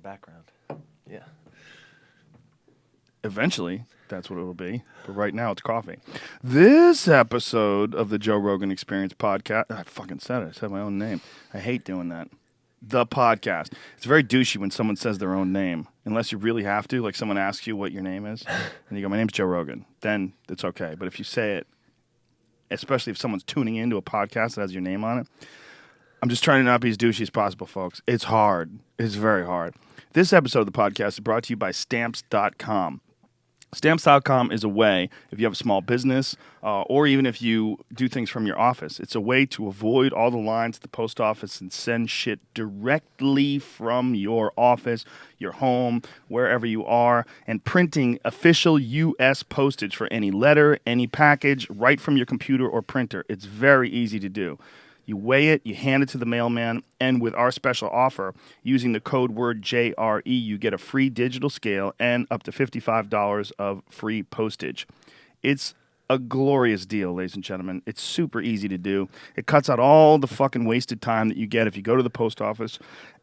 background. Yeah. Eventually, that's what it'll be. But right now, it's coffee. This episode of the Joe Rogan Experience podcast, I fucking said it. I said my own name. I hate doing that. The podcast. It's very douchey when someone says their own name, unless you really have to. Like someone asks you what your name is, and you go, my name's Joe Rogan. Then it's okay. But if you say it, especially if someone's tuning into a podcast that has your name on it, I'm just trying to not be as douchey as possible, folks. It's hard. It's very hard. This episode of the podcast is brought to you by Stamps.com. Stamps.com is a way, if you have a small business, or even if you do things from your office, it's a way to avoid all the lines at the post office and send shit directly from your office, your home, wherever you are, and printing official U.S. postage for any letter, any package, right from your computer or printer. It's very easy to do. You weigh it, you hand it to the mailman, and with our special offer, using the code word JRE, you get a free digital scale and up to $55 of free postage. It's a glorious deal, ladies and gentlemen. It's super easy to do. It cuts out all the fucking wasted time that you get if you go to the post office.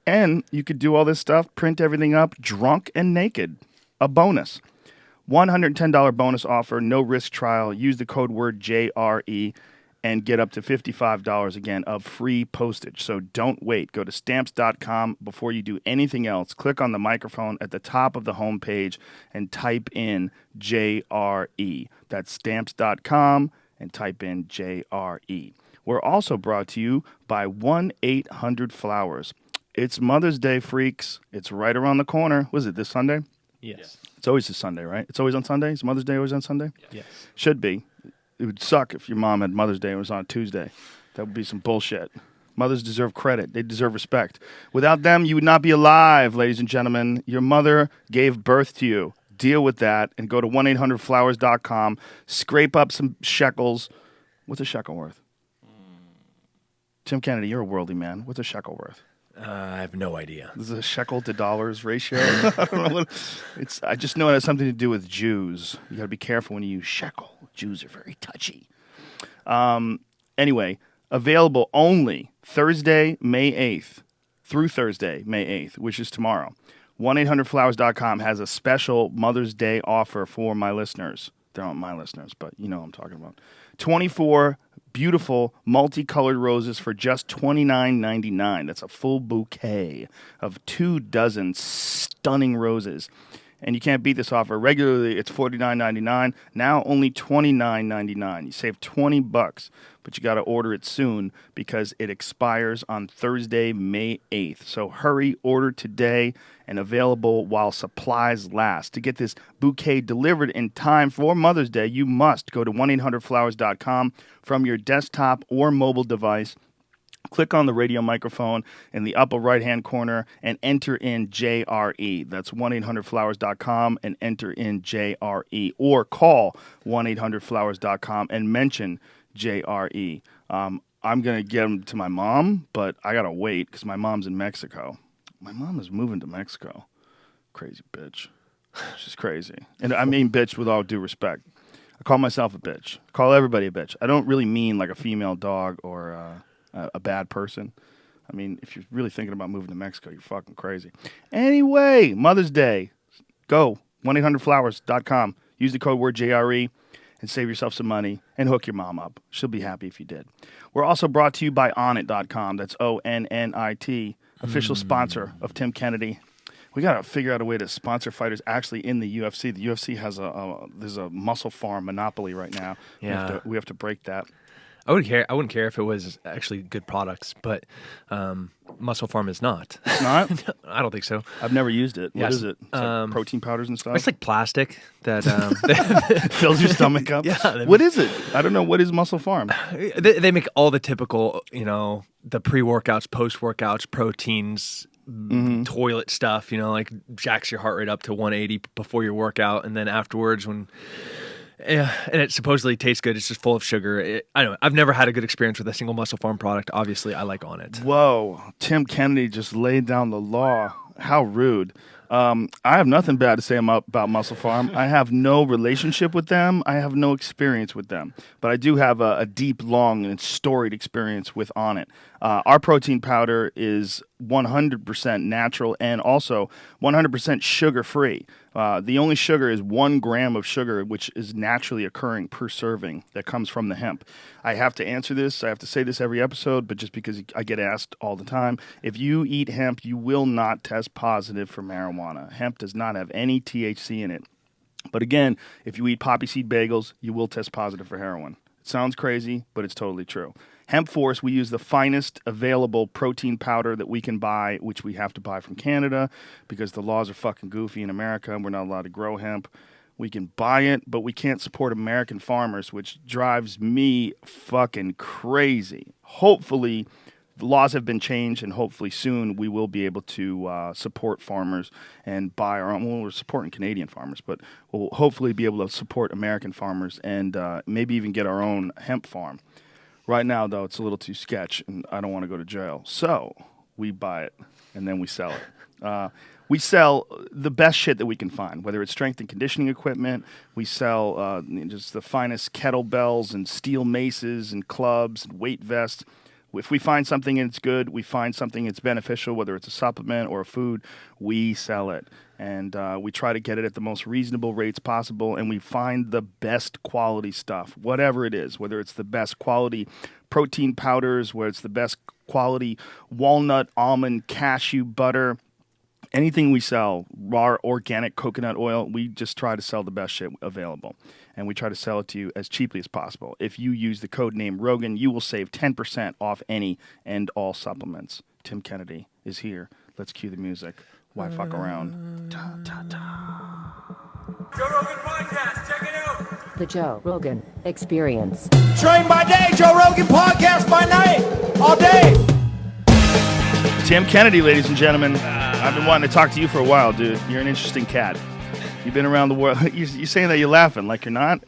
And you could do all this stuff, print everything up, drunk and naked. A bonus. $110 bonus offer, no risk trial. Use the code word JRE. And get up to $55 again of free postage. So don't wait. Go to Stamps.com before you do anything else. Click on the microphone at the top of the homepage and type in JRE. That's Stamps.com and type in JRE. We're also brought to you by 1-800-Flowers. It's Mother's Day, freaks. It's right around the corner. Was it this Sunday? Yes. It's always this Sunday, right? It's always on Sunday? Is Mother's Day always on Sunday? Yes. Should be. It would suck if your mom had Mother's Day and it was on a Tuesday. That would be some bullshit. Mothers deserve credit. They deserve respect. Without them, you would not be alive, ladies and gentlemen. Your mother gave birth to you. Deal with that and go to 1-800-Flowers.com. Scrape up some shekels. What's a shekel worth? Tim Kennedy, you're a worldly man. What's a shekel worth? I have no idea. This is a shekel to dollars ratio. I don't know what it's. I just know it has something to do with Jews. You got to be careful when you use shekel. Jews are very touchy. Anyway, available only Thursday, May 8th through Thursday, May 8th, which is tomorrow. 1-800-Flowers.com has a special Mother's Day offer for my listeners. They're not my listeners, but you know what I'm talking about. 24 beautiful multicolored roses for just $29.99. That's a full bouquet of 24 stunning roses. And you can't beat this offer. Regularly, it's $49.99. Now only $29.99. You save $20, but you got to order it soon because it expires on Thursday, May 8th. So hurry, order today, and available while supplies last. To get this bouquet delivered in time for Mother's Day, you must go to 1-800-Flowers.com from your desktop or mobile device. Click on the radio microphone in the upper right-hand corner and enter in JRE. That's 1-800-Flowers.com and enter in JRE. Or call 1-800-Flowers.com and mention JRE. I'm going to get them to my mom, but I got to wait because my mom's in Mexico. My mom is moving to Mexico. Crazy bitch. She's crazy. And I mean bitch with all due respect. I call myself a bitch. I call everybody a bitch. I don't really mean like a female dog or a bad person. I mean, if you're really thinking about moving to Mexico, you're fucking crazy. Anyway, Mother's Day. Go. 1-800-Flowers.com. Use the code word JRE and save yourself some money and hook your mom up. She'll be happy if you did. We're also brought to you by Onnit.com. That's ONNIT, official sponsor of Tim Kennedy. We got to figure out a way to sponsor fighters actually in the UFC. The UFC has there's a muscle farm monopoly right now. Yeah. We have to break that. I wouldn't care if it was actually good products, but Muscle Farm is not. It's not? I don't think so. I've never used it. What Yes. is it? It's like protein powders and stuff? It's like plastic that fills your stomach up? Yeah. What is it? I don't know. What is Muscle Farm? They make all the typical, the pre-workouts, post-workouts, proteins, toilet stuff, like jacks your heart rate up to 180 before your workout, and then afterwards and it supposedly tastes good. It's just full of sugar. I don't know. I've never had a good experience with a single Muscle Farm product. Obviously, I like Onnit. Whoa. Tim Kennedy just laid down the law. How rude. I have nothing bad to say about Muscle Farm. I have no relationship with them. I have no experience with them. But I do have a deep, long, and storied experience with Onnit. Our protein powder is 100% natural and also 100% sugar-free. The only sugar is 1 gram of sugar, which is naturally occurring per serving that comes from the hemp. I have to answer this. I have to say this every episode, but just because I get asked all the time, if you eat hemp, you will not test positive for marijuana. Hemp does not have any THC in it. But again, if you eat poppy seed bagels, you will test positive for heroin. It sounds crazy, but it's totally true. Hemp Force, we use the finest available protein powder that we can buy, which we have to buy from Canada because the laws are fucking goofy in America and we're not allowed to grow hemp. We can buy it, but we can't support American farmers, which drives me fucking crazy. Hopefully, the laws have been changed, and hopefully soon we will be able to support farmers and buy our own. Well, we're supporting Canadian farmers, but we'll hopefully be able to support American farmers and maybe even get our own hemp farm. Right now, though, it's a little too sketch, and I don't want to go to jail. So we buy it, and then we sell it. We sell the best shit that we can find, whether it's strength and conditioning equipment. We sell just the finest kettlebells and steel maces and clubs and weight vests. If we find something and it's good, we find something that's beneficial, whether it's a supplement or a food, we sell it. And we try to get it at the most reasonable rates possible, and we find the best quality stuff, whatever it is, whether it's the best quality protein powders, whether it's the best quality walnut, almond, cashew butter. Anything we sell, raw organic coconut oil, we just try to sell the best shit available. And we try to sell it to you as cheaply as possible. If you use the code name Rogan, you will save 10% off any and all supplements. Tim Kennedy is here. Let's cue the music. Why fuck around? Ta, ta, ta. Joe Rogan Podcast, check it out. The Joe Rogan Experience. Train by day, Joe Rogan Podcast by night, all day. Tim Kennedy, ladies and gentlemen. I've been wanting to talk to you for a while, dude. You're an interesting cat. You've been around the world. You're saying that you're laughing like you're not?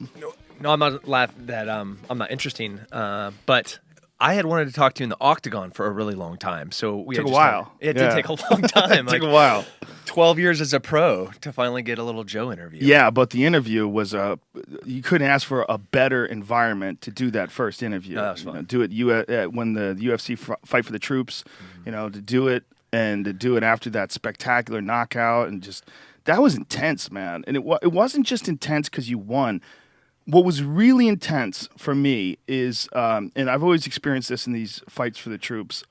No, I'm not laughing that I'm not interesting. But I had wanted to talk to you in the Octagon for a really long time. So we took a while. It did take a long time. It took a while. 12 years as a pro to finally get a little Joe interview. Yeah, but the interview was you couldn't ask for a better environment to do that first interview. No, that was fun. Do it when the UFC fight for the troops. To do it and to do it after that spectacular knockout and just. That was intense, man. And it wasn't just intense because you won. What was really intense for me is, and I've always experienced this in these fights for the troops,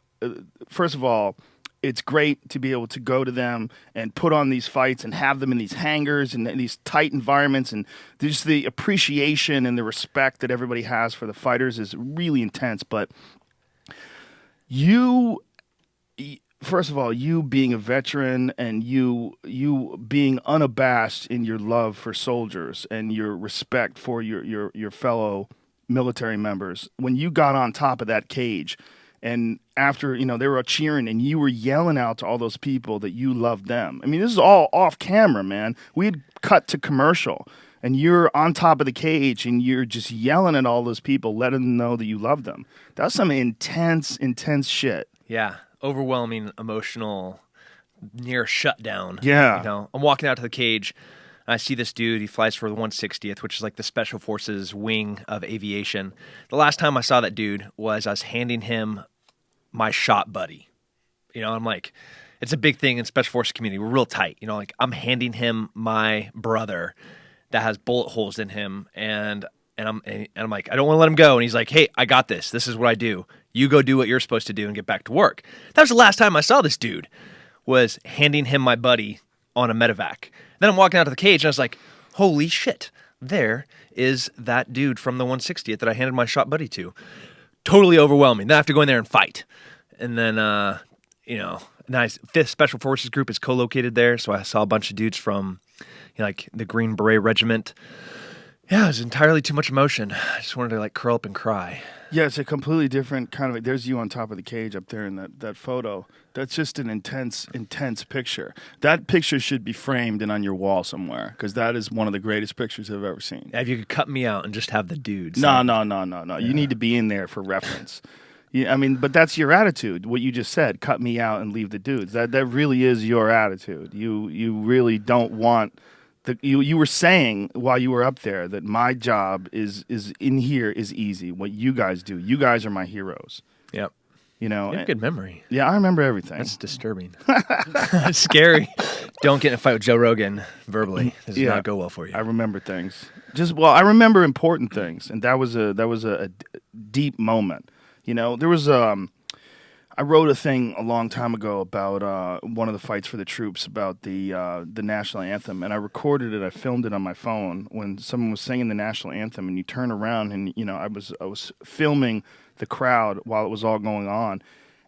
first of all, it's great to be able to go to them and put on these fights and have them in these hangars and in these tight environments. And just the appreciation and the respect that everybody has for the fighters is really intense. But first of all, you being a veteran and you being unabashed in your love for soldiers and your respect for your fellow military members, when you got on top of that cage and after, they were cheering and you were yelling out to all those people that you loved them. I mean, this is all off camera, man. We had cut to commercial and you're on top of the cage and you're just yelling at all those people, letting them know that you love them. That's some intense, intense shit. Yeah. Overwhelming, emotional, near shutdown. Yeah. I'm walking out to the cage, and I see this dude. He flies for the 160th, which is like the Special Forces wing of aviation. The last time I saw that dude was I was handing him my shot buddy. I'm like, it's a big thing in Special Forces community. We're real tight. Like I'm handing him my brother that has bullet holes in him, and I'm like, I don't want to let him go. And he's like, hey, I got this. This is what I do. You go do what you're supposed to do and get back to work. That was the last time I saw this dude, was handing him my buddy on a medevac. Then I'm walking out of the cage and I was like, holy shit, there is that dude from the 160th that I handed my shot buddy to. Totally overwhelming. Then I have to go in there and fight. And then, nice 5th Special Forces Group is co-located there. So I saw a bunch of dudes from like the Green Beret Regiment. Yeah, it was entirely too much emotion. I just wanted to curl up and cry. Yeah, it's a completely different kind of. There's you on top of the cage up there in that photo. That's just an intense picture. That picture should be framed and on your wall somewhere because that is one of the greatest pictures I've ever seen. If you could cut me out and just have the dudes. No. You need to be in there for reference. Yeah, I mean, but that's your attitude. What you just said, cut me out and leave the dudes. That really is your attitude. You really don't want you were saying while you were up there that my job is in here is easy. What you guys do, you guys are my heroes. Yep. You know, You have good memory. Yeah, I remember everything. That's disturbing. It's scary. Don't get in a fight with Joe Rogan verbally. This does not go well for you. I remember things. I remember important things, and that was a deep moment. You know, there was I wrote a thing a long time ago about one of the fights for the troops about the national anthem, and I recorded it. I filmed it on my phone when someone was singing the national anthem, and you turn around, and you know I was filming the crowd while it was all going on,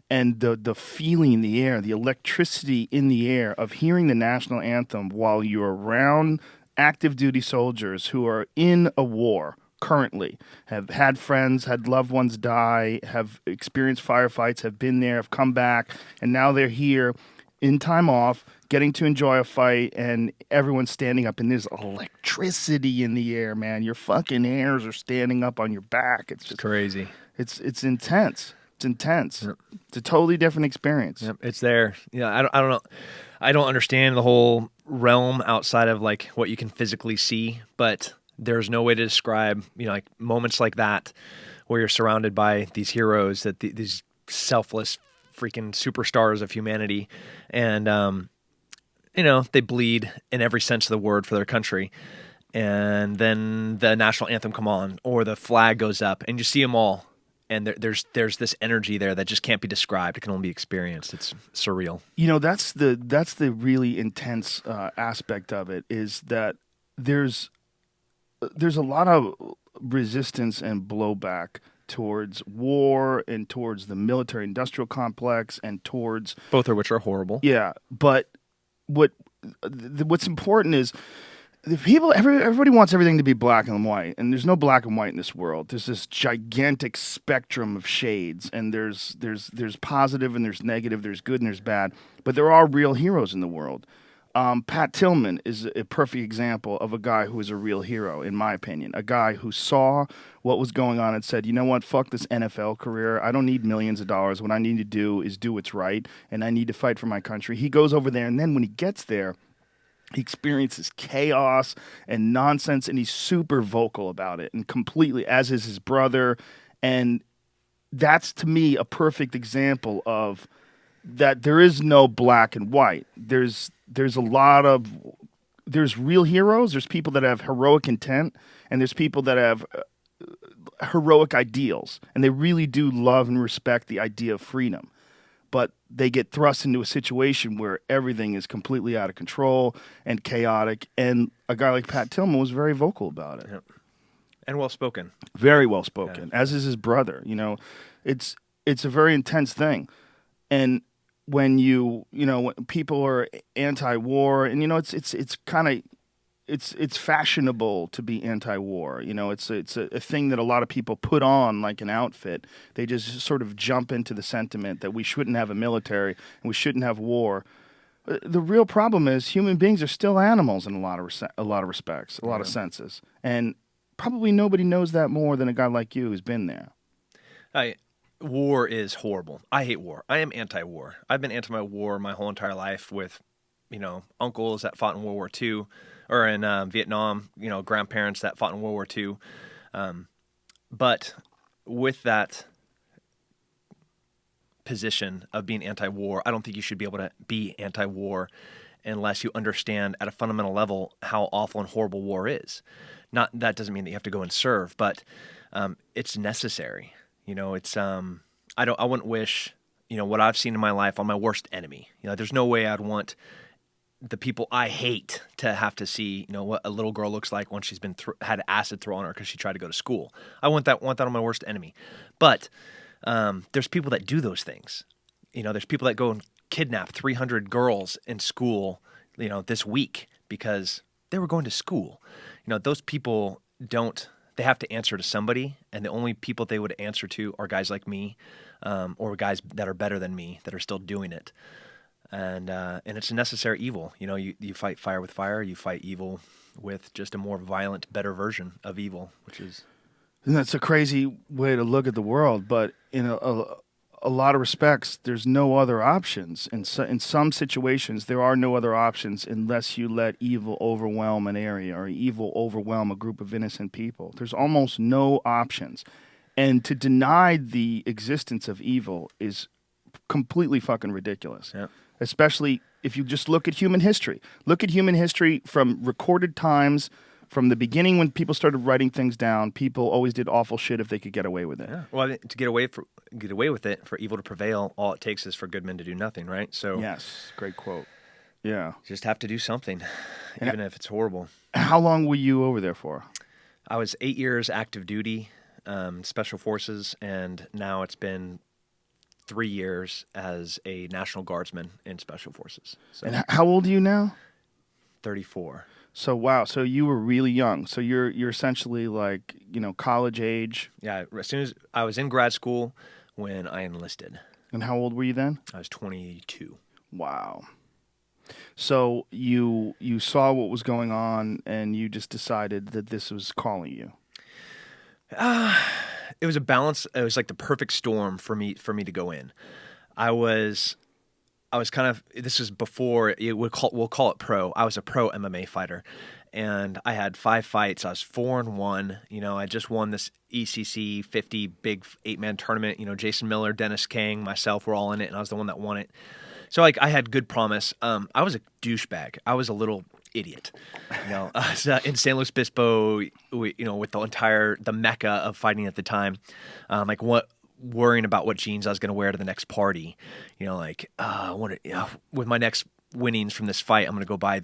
and the feeling in the air, the electricity in the air of hearing the national anthem while you're around active duty soldiers who are in a war. Currently, have had friends, had loved ones die, have experienced firefights, have been there, have come back, and now they're here in time off, getting to enjoy a fight, and everyone's standing up, and there's electricity in the air, man. Your fucking hairs are standing up on your back. It's just crazy. It's intense. It's intense. Yep. It's a totally different experience. Yep, it's there. Yeah, I don't know. I don't understand the whole realm outside of like what you can physically see, but there's no way to describe, you know, like moments like that where you're surrounded by these heroes, that these selfless freaking superstars of humanity, and you know, they bleed in every sense of the word for their country. And then the national anthem come on, or the flag goes up, and you see them all, and there's this energy there that just can't be described. It can only be experienced. It's surreal. You know, that's the really intense aspect of it, is that there's a lot of resistance and blowback towards war and towards the military-industrial complex and towards... both of which are horrible. Yeah, but what's important is everybody wants everything to be black and white, and there's no black and white in this world. There's this gigantic spectrum of shades, and there's positive and there's negative, there's good and there's bad, but there are real heroes in the world. Pat Tillman is a perfect example of a guy who is a real hero, in my opinion. A guy who saw what was going on and said, you know what, fuck this NFL career. I don't need millions of dollars. What I need to do is do what's right, and I need to fight for my country. He goes over there, and then when he gets there, he experiences chaos and nonsense, and he's super vocal about it, and completely, as is his brother. And that's, to me, a perfect example of that there is no black and white. There's real heroes. There's people that have heroic intent, and there's people that have heroic ideals, and they really do love and respect the idea of freedom. But they get thrust into a situation where everything is completely out of control and chaotic, and a guy like Pat Tillman was very vocal about it. Yep. And well-spoken. Very well-spoken, as is his brother. You know, it's a very intense thing. And when when people are anti-war, and it's kind of it's fashionable to be anti-war. You know, it's a thing that a lot of people put on like an outfit. They just sort of jump into the sentiment that we shouldn't have a military and we shouldn't have war. The real problem is human beings are still animals in a lot of respects, a lot of senses, and probably nobody knows that more than a guy like you who's been there. War is horrible. I hate war. I am anti-war. I've been anti-war my whole entire life with, uncles that fought in World War II or in Vietnam, grandparents that fought in World War II. But with that position of being anti-war, I don't think you should be able to be anti-war unless you understand at a fundamental level how awful and horrible war is. That doesn't mean that you have to go and serve, but it's necessary. I wouldn't wish, what I've seen in my life on my worst enemy. There's no way I'd want the people I hate to have to see, what a little girl looks like once she's been had acid thrown on her because she tried to go to school. I want that on my worst enemy. But there's people that do those things. There's people that go and kidnap 300 girls in school, this week because they were going to school. Those people they have to answer to somebody, and the only people they would answer to are guys like me, or guys that are better than me that are still doing it. And it's a necessary evil. You fight fire with fire. You fight evil with just a more violent, better version of evil, which is... And that's a crazy way to look at the world, but in a lot of respects, there's no other options. In some situations, there are no other options unless you let evil overwhelm an area or evil overwhelm a group of innocent people. There's almost no options. And to deny the existence of evil is completely fucking ridiculous. Yeah. Especially if you just look at human history. Look at human history from recorded times. From the beginning, when people started writing things down, people always did awful shit if they could get away with it. Yeah. Well, to get away with it, for evil to prevail, all it takes is for good men to do nothing, right? So Yes, great quote. Yeah. you just have to do something, even if it's horrible. How long were you over there for? I was 8 years active duty, special forces, and now it's been 3 years as a National Guardsman in special forces. So And how old are you now? 34. So wow, so you were really young. So you're essentially like, college age. Yeah, as soon as I was in grad school when I enlisted. And how old were you then? I was 22. Wow. So you saw what was going on and you just decided that this was calling you. It was a balance. It was like the perfect storm for me to go in. I was kind of, this was before we'll call it pro. I was a pro MMA fighter, and I had 5 fights. I was 4-1. I just won this ECC 50 big 8-man tournament. Jason Miller, Dennis Kang, myself were all in it, and I was the one that won it. So I had good promise. I was a douchebag. I was a little idiot. I was, in San Luis Obispo, with the mecca of fighting at the time, worrying about what jeans I was going to wear to the next party. With my next winnings from this fight, I'm going to go buy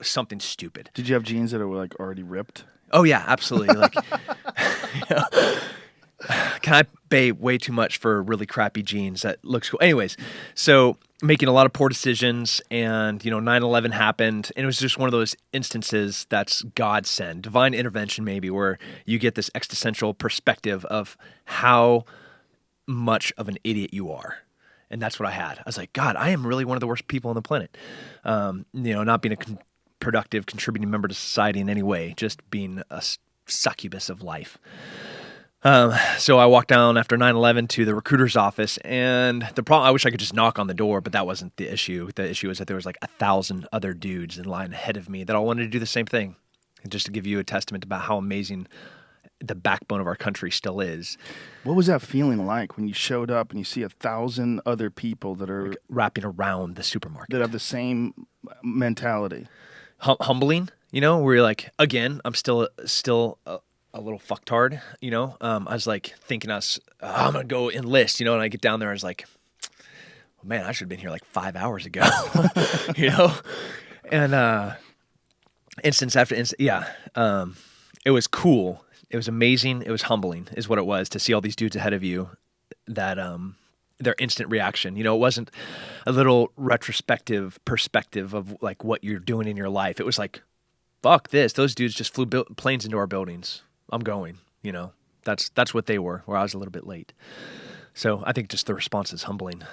something stupid. Did you have jeans that were like already ripped? Oh yeah, absolutely. Can I pay way too much for really crappy jeans that looks cool? Anyways, so making a lot of poor decisions, and 9/11 happened, and it was just one of those instances that's godsend, divine intervention maybe, where you get this existential perspective of how much of an idiot you are. And that's what I had. I was like, God, I am really one of the worst people on the planet. Not being a productive, contributing member to society in any way, just being a succubus of life. So I walked down after 9/11 to the recruiter's office, and the problem, I wish I could just knock on the door, but that wasn't the issue. The issue was that there was like 1,000 other dudes in line ahead of me that all wanted to do the same thing. And just to give you a testament about how amazing the backbone of our country still is. What was that feeling like when you showed up and you see 1,000 other people that are wrapping around the supermarket that have the same mentality? Humbling, where you're like, again, I'm still a little fucktard, I was like thinking I'm going to go enlist, and I get down there, I was like, oh, man, I should have been here like 5 hours ago, and instance after instance, it was cool. It was amazing. It was humbling is what it was, to see all these dudes ahead of you that their instant reaction. It wasn't a little retrospective perspective of like what you're doing in your life. It was like, fuck this. Those dudes just flew planes into our buildings. I'm going, that's what they were, where I was a little bit late. So I think just the response is humbling.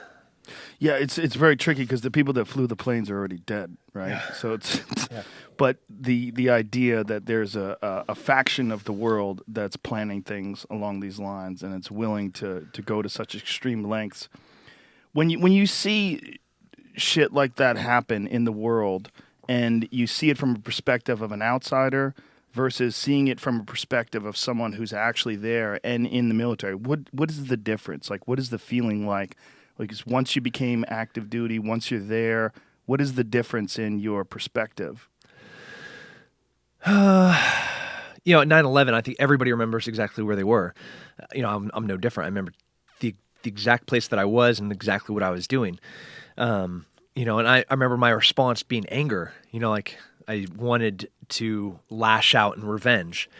Yeah, it's very tricky because the people that flew the planes are already dead, right? Yeah. So but the idea that there's a faction of the world that's planning things along these lines and it's willing to go to such extreme lengths. When you see shit like that happen in the world and you see it from a perspective of an outsider versus seeing it from a perspective of someone who's actually there and in the military, what is the difference? Like, what is the feeling like? Like, once you became active duty, once you're there, what is the difference in your perspective? At 9/11, I think everybody remembers exactly where they were. I'm no different. I remember the exact place that I was and exactly what I was doing. And I remember my response being anger. I wanted to lash out in revenge.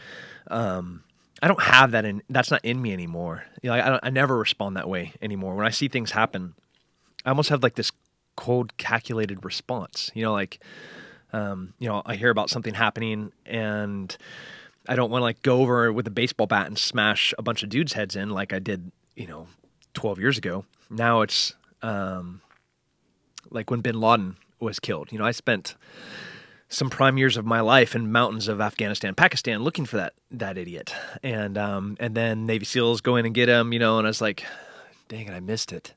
I don't have that that's not in me anymore. I never respond that way anymore. When I see things happen, I almost have like this cold, calculated response. I hear about something happening and I don't want to like go over with a baseball bat and smash a bunch of dudes' heads in like I did, 12 years ago. Now it's like when bin Laden was killed. I spent some prime years of my life in mountains of Afghanistan, Pakistan, looking for that idiot. And then Navy SEALs go in and get him, and I was like, dang it, I missed it.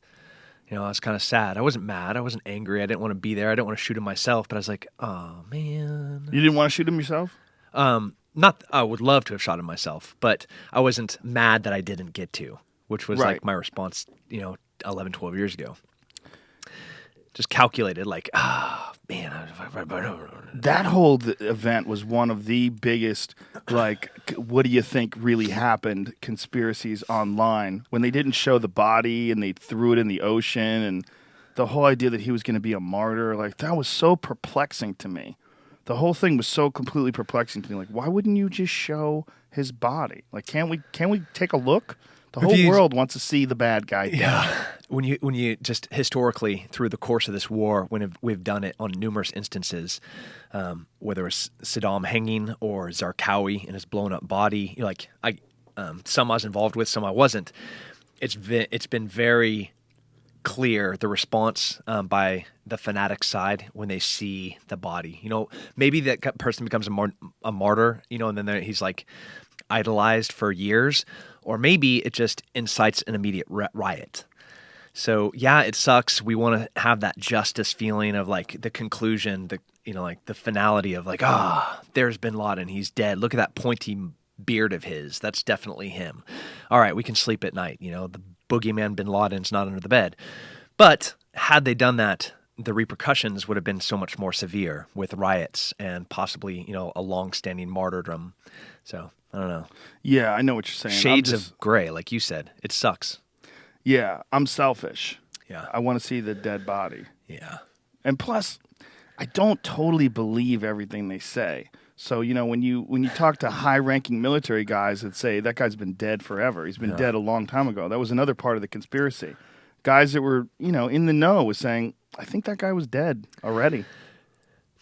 I was kind of sad. I wasn't mad. I wasn't angry. I didn't want to be there. I didn't want to shoot him myself. But I was like, oh, man. You didn't want to shoot him yourself? Not. I would love to have shot him myself, but I wasn't mad that I didn't get to, which was like my response, 11, 12 years ago. Just calculated, like, man. That whole event was one of the biggest, like, what do you think really happened conspiracies online when they didn't show the body and they threw it in the ocean, and the whole idea that he was going to be a martyr, like, that was so perplexing to me. The whole thing was so completely perplexing to me. Like, why wouldn't you just show his body? Like, can't we take a look? The whole world wants to see the bad guy dead. Yeah. When you just historically through the course of this war, when we've done it on numerous instances, whether it's Saddam hanging or Zarqawi and his blown up body, some I was involved with, some I wasn't. It's been very clear the response by the fanatic side when they see the body. Maybe that person becomes a martyr, and then he's like idolized for years, or maybe it just incites an immediate riot. So yeah, it sucks. We want to have that justice feeling of like the conclusion, the finality of like, there's Bin Laden, he's dead. Look at that pointy beard of his. That's definitely him. All right, we can sleep at night. The boogeyman Bin Laden's not under the bed. But had they done that, the repercussions would have been so much more severe with riots and possibly, a long-standing martyrdom. So I don't know. Yeah, I know what you're saying. Shades of gray, like you said. It sucks. Yeah, I'm selfish. Yeah. I want to see the dead body. Yeah. And plus, I don't totally believe everything they say. So, when you talk to high-ranking military guys that say that guy's been dead forever, he's been dead a long time ago. That was another part of the conspiracy. Guys that were, in the know was saying, I think that guy was dead already.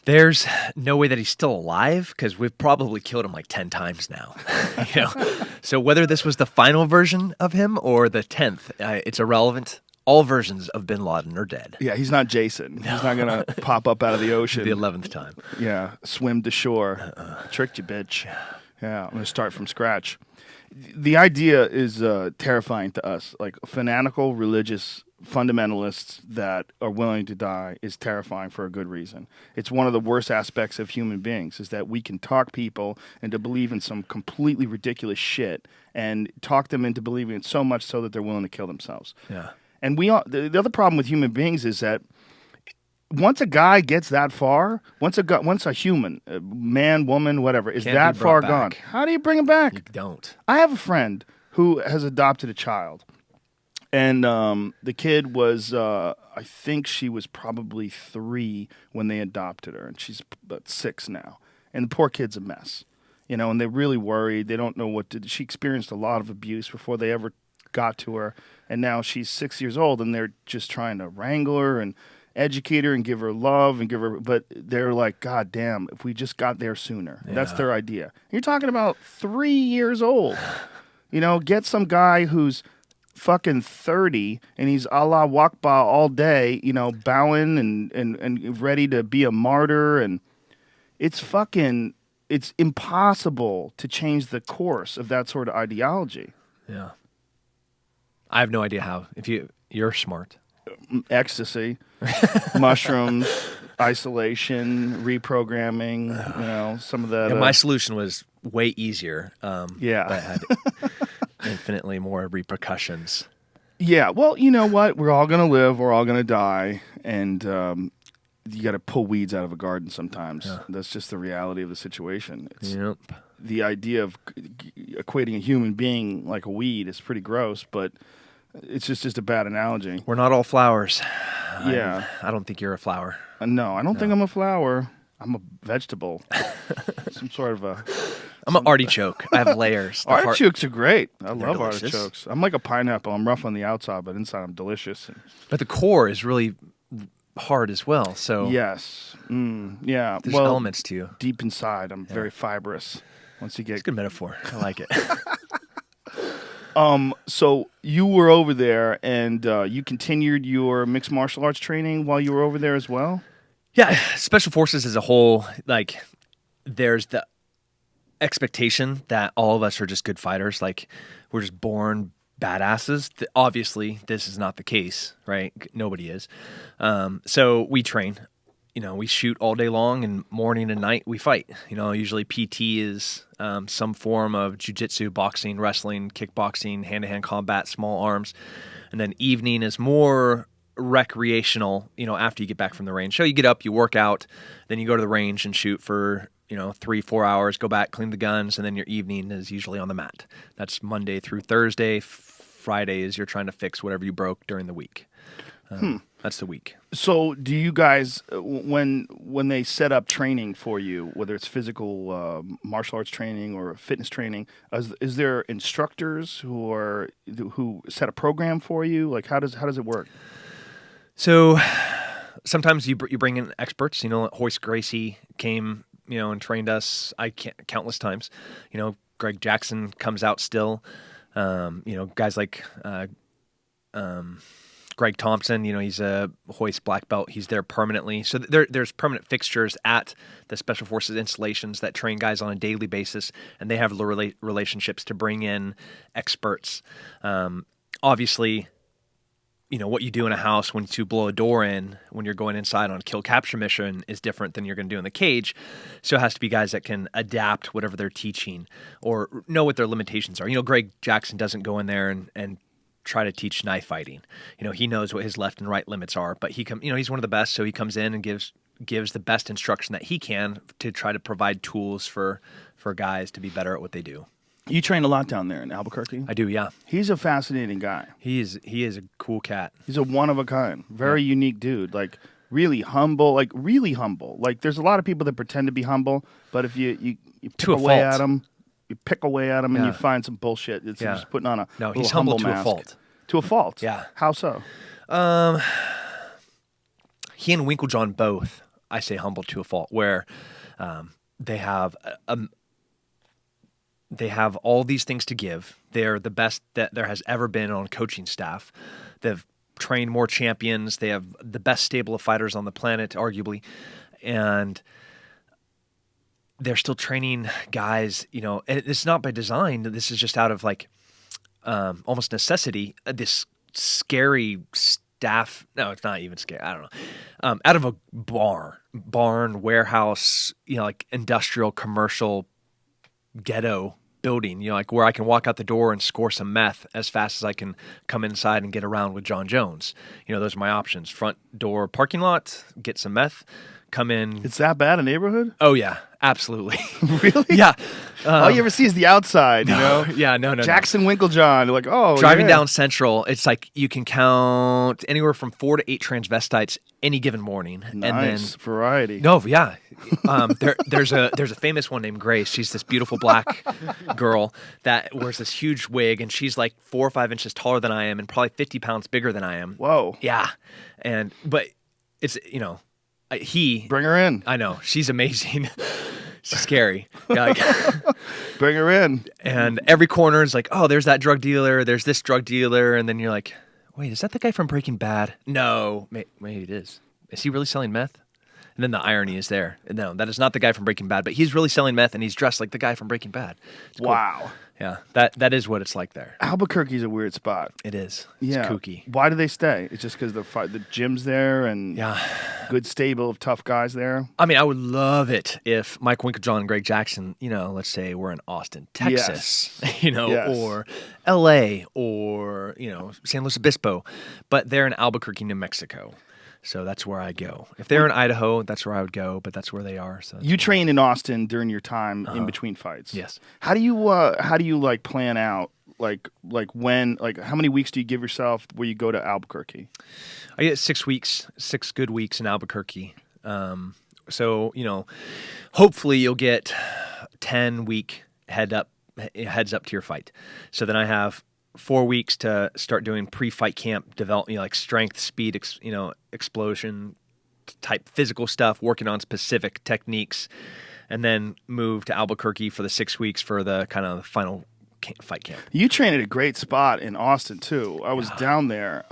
There's no way that he's still alive because we've probably killed him like 10 times now. So whether this was the final version of him or the 10th, it's irrelevant. All versions of Bin Laden are dead. Yeah, he's not Jason. He's not going to pop up out of the ocean. The 11th time. Yeah, swim to shore. Tricked you, bitch. Yeah, I'm going to start from scratch. The idea is terrifying to us. Like, fanatical religious fundamentalists that are willing to die is terrifying for a good reason. It's one of the worst aspects of human beings is that we can talk people into believe in some completely ridiculous shit and talk them into believing it so much so that they're willing to kill themselves. Yeah. And the other problem with human beings is that once a guy gets that far, once a human, a man, woman, whatever, is that far gone, how do you bring him back? You don't. I have a friend who has adopted a child. And the kid was, I think she was probably 3 when they adopted her, and she's about 6 now. And the poor kid's a mess, and they're really worried. They don't know what to do. She experienced a lot of abuse before they ever got to her, and now she's 6 years old, and they're just trying to wrangle her and educate her and give her love and but they're like, God damn, if we just got there sooner. Yeah. That's their idea. You're talking about 3 years old. Get some guy who's fucking 30 and he's Allah Wakba all day, bowing and ready to be a martyr, and it's impossible to change the course of that sort of ideology. Yeah. I have no idea how. You're smart. Ecstasy, mushrooms, isolation, reprogramming, some of that. And my solution was way easier. Yeah. But had infinitely more repercussions. Yeah. Well, you know what? We're all going to live. We're all going to die. And you got to pull weeds out of a garden sometimes. Yeah. That's just the reality of the situation. Yep. The idea of equating a human being like a weed is pretty gross, but it's just a bad analogy. We're not all flowers. Yeah. I don't think you're a flower. No, I don't think I'm a flower. I'm a vegetable. Some sort of a... I'm an artichoke. I have layers. Artichokes are great. I love delicious. Artichokes. I'm like a pineapple. I'm rough on the outside, but inside I'm delicious. But the core is really hard as well. So yes. Yeah. There's elements to you. Deep inside, I'm very fibrous. Once you get... It's a good metaphor. I like it. So you were over there, and you continued your mixed martial arts training while you were over there as well? Yeah, special forces as a whole, like there's the expectation that all of us are just good fighters. Like we're just born badasses. Obviously, this is not the case, right? Nobody is. So we train. We shoot all day long, and morning and night we fight. Usually PT is some form of jiu-jitsu, boxing, wrestling, kickboxing, hand-to-hand combat, small arms. And then evening is more recreational, after you get back from the range. So you get up, you work out, then you go to the range and shoot for 3-4 hours, go back, clean the guns, and then your evening is usually on the mat. That's Monday through Thursday. Friday is you're trying to fix whatever you broke during the week. That's the week. So do you guys, when they set up training for you, whether it's physical martial arts training or fitness training, is there instructors who set a program for you? Like how does it work? So sometimes you bring in experts. Hoist Gracie came, and trained us countless times. Greg Jackson comes out still. Guys like Greg Thompson, he's a hoist black belt. He's there permanently. So there's permanent fixtures at the Special Forces installations that train guys on a daily basis, and they have relationships to bring in experts. Obviously, what you do in a house when you blow a door in, when you're going inside on a kill capture mission is different than you're going to do in the cage. So it has to be guys that can adapt whatever they're teaching or know what their limitations are. Greg Jackson doesn't go in there and try to teach knife fighting. He knows what his left and right limits are, but he's one of the best. So he comes in and gives the best instruction that he can to try to provide tools for guys to be better at what they do. You train a lot down there in Albuquerque? I do, yeah. He's a fascinating guy. He is a cool cat. He's a one of a kind, very unique dude. Like really humble. Like there's a lot of people that pretend to be humble, but if you pick away at them, and you find some bullshit. It's just putting on a he's humble to mask. a fault. To a fault. Yeah. How so? He and Winklejohn both, I say, humble to a fault, where they have all these things to give. They're the best that there has ever been on coaching staff. They've trained more champions. They have the best stable of fighters on the planet, arguably, and they're still training guys. And it's not by design. This is just out of almost necessity. This scary staff. No, it's not even scary. I don't know. Out of a barn, warehouse, industrial, commercial, ghetto building, where I can walk out the door and score some meth as fast as I can come inside and get around with John Jones. Those are my options. Front door, parking lot, get some meth, come in. It's that bad a neighborhood? Oh, yeah, absolutely. Really? Yeah. All you ever see is the outside, Yeah, no. Jackson Winklejohn, like, driving down Central, it's like you can count anywhere from 4 to 8 transvestites any given morning. Nice. And then variety. No, yeah. There's a famous one named Grace. She's this beautiful black girl that wears this huge wig, and she's like 4 or 5 inches taller than I am and probably 50 pounds bigger than I am. Whoa. Yeah. But it's, Bring her in. I know. She's amazing. She's scary. Yeah, Bring her in. And every corner is like, oh, there's that drug dealer. There's this drug dealer. And then you're like, wait, is that the guy from Breaking Bad? No. Maybe it is. Is he really selling meth? And then the irony is there. No, that is not the guy from Breaking Bad, but he's really selling meth and he's dressed like the guy from Breaking Bad. It's cool. Wow. Yeah, that is what it's like there. Albuquerque's a weird spot. It is. Yeah. It's kooky. Why do they stay? It's just because the gym's there and good stable of tough guys there? I mean, I would love it if Mike Winklejohn and Greg Jackson, let's say we're in Austin, Texas, or L.A. or, San Luis Obispo, but they're in Albuquerque, New Mexico. So that's where I go. If they're in Idaho, that's where I would go, but that's where they are. So you train in Austin during your time in between fights. Yes. How do you plan out when how many weeks do you give yourself where you go to Albuquerque? I get 6 weeks, 6 good weeks in Albuquerque. So hopefully you'll get 10-week heads up to your fight. So then I have 4 weeks to start doing pre-fight camp development, like strength, speed, explosion type physical stuff, working on specific techniques, and then move to Albuquerque for the 6 weeks for the kind of final fight camp. You train at a great spot in Austin too. I was down there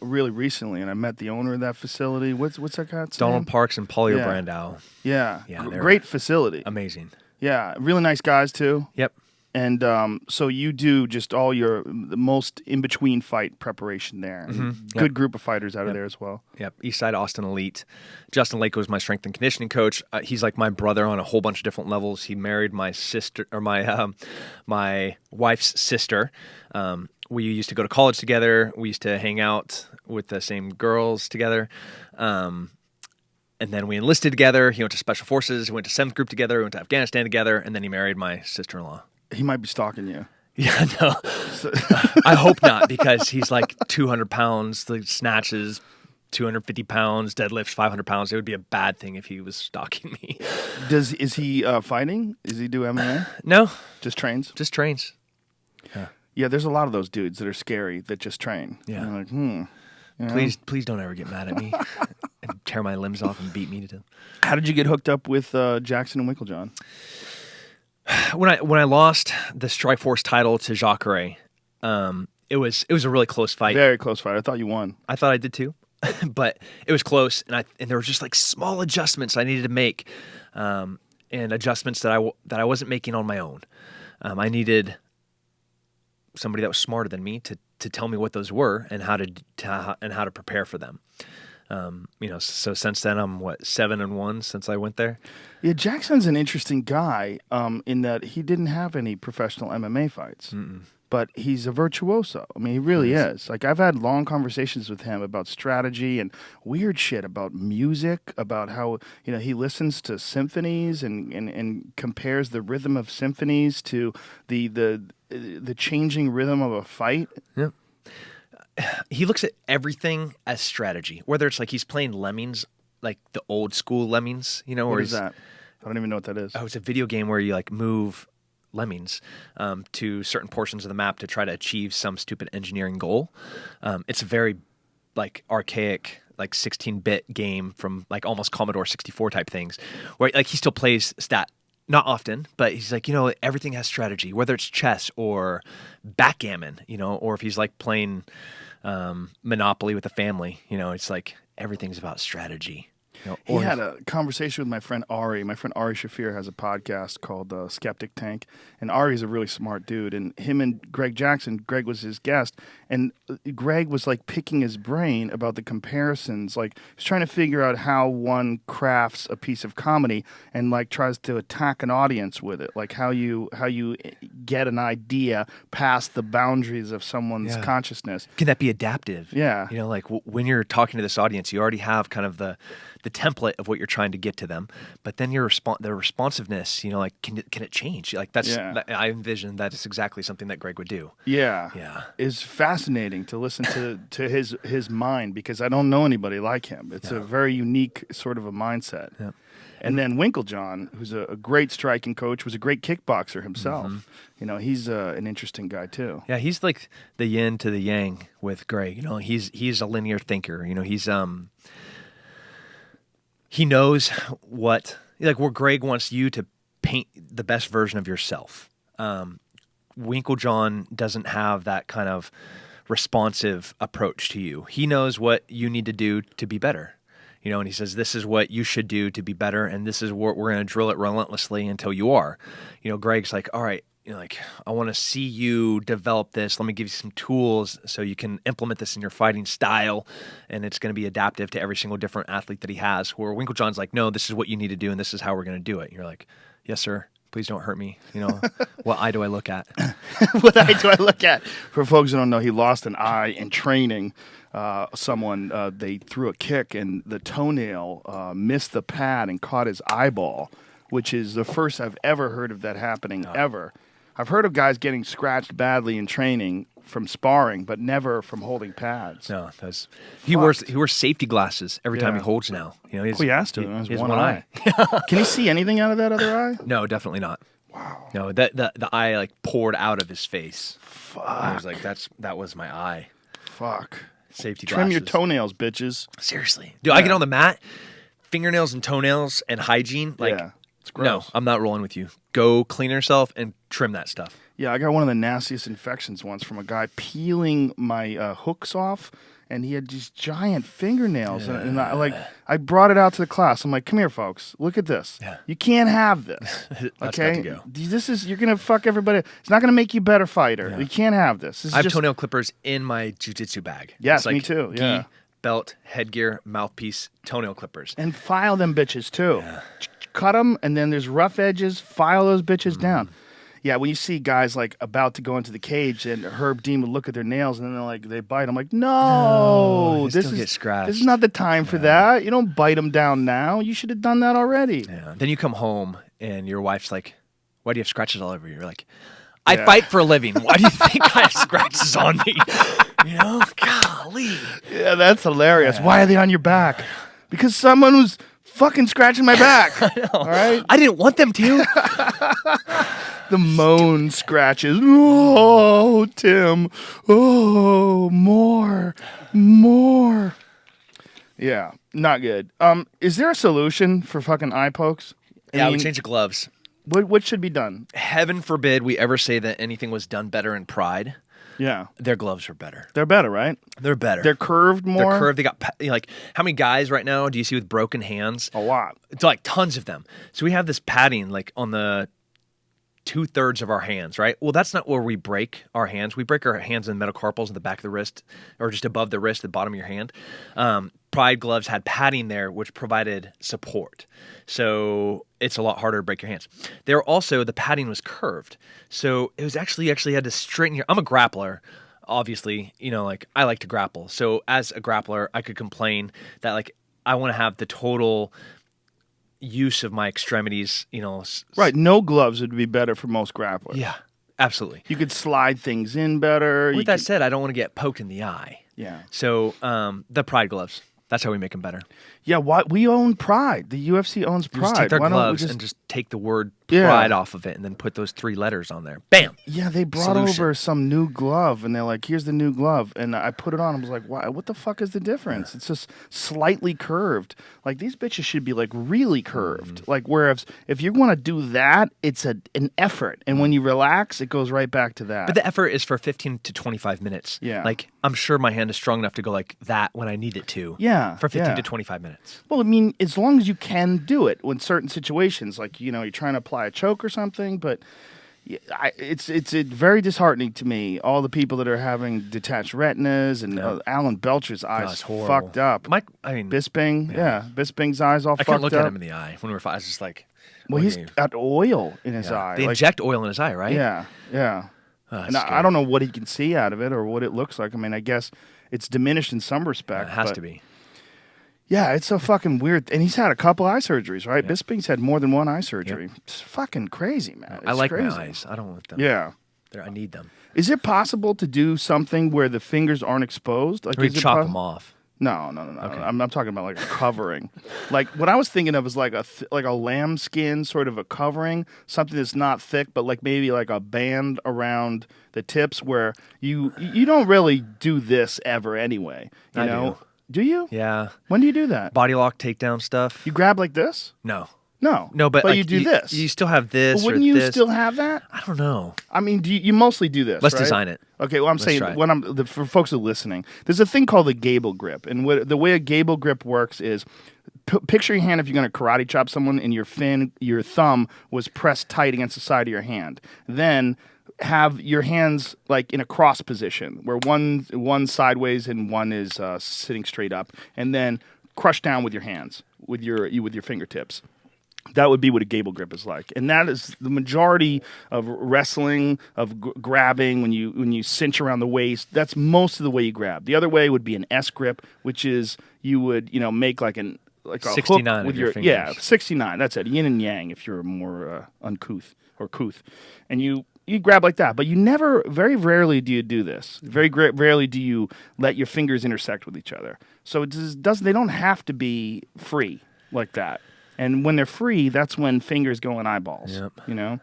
really recently, and I met the owner of that facility. What's that guy's name? Donald Parks and Paulie Yeah. Brandow. Yeah, they're great facility. Amazing. Yeah, really nice guys too. Yep. And so you do just all the most in between fight preparation there. And good group of fighters out of there as well. Yep. Eastside Austin Elite. Justin Lake was my strength and conditioning coach. He's like my brother on a whole bunch of different levels. He married my sister, or my wife's sister. We used to go to college together. We used to hang out with the same girls together. And then we enlisted together. He went to Special Forces. We went to 7th Group together. We went to Afghanistan together. And then he married my sister-in-law. He might be stalking you. Yeah, no. I hope not, because he's like 200 pounds, like snatches 250 pounds, deadlifts 500 pounds. It would be a bad thing if he was stalking me. Is he fighting? Does he do MMA? No. Just trains? Just trains. Yeah, there's a lot of those dudes that are scary that just train. Yeah. And you're like, You know? Please don't ever get mad at me and tear my limbs off and beat me to death. How did you get hooked up with Jackson and Winklejohn? When I lost the Strikeforce title to Jacare, it was a really close fight. Very close fight. I thought you won. I thought I did too, but it was close, and there were just like small adjustments I needed to make, and adjustments that I wasn't making on my own. I needed somebody that was smarter than me to tell me what those were and how to prepare for them. So since then I'm 7-1 since I went there. Yeah, Jackson's an interesting guy in that he didn't have any professional MMA fights, but he's a virtuoso. I mean, he really is. Like, I've had long conversations with him about strategy and weird shit about music, about how he listens to symphonies and compares the rhythm of symphonies to the changing rhythm of a fight. Yeah. He looks at everything as strategy, whether it's like he's playing Lemmings, like the old school Lemmings, What is that? I don't even know what that is. Oh, it's a video game where you like move lemmings to certain portions of the map to try to achieve some stupid engineering goal. It's a very like archaic, like 16-bit game from like almost Commodore 64 type things, where like he still plays stat. Not often, but he's like, everything has strategy, whether it's chess or backgammon, or if he's like playing Monopoly with a family, it's like everything's about strategy. He had a conversation with my friend Ari. My friend Ari Shafir has a podcast called Skeptic Tank, and Ari's a really smart dude. And him and Greg Jackson, Greg was his guest, and Greg was like picking his brain about the comparisons. Like, he's trying to figure out how one crafts a piece of comedy and like tries to attack an audience with it. Like how you get an idea past the boundaries of someone's consciousness. Can that be adaptive? Yeah. Like when you're talking to this audience, you already have kind of the template of what you're trying to get to them, but then the responsiveness, like can it change? Like I envision that is exactly something that Greg would do. Yeah. It's fascinating to listen to his mind, because I don't know anybody like him. It's a very unique sort of a mindset. Yeah. And then Winklejohn, who's a great striking coach, was a great kickboxer himself. He's an interesting guy too. Yeah, he's like the yin to the yang with Greg. He's a linear thinker. He knows where Greg wants you to paint the best version of yourself. Winklejohn doesn't have that kind of responsive approach to you. He knows what you need to do to be better. And he says, this is what you should do to be better, and this is what we're going to drill it relentlessly until you are. Greg's like, all right, I want to see you develop this. Let me give you some tools so you can implement this in your fighting style, and it's going to be adaptive to every single different athlete that he has. Where Winklejohn's like, no, this is what you need to do, and this is how we're going to do it. And you're like, yes, sir. Please don't hurt me. What eye do I look at? What eye do I look at? For folks who don't know, he lost an eye in training. They threw a kick, and the toenail missed the pad and caught his eyeball, which is the first I've ever heard of that happening ever. I've heard of guys getting scratched badly in training from sparring, but never from holding pads. No, he wears safety glasses every time he holds now. He has to. He has one eye. Can he see anything out of that other eye? No, definitely not. Wow. No, the eye like poured out of his face. Fuck. I was like, that was my eye. Fuck. Safety Trim glasses. your toenails, bitches. Seriously. Dude, I get on the mat, fingernails and toenails and hygiene, like, it's gross. no, I'm not rolling with you. Go clean yourself and trim that stuff. Yeah, I got one of the nastiest infections once from a guy peeling my hooks off, and he had these giant fingernails. And I brought it out to the class. I'm like, come here, folks. Look at this. Yeah. You can't have this. That's Okay? got to go. You're going to fuck everybody. It's not going to make you a better fighter. Yeah. You can't have this. This is I have just... toenail clippers in my jiu-jitsu bag. Yes, It's me too, yeah. Gi, belt, headgear, mouthpiece, toenail clippers. And file them bitches, too. Yeah. Cut them, and then there's rough edges. File those bitches down. Yeah, when you see guys like about to go into the cage and Herb Dean would look at their nails and then they bite. I'm like, no, this is not the time for that. You don't bite them down now. You should have done that already. Yeah. Then you come home and your wife's like, why do you have scratches all over you? You're like, I fight for a living. Why do you think I have scratches on me? You know, golly. Yeah, that's hilarious. Yeah. Why are they on your back? Because someone was fucking scratching my back. I know. All right? I didn't want them to. The moan scratches. Oh, Tim. Oh, more. Yeah, not good. Is there a solution for fucking eye pokes? I would change the gloves. What should be done? Heaven forbid we ever say that anything was done better in Pride. Yeah. Their gloves are better. They're better, right? They're better. They're curved more? They're curved. They got, like, how many guys right now do you see with broken hands? A lot. It's like tons of them. So we have this padding, like, on the 2/3 of our hands, right? Well, that's not where we break our hands. We break our hands in the metacarpals in the back of the wrist, or just above the wrist, the bottom of your hand. Pride gloves had padding there, which provided support. So it's a lot harder to break your hands. There also, the padding was curved. So it was actually had to straighten your... I'm a grappler, obviously. You know, like, I like to grapple. So as a grappler, I could complain that, like, I want to have the total use of my extremities, you know. Right, no gloves would be better for most grapplers. Yeah, absolutely. You could slide things in better. With that said, I don't want to get poked in the eye. Yeah. So the Pride gloves, that's how we make them better. Yeah, we own Pride. The UFC owns Pride. Just take their gloves and just take the word Pride off of it and then put those 3 letters on there. Bam! Yeah, they brought over some new glove and they're like, here's the new glove. And I put it on. I was like, what the fuck is the difference? It's just slightly curved. Like, these bitches should be like really curved. Like, whereas if you want to do that, it's an effort. And when you relax, it goes right back to that. But the effort is for 15 to 25 minutes. Yeah. Like, I'm sure my hand is strong enough to go like that when I need it to. Yeah. For 15 to 25 minutes. Well, I mean, as long as you can do it in certain situations, like, you know, you're trying to apply a choke or something, but it's very disheartening to me, all the people that are having detached retinas, and Alan Belcher's eyes fucked up. Bisping, Bisping's eyes all fucked up. I couldn't look at him in the eye when we were fighting. I was just like... Well, he's got oil in his eye. They inject oil in his eye, right? Yeah. And I don't know what he can see out of it or what it looks like. I mean, I guess it's diminished in some respect. It has to be. Yeah, it's so fucking weird. And he's had a couple eye surgeries, right? Yep. Bisping's had more than one eye surgery. Yep. It's fucking crazy, man. I like my eyes. I don't want them. Yeah. I need them. Is it possible to do something where the fingers aren't exposed? Like, or you chop them off. No. Okay. I'm talking about like a covering. Like, what I was thinking of is like a lambskin sort of a covering, something that's not thick, but like maybe like a band around the tips where you don't really do this ever anyway. You know? Do you? Yeah. When do you do that? Body lock, takedown stuff. You grab like this? No, but like, you do this. You still have this. But wouldn't you still have that? I don't know. I mean, you mostly do this. Let's right? design it. Okay, well, I'm saying for folks who are listening, there's a thing called the gable grip, and the way a gable grip works is, picture your hand if you're going to karate chop someone, and your thumb was pressed tight against the side of your hand. Then have your hands like in a cross position where one sideways and one is sitting straight up, and then crush down with your hands with your fingertips. That would be what a gable grip is like, and that is the majority of wrestling, of grabbing. When you cinch around the waist, that's most of the way you grab. The other way would be an S grip, which is you would make like a 69 hook with your fingers. Yeah, 69. That's it, yin and yang. If you're more uncouth or couth, and you grab like that, but you never, very rarely do you do this. Very rarely do you let your fingers intersect with each other. So they don't have to be free like that. And when they're free, that's when fingers go in eyeballs. Yep. You know?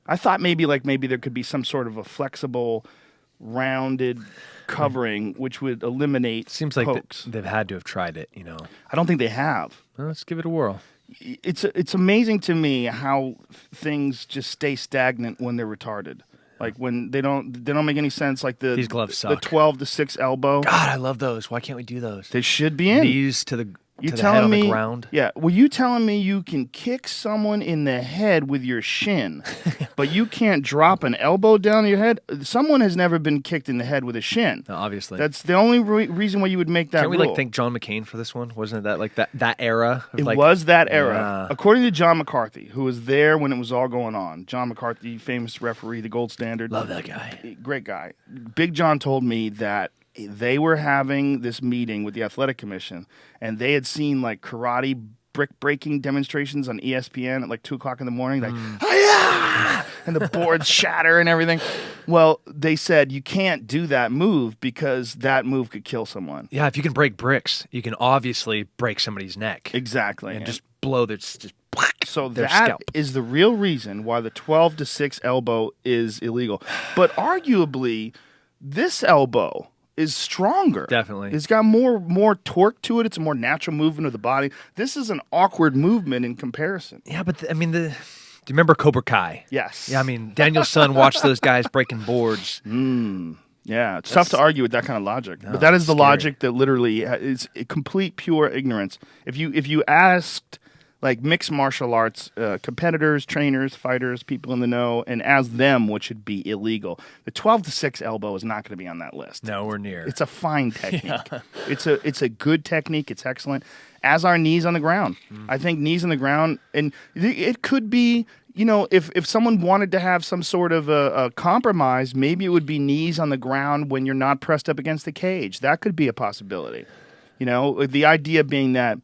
I thought maybe there could be some sort of a flexible, rounded covering which would eliminate Seems like pokes. they've had to have tried it, you know. I don't think they have. Well, let's give it a whirl. it's amazing to me how things just stay stagnant when they're retarded. Like when they don't make any sense. Like These gloves the suck. 12 to 6 elbow. God, I love those. Why can't we do those? They should be in. Knees to the You to the telling head on me? the ground. Yeah. Well, you telling me you can kick someone in the head with your shin, but you can't drop an elbow down your head? Someone has never been kicked in the head with a shin. No, obviously. That's the only reason why you would make that Can't we rule. like thank John McCain for this one? Wasn't it that like that era? Of, It like, was that era. Yeah. According to John McCarthy, who was there when it was all going on. John McCarthy, famous referee, the gold standard. Love that guy. Great guy. Big John told me that they were having this meeting with the athletic commission, and they had seen like karate brick breaking demonstrations on ESPN at like 2:00 in the morning, like "Hi-ya!" and the boards shatter and everything. Well, they said you can't do that move because that move could kill someone. Yeah, if you can break bricks, you can obviously break somebody's neck Exactly. and just blow their just So their that scalp. is the real reason why the 12 to 6 elbow is illegal. But arguably, this elbow is stronger. Definitely. It's got more torque to it. It's a more natural movement of the body. This is an awkward movement in comparison. Yeah, but I mean, do you remember Cobra Kai? Yes. Yeah, I mean, Daniel's son watched those guys breaking boards. Yeah, it's tough to argue with that kind of logic. but that is the scary. logic that literally is a complete pure ignorance. If you asked like mixed martial arts competitors, trainers, fighters, people in the know, and ask them what should be illegal, the 12 to 6 elbow is not going to be on that list. Nowhere near. It's a fine technique. It's a good technique. It's excellent. As are knees on the ground. I think knees on the ground, and it could be, you know, if someone wanted to have some sort of a compromise, maybe it would be knees on the ground when you're not pressed up against the cage. That could be a possibility. You know, the idea being that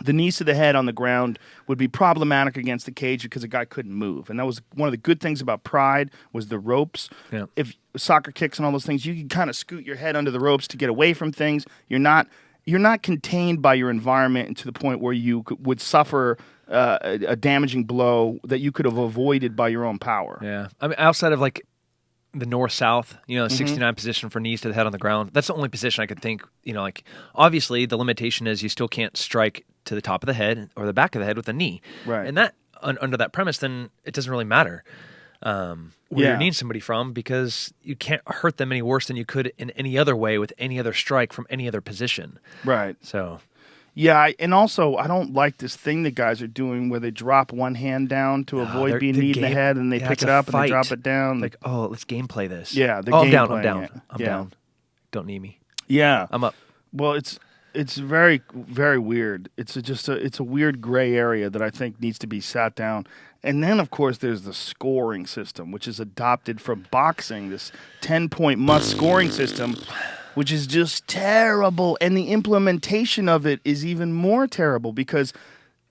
the knees to the head on the ground would be problematic against the cage because a guy couldn't move. And that was one of the good things about Pride was the ropes. Yeah. If soccer kicks and all those things, you can kind of scoot your head under the ropes to get away from things. You're not contained by your environment to the point where you would suffer a damaging blow that you could have avoided by your own power. Yeah. I mean, outside of like the north-south, you know, 69 position for knees to the head on the ground, that's the only position I could think, you know, like obviously the limitation is you still can't strike to the top of the head or the back of the head with a knee. Right. And that, under that premise, then it doesn't really matter where you're kneeing somebody from because you can't hurt them any worse than you could in any other way with any other strike from any other position. Right. So... Yeah, and also I don't like this thing that guys are doing where they drop one hand down to avoid being kneed in the head, and they pick it up and they drop it down. Like, oh, let's gameplay this. Yeah, I'm down. I'm gameplaying down. it. I'm Yeah. down. Don't need me. Yeah, I'm up. Well, it's very very weird. It's a weird gray area that I think needs to be sat down. And then of course there's the scoring system, which is adopted from boxing. This 10-point must scoring system, which is just terrible. And the implementation of it is even more terrible because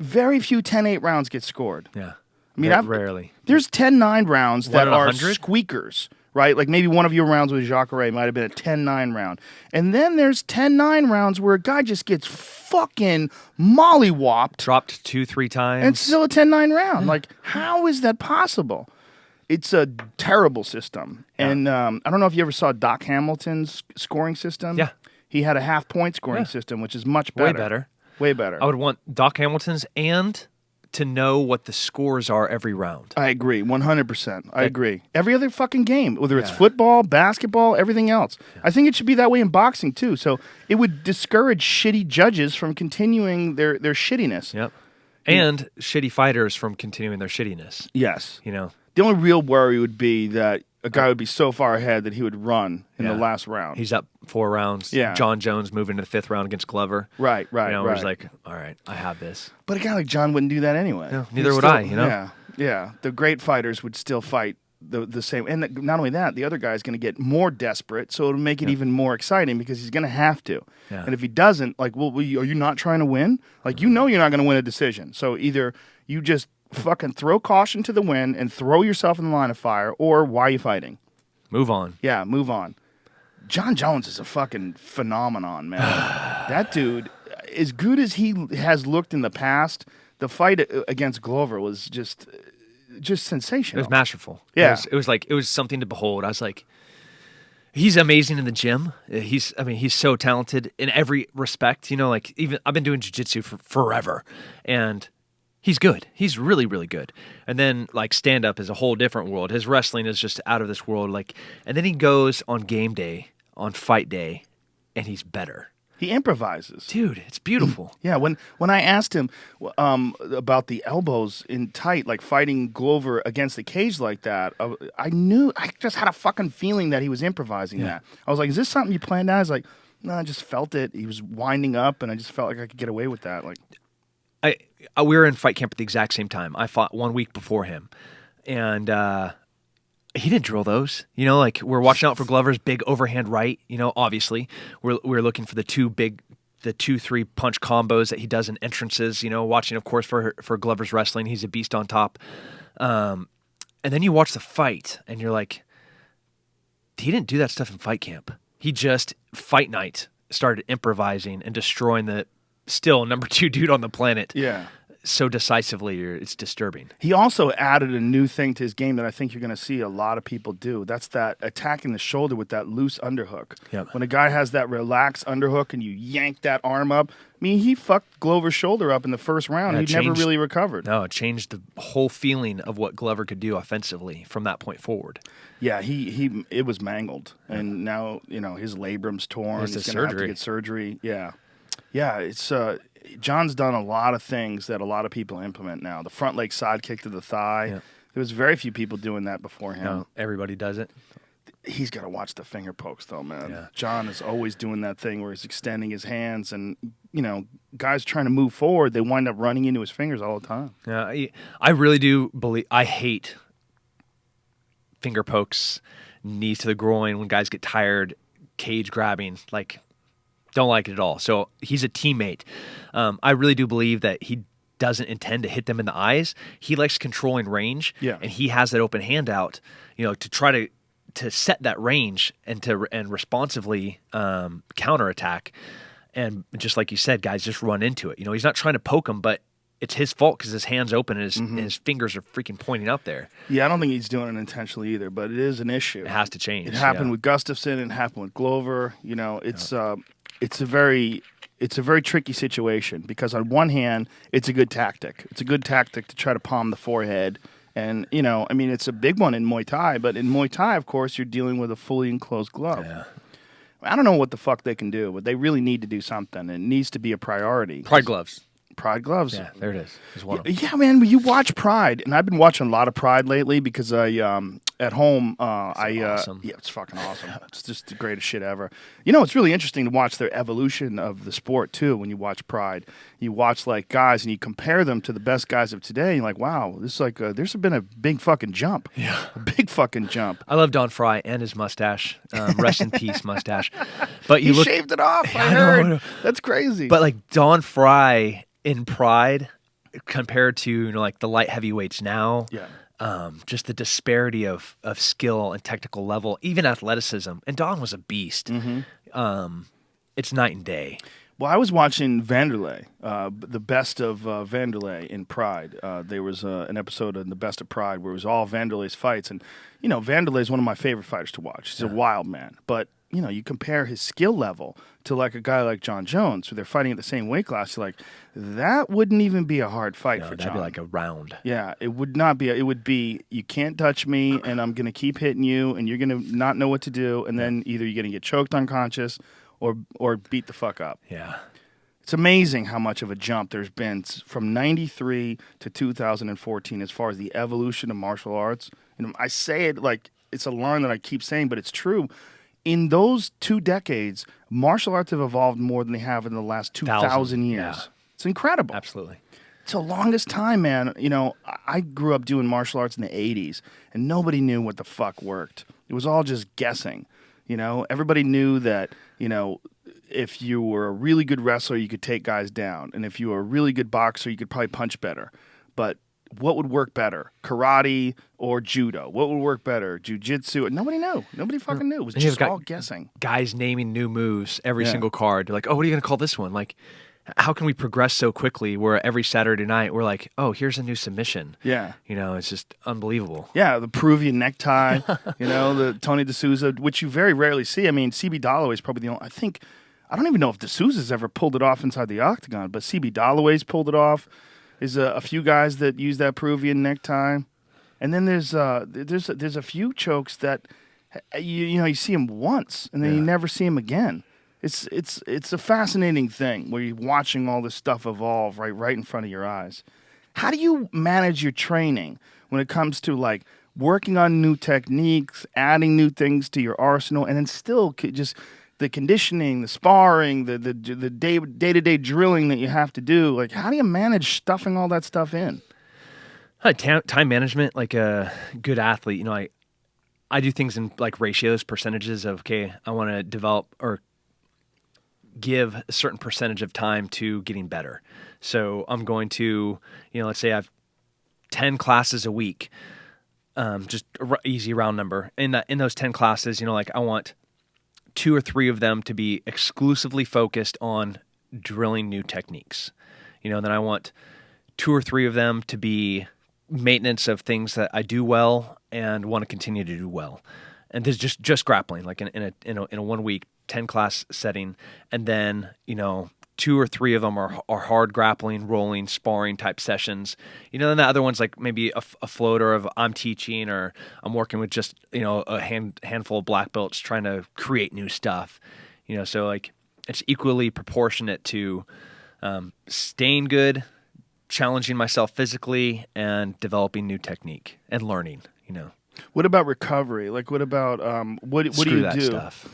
very few 10-8 rounds get scored. Yeah. I mean, rarely. There's 10-9 rounds that One in are 100? squeakers, right? Like maybe one of your rounds with Jacare might have been a 10-9 round. And then there's 10-9 rounds where a guy just gets fucking mollywopped Dropped 2-3 times. and it's still a 10-9 round. Like, how is that possible? It's a terrible system. Yeah. And I don't know if you ever saw Doc Hamilton's scoring system. Yeah. He had a half-point scoring system, which is much Way better. better. Way better. I would want Doc Hamilton's and to know what the scores are every round. I agree, 100%. I agree. Every other fucking game, whether it's football, basketball, everything else. I think it should be that way in boxing, too. So it would discourage shitty judges from continuing their shittiness. Yep. And shitty fighters from continuing their shittiness. Yes. You know? The only real worry would be that a guy would be so far ahead that he would run in the last round. He's up 4 rounds. Yeah. John Jones moving to the 5th round against Glover. Right, You know, right. he's like, all right, I have this. But a guy like John wouldn't do that anyway. No, He'd neither would still- I, you know? Yeah, yeah. The great fighters would still fight the same. And not only that, the other guy is going to get more desperate, so it'll make it even more exciting because he's going to have to. Yeah. And if he doesn't, like, well, are you not trying to win? Like, you know you're not going to win a decision. So either you just fucking throw caution to the wind and throw yourself in the line of fire, or why are you fighting? Move on. Yeah, move on. John Jones is a fucking phenomenon, man. That dude, as good as he has looked in the past, the fight against Glover was just It sensational. was masterful. Yeah. It was something to behold. I was like, he's amazing in the gym. He's so talented in every respect. You know, like even I've been doing jiu-jitsu for forever. And He's good. He's really, really good. And then like stand up is a whole different world. His wrestling is just out of this world. Like, and then he goes on game day, on fight day, and he's better. He improvises. Dude, it's beautiful. Yeah, when I asked him about the elbows in tight, like fighting Glover against the cage like that, I just had a fucking feeling that he was improvising that. I was like, is this something you planned out? He's like, no, I just felt it. He was winding up, and I just felt like I could get away with that. Like, we were in fight camp at the exact same time. I fought 1 week before him, and he didn't drill those. You know, like we're watching out for Glover's big overhand right. You know, obviously we're looking for the 2-3 punch combos that he does in entrances. You know, watching of course for Glover's wrestling. He's a beast on top. And then you watch the fight, and you're like, he didn't do that stuff in fight camp. He just fight night started improvising and destroying the still number 2 dude on the planet. yeah. So decisively, it's disturbing. He also added a new thing to his game that I think you're going to see a lot of people do. That's that attacking the shoulder with that loose underhook. Yep. When a guy has that relaxed underhook and you yank that arm up, I mean, he fucked Glover's shoulder up in the first round. He never really recovered. No, it changed the whole feeling of what Glover could do offensively from that point forward. Yeah, it was mangled, and now his labrum's torn. It's He's a going to have to surgery. get surgery. Yeah. It's John's done a lot of things that a lot of people implement now. The front leg side kick to the thigh. Yeah. There was very few people doing that before him. No, everybody does it. He's got to watch the finger pokes, though, man. Yeah. John is always doing that thing where he's extending his hands, and guys trying to move forward, they wind up running into his fingers all the time. Yeah, I really do believe. I hate finger pokes, knees to the groin when guys get tired, cage grabbing. Like, don't like it at all. So he's a teammate. I really do believe that he doesn't intend to hit them in the eyes. He likes controlling range, and he has that open hand out, to try to set that range and responsively counterattack. And just like you said, guys just run into it. He's not trying to poke him, but it's his fault because his hand's open and his fingers are freaking pointing up there. Yeah, I don't think he's doing it intentionally either, but it is an issue. It has to change. It happened with Gustafsson. It happened with Glover. It's a very tricky situation because on one hand, it's a good tactic. It's a good tactic to try to palm the forehead. And, it's a big one in Muay Thai, but in Muay Thai, of course, you're dealing with a fully enclosed glove. Yeah. I don't know what the fuck they can do, but they really need to do something. It needs to be a priority. Pride gloves. Pride gloves. Yeah, there it is. There's one of them. Yeah, man, you watch Pride, and I've been watching a lot of Pride lately because I at home awesome. it's fucking awesome. It's just the greatest shit ever. It's really interesting to watch their evolution of the sport too. When you watch Pride, you watch like guys and you compare them to the best guys of today. And you're like, wow, this is like there's been a big fucking jump. Yeah, a big fucking jump. I love Don Fry and his mustache. Rest in peace, mustache. But he shaved it off. I heard. Know. That's crazy. But like Don Fry in Pride compared to like the light heavyweights now. Yeah. Just the disparity of skill and technical level, even athleticism. And Don was a beast. Mm-hmm. It's night and day. Well, I was watching Vanderlei, the best of Vanderlei in Pride. There was an episode in the Best of Pride where it was all Vanderlei's fights. And, Vanderlei is one of my favorite fighters to watch. He's a wild man. But, you compare his skill level to like a guy like John Jones, who they're fighting at the same weight class. You're like, that wouldn't even be a hard fight for John. That'd be like a round. Yeah, it would not be. It would be, you can't touch me, and I'm going to keep hitting you, and you're going to not know what to do, and then either you're going to get choked unconscious or beat the fuck up. Yeah. It's amazing how much of a jump there's been from 93 to 2014 as far as the evolution of martial arts. And I say it like it's a line that I keep saying, but it's true. In those 2 decades, martial arts have evolved more than they have in the last 2,000 years. Yeah. It's incredible. Absolutely. It's the longest time, man. I grew up doing martial arts in the 80s, and nobody knew what the fuck worked. It was all just guessing. Everybody knew that, if you were a really good wrestler, you could take guys down. And if you were a really good boxer, you could probably punch better. But what would work better, karate or judo? What would work better, jiu-jitsu? Nobody knew. Nobody fucking knew. It was just all guessing. Guys naming new moves every single card. They're like, oh, what are you going to call this one? Like, how can we progress so quickly where every Saturday night we're like, oh, here's a new submission. Yeah. It's just unbelievable. Yeah, the Peruvian necktie, the Tony D'Souza, which you very rarely see. I mean, CB Dollaway is probably the only, I don't even know if D'Souza's ever pulled it off inside the octagon, but CB Dollaway's pulled it off. There's a few guys that use that Peruvian necktie, and then there's a few chokes that you see them once and then you never see them again. It's a fascinating thing where you're watching all this stuff evolve right in front of your eyes. How do you manage your training when it comes to like working on new techniques, adding new things to your arsenal, and then still just the conditioning, the sparring, the day-to-day drilling that you have to do? Like, how do you manage stuffing all that stuff in? Time management, like a good athlete, I do things in like ratios, percentages of, okay, I want to develop or give a certain percentage of time to getting better. So I'm going to, let's say I have 10 classes a week, just easy round number. In those 10 classes, like I want 2 or 3 of them to be exclusively focused on drilling new techniques. Then I want 2 or 3 of them to be maintenance of things that I do well and want to continue to do well. And there's just grappling, like in a 1 week 10 class setting, and then 2 or 3 of them are hard grappling, rolling, sparring type sessions. And the other one's like maybe a floater of I'm teaching, or I'm working with just a handful of black belts trying to create new stuff. So like it's equally proportionate to staying good, challenging myself physically, and developing new technique and learning. What about recovery? Like, what about what do you that do? Stuff.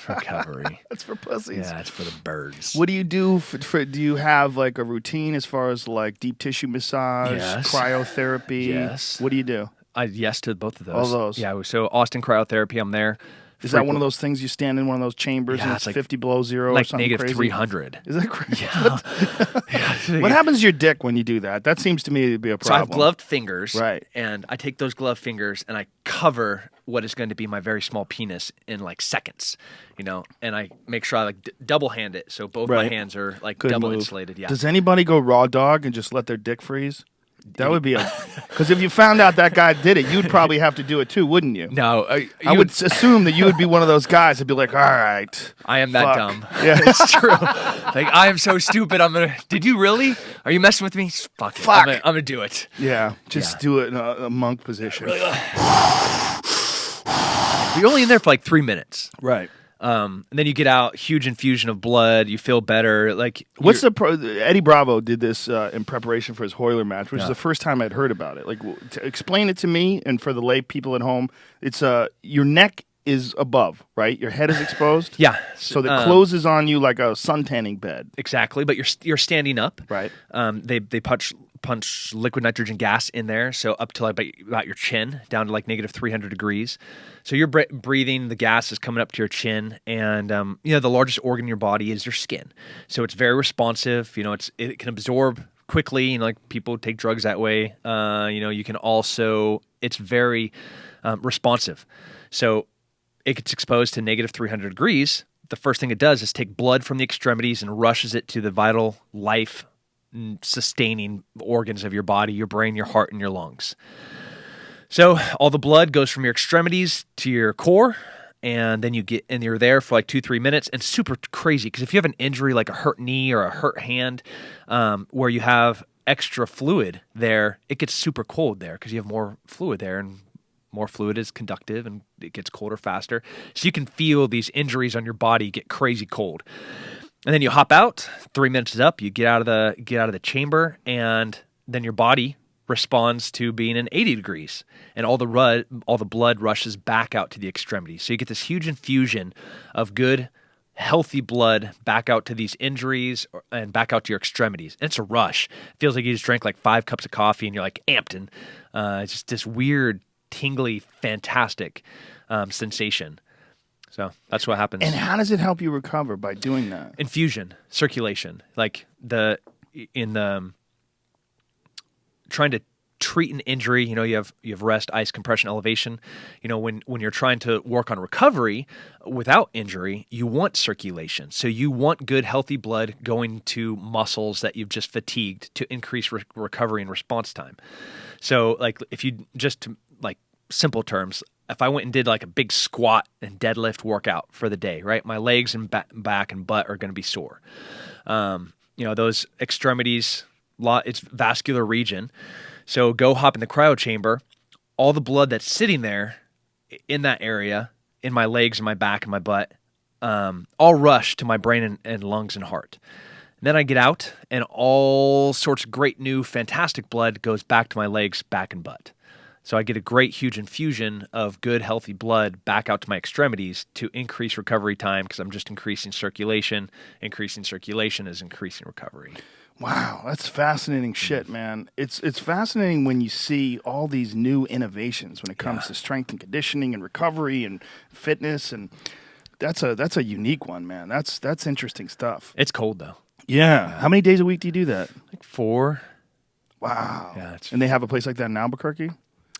Recovery. That's for pussies. Yeah, it's for the birds. What do you do? Do you have like a routine as far as like deep tissue massage, cryotherapy? Yes. What do you do? Yes to both of those. All those. Yeah. So Austin Cryotherapy, I'm there. Is that one of those things you stand in one of those chambers and it's like 50 below zero or something crazy? Like -300. Is that crazy? Yeah. What happens to your dick when you do that? That seems to me to be a problem. So I have gloved fingers. Right. And I take those gloved fingers and I cover what is going to be my very small penis in like seconds, and I make sure I like double hand it. So both my hands are like Good double move. insulated. Yeah. Does anybody go raw dog and just let their dick freeze? That would be because if you found out that guy did it, you'd probably have to do it too, wouldn't you? No. I would assume that you would be one of those guys that'd be like, all right. I am that fuck. dumb. Yeah, it's true. Like, I am so stupid. Did you really? Are you messing with me? Fuck it. I'm going to do it. Yeah, just do it in a monk position. You're only in there for like 3 minutes. Right. And then you get out, huge infusion of blood. You feel better. Like, what's Eddie Bravo did this in preparation for his Royler match, which is the first time I'd heard about it. Like, explain it to me and for the lay people at home. It's your neck is above, right? Your head is exposed. Yeah. So it closes on you like a sun tanning bed. Exactly, but you're standing up. Right. They punch liquid nitrogen gas in there, so up to like about your chin, down to like -300 degrees. So you're breathing, the gas is coming up to your chin, and the largest organ in your body is your skin. So it's very responsive. It can absorb quickly. Like people take drugs that way. You can also, it's very responsive. So it gets exposed to -300 degrees. The first thing it does is take blood from the extremities and rushes it to the vital life sustaining organs of your body, your brain, your heart, and your lungs. So all the blood goes from your extremities to your core, and then you're there for like 2-3 minutes, and super crazy because if you have an injury like a hurt knee or a hurt hand, where you have extra fluid there, it gets super cold there because you have more fluid there, and more fluid is conductive and it gets colder faster. So you can feel these injuries on your body get crazy cold. And then you hop out, 3 minutes is up, you get out of the chamber, and then your body responds to being in 80 degrees, and all the blood rushes back out to the extremities. So you get this huge infusion of good, healthy blood back out to these injuries and back out to your extremities. And it's a rush. It feels like you just drank like 5 cups of coffee and you're like amped, and it's just this weird, tingly, fantastic sensation. So that's what happens. And how does it help you recover by doing that? Infusion, circulation, like trying to treat an injury. You have rest, ice, compression, elevation. When you're trying to work on recovery without injury, you want circulation. So you want good, healthy blood going to muscles that you've just fatigued to increase recovery and response time. So like if you just like simple terms, if I went and did like a big squat and deadlift workout for the day, right? My legs and back and butt are going to be sore. Those extremities it's vascular region. So go hop in the cryo chamber. All the blood that's sitting there in that area, in my legs and my back and my butt, all rush to my brain and lungs and heart. And then I get out, and all sorts of great new fantastic blood goes back to my legs, back, and butt. So I get a great huge infusion of good healthy blood back out to my extremities to increase recovery time, because I'm just increasing circulation. Increasing circulation is increasing recovery. Wow, that's fascinating shit, man. It's fascinating when you see all these new innovations when it comes to strength and conditioning and recovery and fitness, and that's a unique one, man. That's interesting stuff. It's cold though. Yeah. How many days a week do you do that? Like 4. Wow. Yeah, and they have a place like that in Albuquerque?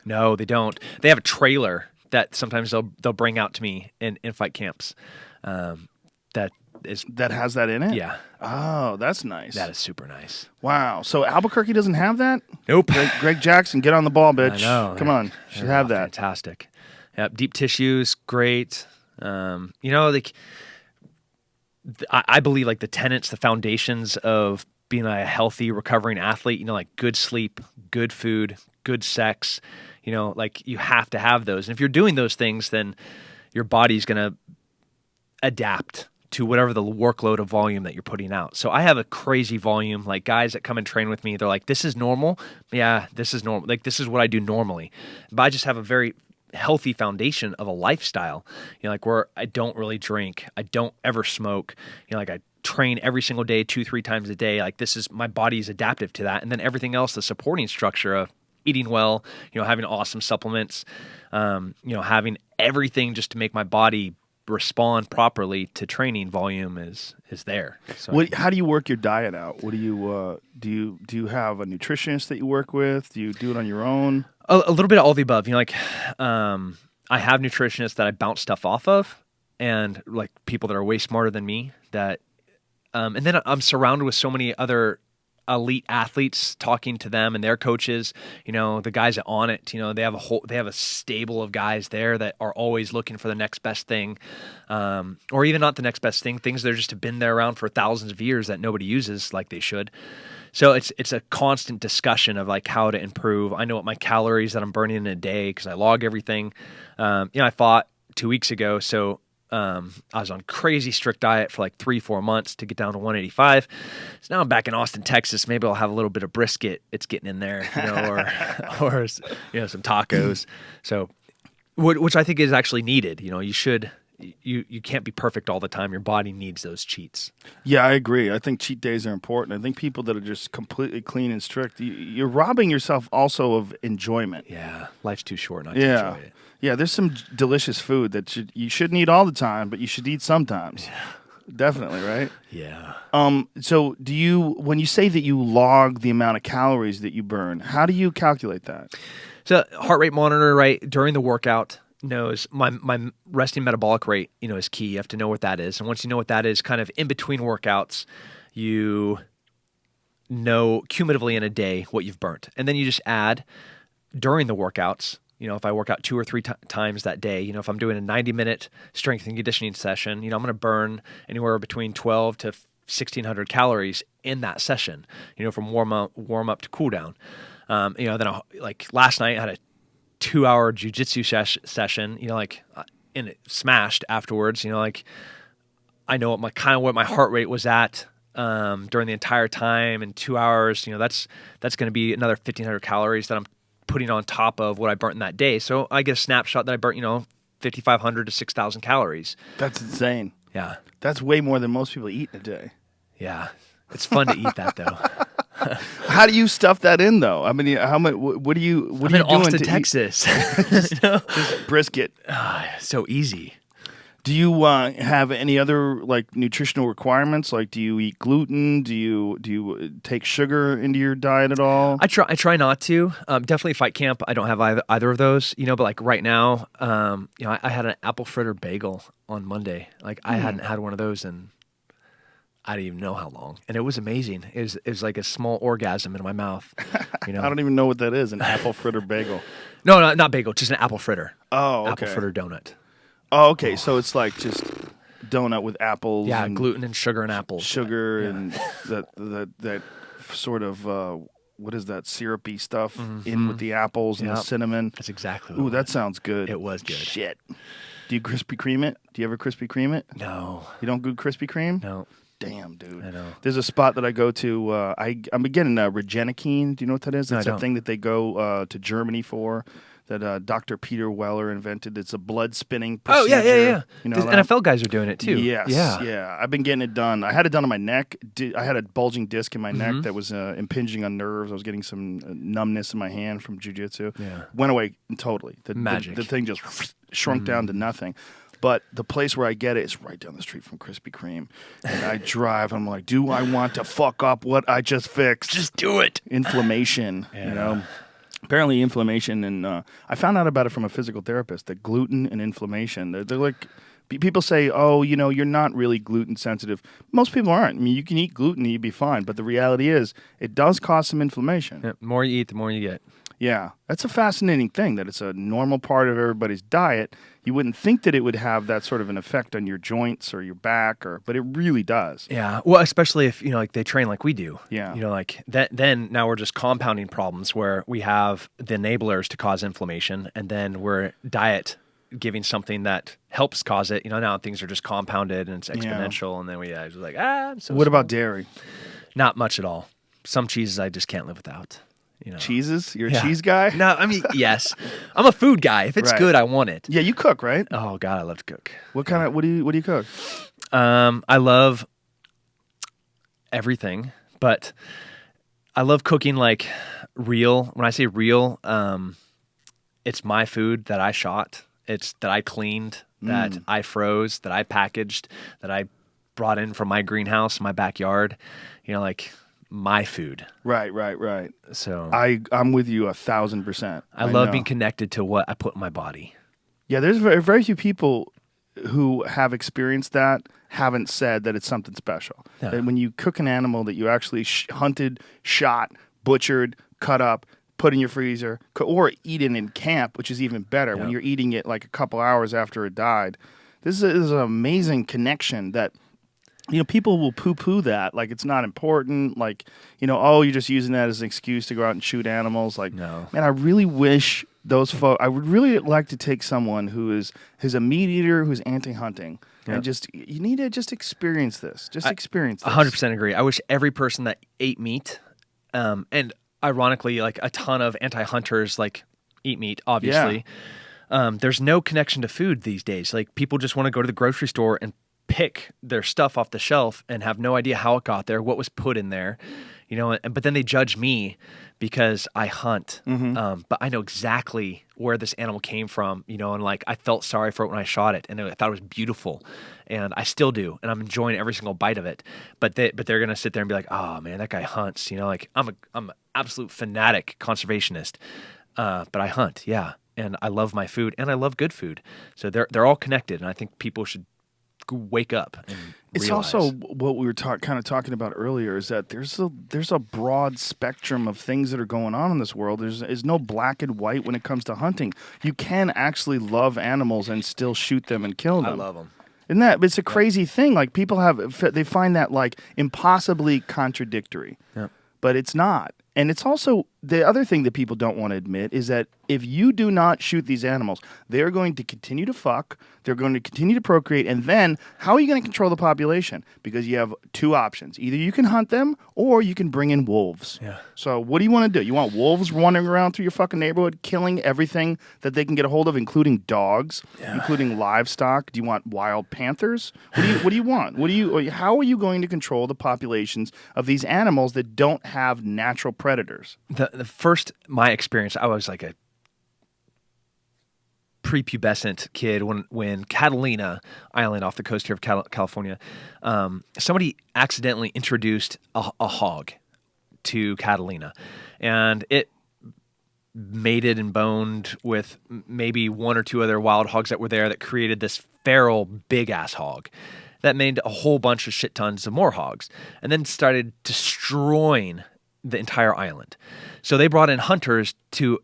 No, they don't. They have a trailer that sometimes they'll bring out to me in fight camps. That has that in it? Yeah. Oh, that's nice. That is super nice. Wow. So Albuquerque doesn't have that? Nope. Greg Jackson, get on the ball, bitch. I know. Come on. Should have that. Fantastic. Yep. Deep tissues, great. Like I believe like the tenets, the foundations of being a healthy, recovering athlete, like good sleep, good food, good sex, like you have to have those. And if you're doing those things, then your body's going to adapt to whatever the workload of volume that you're putting out. So I have a crazy volume. Like guys that come and train with me, they're like, this is normal. Yeah, this is normal. Like this is what I do normally. But I just have a very healthy foundation of a lifestyle, like where I don't really drink. I don't ever smoke. Like I train every single day, 2-3 times a day. Like this is, my body's adaptive to that. And then everything else, the supporting structure of eating well, having awesome supplements, having everything just to make my body respond properly to training volume is there. So how do you work your diet out? What do you have a nutritionist that you work with? Do you do it on your own? A little bit of all the above. I have nutritionists that I bounce stuff off of, and like people that are way smarter than me that and then I'm surrounded with so many other elite athletes, talking to them and their coaches, the guys at On It, they have a stable of guys there that are always looking for the next best thing, or even not the next best thing, things that are just have been there around for thousands of years that nobody uses like they should. So it's a constant discussion of like how to improve. I know what my calories that I'm burning in a day because I log everything. I fought 2 weeks ago, so I was on crazy strict diet for like 3-4 months to get down to 185. So now I'm back in Austin, Texas. Maybe I'll have a little bit of brisket. It's getting in there, or some tacos. So, which I think is actually needed. You can't be perfect all the time. Your body needs those cheats. Yeah, I agree. I think cheat days are important. I think people that are just completely clean and strict, you're robbing yourself also of enjoyment. Yeah, life's too short not to enjoy it. Yeah, there's some delicious food that you shouldn't eat all the time, but you should eat sometimes. Yeah. Definitely, right? Yeah. So when you say that you log the amount of calories that you burn, how do you calculate that? So heart rate monitor, right, during the workout knows my resting metabolic rate, is key. You have to know what that is. And once you know what that is, kind of in between workouts, you know cumulatively in a day what you've burnt. And then you just add during the workouts. If I work out 2 or 3 times that day, if I'm doing a 90-minute strength and conditioning session, I'm going to burn anywhere between 12 to 1,600 calories in that session, from warm up to cool down. Then like last night I had a 2-hour jiu-jitsu session, and it smashed afterwards, I know what my heart rate was at during the entire time, and 2 hours, that's going to be another 1,500 calories that I'm putting on top of what I burnt in that day. So I get a snapshot that I burnt, 5,500 to 6,000 calories. That's insane. Yeah. That's way more than most people eat in a day. Yeah. It's fun to eat that though. How do you stuff that in though? I mean, how much? What are you doing? Austin, Texas. Just brisket. So easy. Do you have any other like nutritional requirements? Like, do you eat gluten? Do you take sugar into your diet at all? I try not to. Definitely fight camp. I don't have either of those. But like right now, I had an apple fritter bagel on Monday. Like I hadn't had one of those in I didn't even know how long, and it was amazing. It was like a small orgasm in my mouth. I don't even know what that is. An apple fritter bagel. No, not bagel. Just an apple fritter. Oh, okay. Apple fritter donut. Oh, okay. So it's like just donut with apples. Yeah, and gluten and sugar and apples. Sugar and that sort of what is that syrupy stuff in with the apples and the cinnamon. That's exactly. Ooh, that sounds good. It was good. Shit. Do you Krispy Kreme it? Do you ever Krispy Kreme it? No. You don't do Krispy Kreme? No. Damn, dude. I know. There's a spot that I go to. I'm getting Regenikine. Do you know what that is? No, It's I a don't. thing that they go to Germany for. That Dr. Peter Weller invented. It's a blood spinning procedure. Oh yeah. You know The that? NFL guys are doing it too. Yes. Yeah. I've been getting it done. I had it done on my neck. I had a bulging disc in my neck that was impinging on nerves. I was getting some numbness in my hand from jiu-jitsu. Yeah. Went away totally. Magic. The thing just shrunk down to nothing. But the place where I get it is right down the street from Krispy Kreme. And I drive. I'm like, do I want to fuck up what I just fixed? Just do it. Inflammation, you know. Apparently inflammation, and I found out about it from a physical therapist, that gluten and inflammation, they're like, people say, oh, you know, you're not really gluten sensitive. Most people aren't. I mean, you can eat gluten and you'd be fine, but the reality is it does cause some inflammation. Yeah, the more you eat, the more you get. Yeah, that's a fascinating thing, that it's a normal part of everybody's diet. You wouldn't think that it would have that sort of an effect on your joints or your back, but it really does. Yeah, well, especially if, you know, like they train like we do. Yeah. You know, like that, then now we're just compounding problems where we have the enablers to cause inflammation, and then we're diet giving something that helps cause it. You know, now things are just compounded and it's exponential, and then we just like, I'm so What small. about dairy? Not much at all. Some cheeses I just can't live without. You know. Cheeses? You're a Yeah. cheese guy? No, I mean, yes. I'm a food guy. If it's Right. good, I want it. Yeah, you cook, right? Oh God, I love to cook. What do you cook? I love everything, but I love cooking like real. When I say real, it's my food that I shot. It's that I cleaned, that I froze, that I packaged, that I brought in from my greenhouse, my backyard. You know, like my food. Right. So I'm with you 1,000%. I love know. being connected to what I put in my body. Yeah, there's very few people who have experienced that haven't said that it's something special. Yeah. That when you cook an animal that you actually hunted, shot, butchered, cut up, put in your freezer, or eat it in camp, which is even better when you're eating it like a couple hours after it died. This is an amazing connection that, you know, people will poo-poo that, like it's not important, like, you know, oh, you're just using that as an excuse to go out and shoot animals. Like, No. man, I really wish those folks, I would really like to take someone who's a meat eater, who's anti-hunting, and you need to just experience this. Experience this. 100% agree. I wish every person that ate meat, and ironically, like a ton of anti-hunters like eat meat, obviously. There's no connection to food these days. Like people just want to go to the grocery store and pick their stuff off the shelf and have no idea how it got there, what was put in there, you know, but then they judge me because I hunt. But I know exactly where this animal came from, you know, and like I felt sorry for it when I shot it and I thought it was beautiful, and I still do, and I'm enjoying every single bite of it. But they're going to sit there and be like, oh man, that guy hunts, you know, like I'm an absolute fanatic conservationist. But I hunt. Yeah. And I love my food and I love good food. So they're all connected, and I think people should wake up and It's realize. also what we were kind of talking about earlier, is that there's a broad spectrum of things that are going on in this world. There's no black and white when it comes to hunting. You can actually love animals and still shoot them and kill them. I love them. Isn't that? It's a crazy thing. Like people they find that like impossibly contradictory, but it's not. And it's also the other thing that people don't want to admit is that if you do not shoot these animals, they're going to continue to fuck, they're going to continue to procreate, and then how are you going to control the population? Because you have two options. Either you can hunt them or you can bring in wolves. Yeah. So what do you want to do? You want wolves wandering around through your fucking neighborhood, killing everything that they can get a hold of, including dogs, including livestock? Do you want wild panthers? What do you want? How are you going to control the populations of these animals that don't have natural predators? The first, my experience, I was like a prepubescent kid when Catalina Island off the coast here of California, somebody accidentally introduced a hog to Catalina, and it mated and boned with maybe one or two other wild hogs that were there, that created this feral big ass hog that made a whole bunch of shit tons of more hogs, and then started destroying the entire island. So they brought in hunters to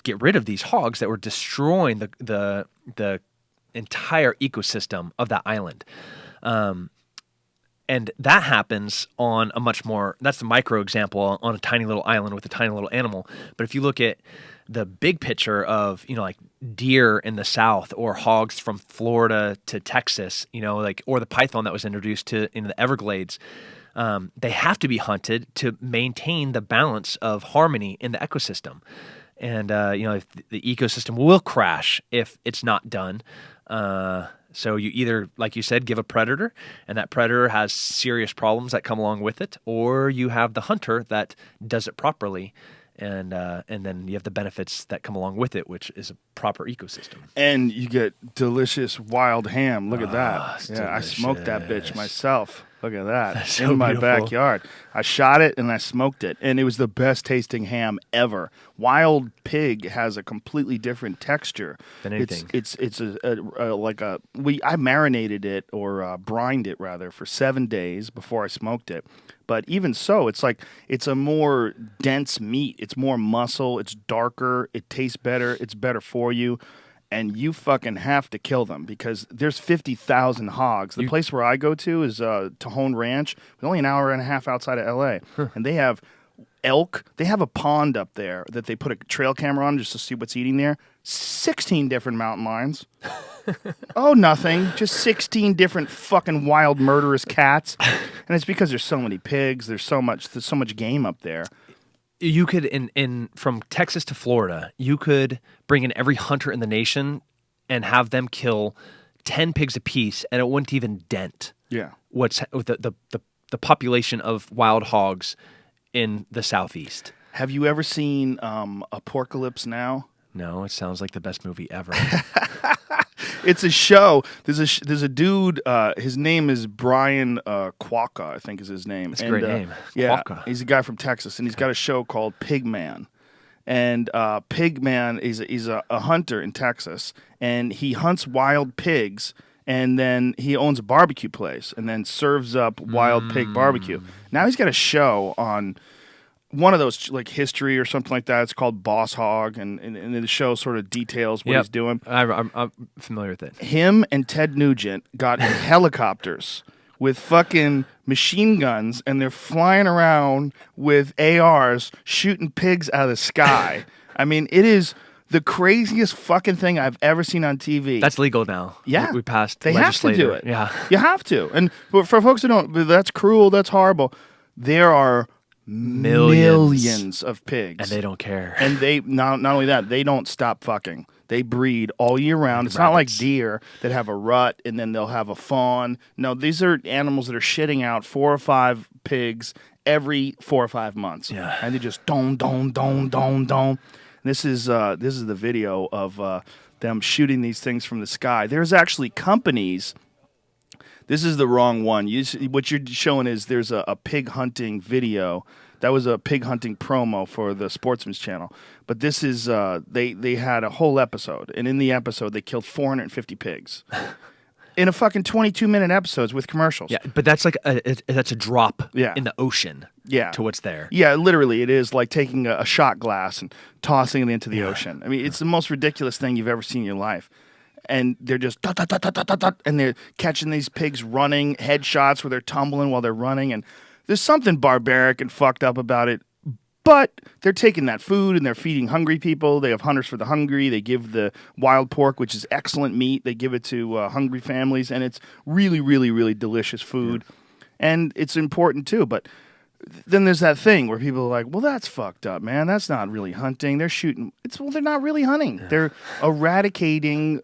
get rid of these hogs that were destroying the entire ecosystem of that island. And And that happens on a much more, that's the micro example on a tiny little island with a tiny little animal. But if you look at the big picture of, like deer in the South or hogs from Florida to Texas, or the python that was introduced in the Everglades, they have to be hunted to maintain the balance of harmony in the ecosystem. And, if the ecosystem will crash if it's not done. So you either, like you said, give a predator, and that predator has serious problems that come along with it, or you have the hunter that does it properly, and then you have the benefits that come along with it, which is a proper ecosystem. And you get delicious wild ham. Look at that. Yeah, delicious. I smoked that bitch myself. Look at that. That's so in my beautiful. backyard. I shot it and I smoked it, and it was the best tasting ham ever. Wild pig has a completely different texture than anything. I marinated it or brined it rather for 7 days before I smoked it. But even so, it's a more dense meat. It's more muscle. It's darker. It tastes better. It's better for you. And you fucking have to kill them because there's 50,000 hogs. The place where I go to is Tejon Ranch. It's only an hour and a half outside of L.A. And they have elk. They have a pond up there that they put a trail camera on just to see what's eating there. 16 different mountain lions. Oh, nothing. Just 16 different fucking wild murderous cats. And it's because there's so many pigs. There's so much game up there. You could, from Texas to Florida, you could bring in every hunter in the nation and have them kill 10 pigs apiece, and it wouldn't even dent what's the population of wild hogs in the Southeast. Have you ever seen Apocalypse Now? No, it sounds like the best movie ever. It's a show. There's a dude. His name is Brian Quokka, I think is his name. That's a great name. Yeah, Quokka. he's a guy from Texas, and he's got a show called Pigman. And Pigman is a hunter in Texas, and he hunts wild pigs. And then he owns a barbecue place, and then serves up wild pig barbecue. Now he's got a show on one of those, like History or something like that. It's called Boss Hog, and the show sort of details what he's doing. I'm familiar with it. Him and Ted Nugent got in helicopters with fucking machine guns, and they're flying around with ARs shooting pigs out of the sky. I mean, it is the craziest fucking thing I've ever seen on TV. That's legal now. Yeah. We passed They have to do it. Yeah. You have to. And for folks who don't, that's cruel, that's horrible. There are millions of pigs. And they don't care. And they, not only that, they don't stop fucking. They breed all year round. It's not like deer that have a rut and then they'll have a fawn. No, these are animals that are shitting out 4 or 5 pigs every 4 or 5 months. Yeah. And they just don. This is the video of them shooting these things from the sky. There's actually companies. This is the wrong one. What you're showing is there's a pig hunting video. That was a pig hunting promo for the Sportsman's Channel. But this is they had a whole episode, and in the episode they killed 450 pigs. In a fucking 22-minute episodes with commercials. Yeah, but that's like that's a drop in the ocean Yeah. to what's there. Yeah, literally, it is like taking a shot glass and tossing it into the ocean. I mean, it's the most ridiculous thing you've ever seen in your life. And they're just dot, dot, dot, dot, dot, dot, and they're catching these pigs running, headshots where they're tumbling while they're running. And there's something barbaric and fucked up about it. But they're taking that food and they're feeding hungry people. They have Hunters for the Hungry. They give the wild pork, which is excellent meat. They give it to hungry families, and it's really, really, really delicious food. Yeah. And it's important too. But then there's that thing where people are like, well, that's fucked up, man. That's not really hunting. They're shooting. They're not really hunting. Yeah. They're eradicating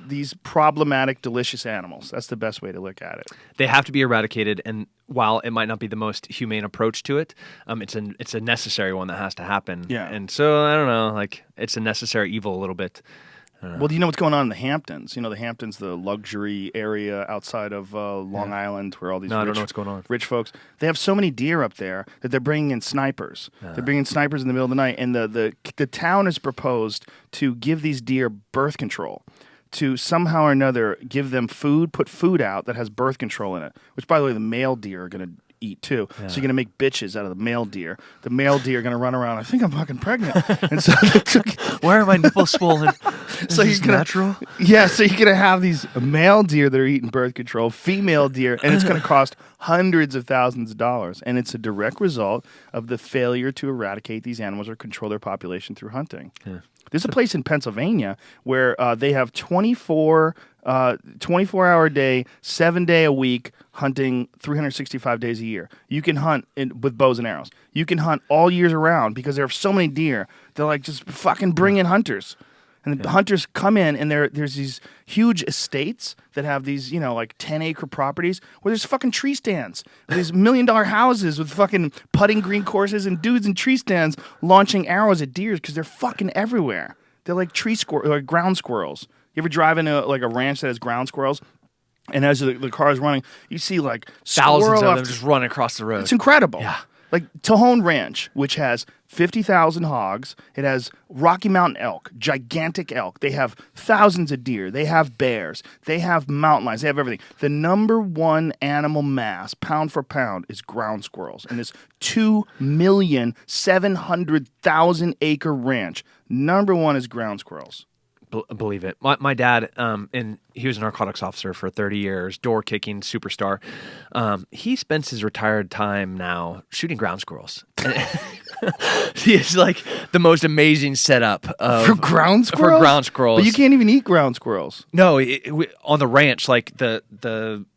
these problematic, delicious animals. That's the best way to look at it. They have to be eradicated, and while it might not be the most humane approach to it, it's a necessary one that has to happen. Yeah. And so, I don't know, like, it's a necessary evil a little bit. Well, do you know what's going on in the Hamptons? You know, the Hamptons, the luxury area outside of Long Island where all these I don't know what's going on. Rich folks, they have so many deer up there that they're bringing in snipers. They're bringing snipers in the middle of the night, and the town has proposed to give these deer birth control, to somehow or another give them food, put food out that has birth control in it, which, by the way, the male deer are going to eat too. Yeah. So you're going to make bitches out of the male deer. The male deer are going to run around, I think I'm fucking pregnant. And so they took... Why are my nipples swollen? So Is this natural? Yeah, so you're gonna have these male deer that are eating birth control, female deer, and it's gonna cost hundreds of thousands of dollars. And it's a direct result of the failure to eradicate these animals or control their population through hunting. Yeah. There's a place in Pennsylvania where they have 24-hour day, 7-day a week hunting 365 days a year. You can hunt with bows and arrows. You can hunt all years around because there are so many deer. They're like, just fucking bring in hunters. And the hunters come in, and there's these huge estates that have these, like 10-acre properties where there's fucking tree stands. These $1 million houses with fucking putting green courses and dudes in tree stands launching arrows at deer because they're fucking everywhere. They're like like ground squirrels. You ever drive into like a ranch that has ground squirrels? And as the car is running, you see like thousands of them just running across the road. It's incredible. Yeah. Like Tejon Ranch, which has 50,000 hogs. It has Rocky Mountain elk, gigantic elk. They have thousands of deer. They have bears. They have mountain lions. They have everything. The number one animal mass, pound for pound, is ground squirrels. And this 2,700,000 acre ranch, number one is ground squirrels. Believe it. My dad, and he was a narcotics officer for 30 years, door kicking superstar. He spends his retired time now shooting ground squirrels. He is like the most amazing setup for ground squirrels. For ground squirrels, but you can't even eat ground squirrels. No, on the ranch, like the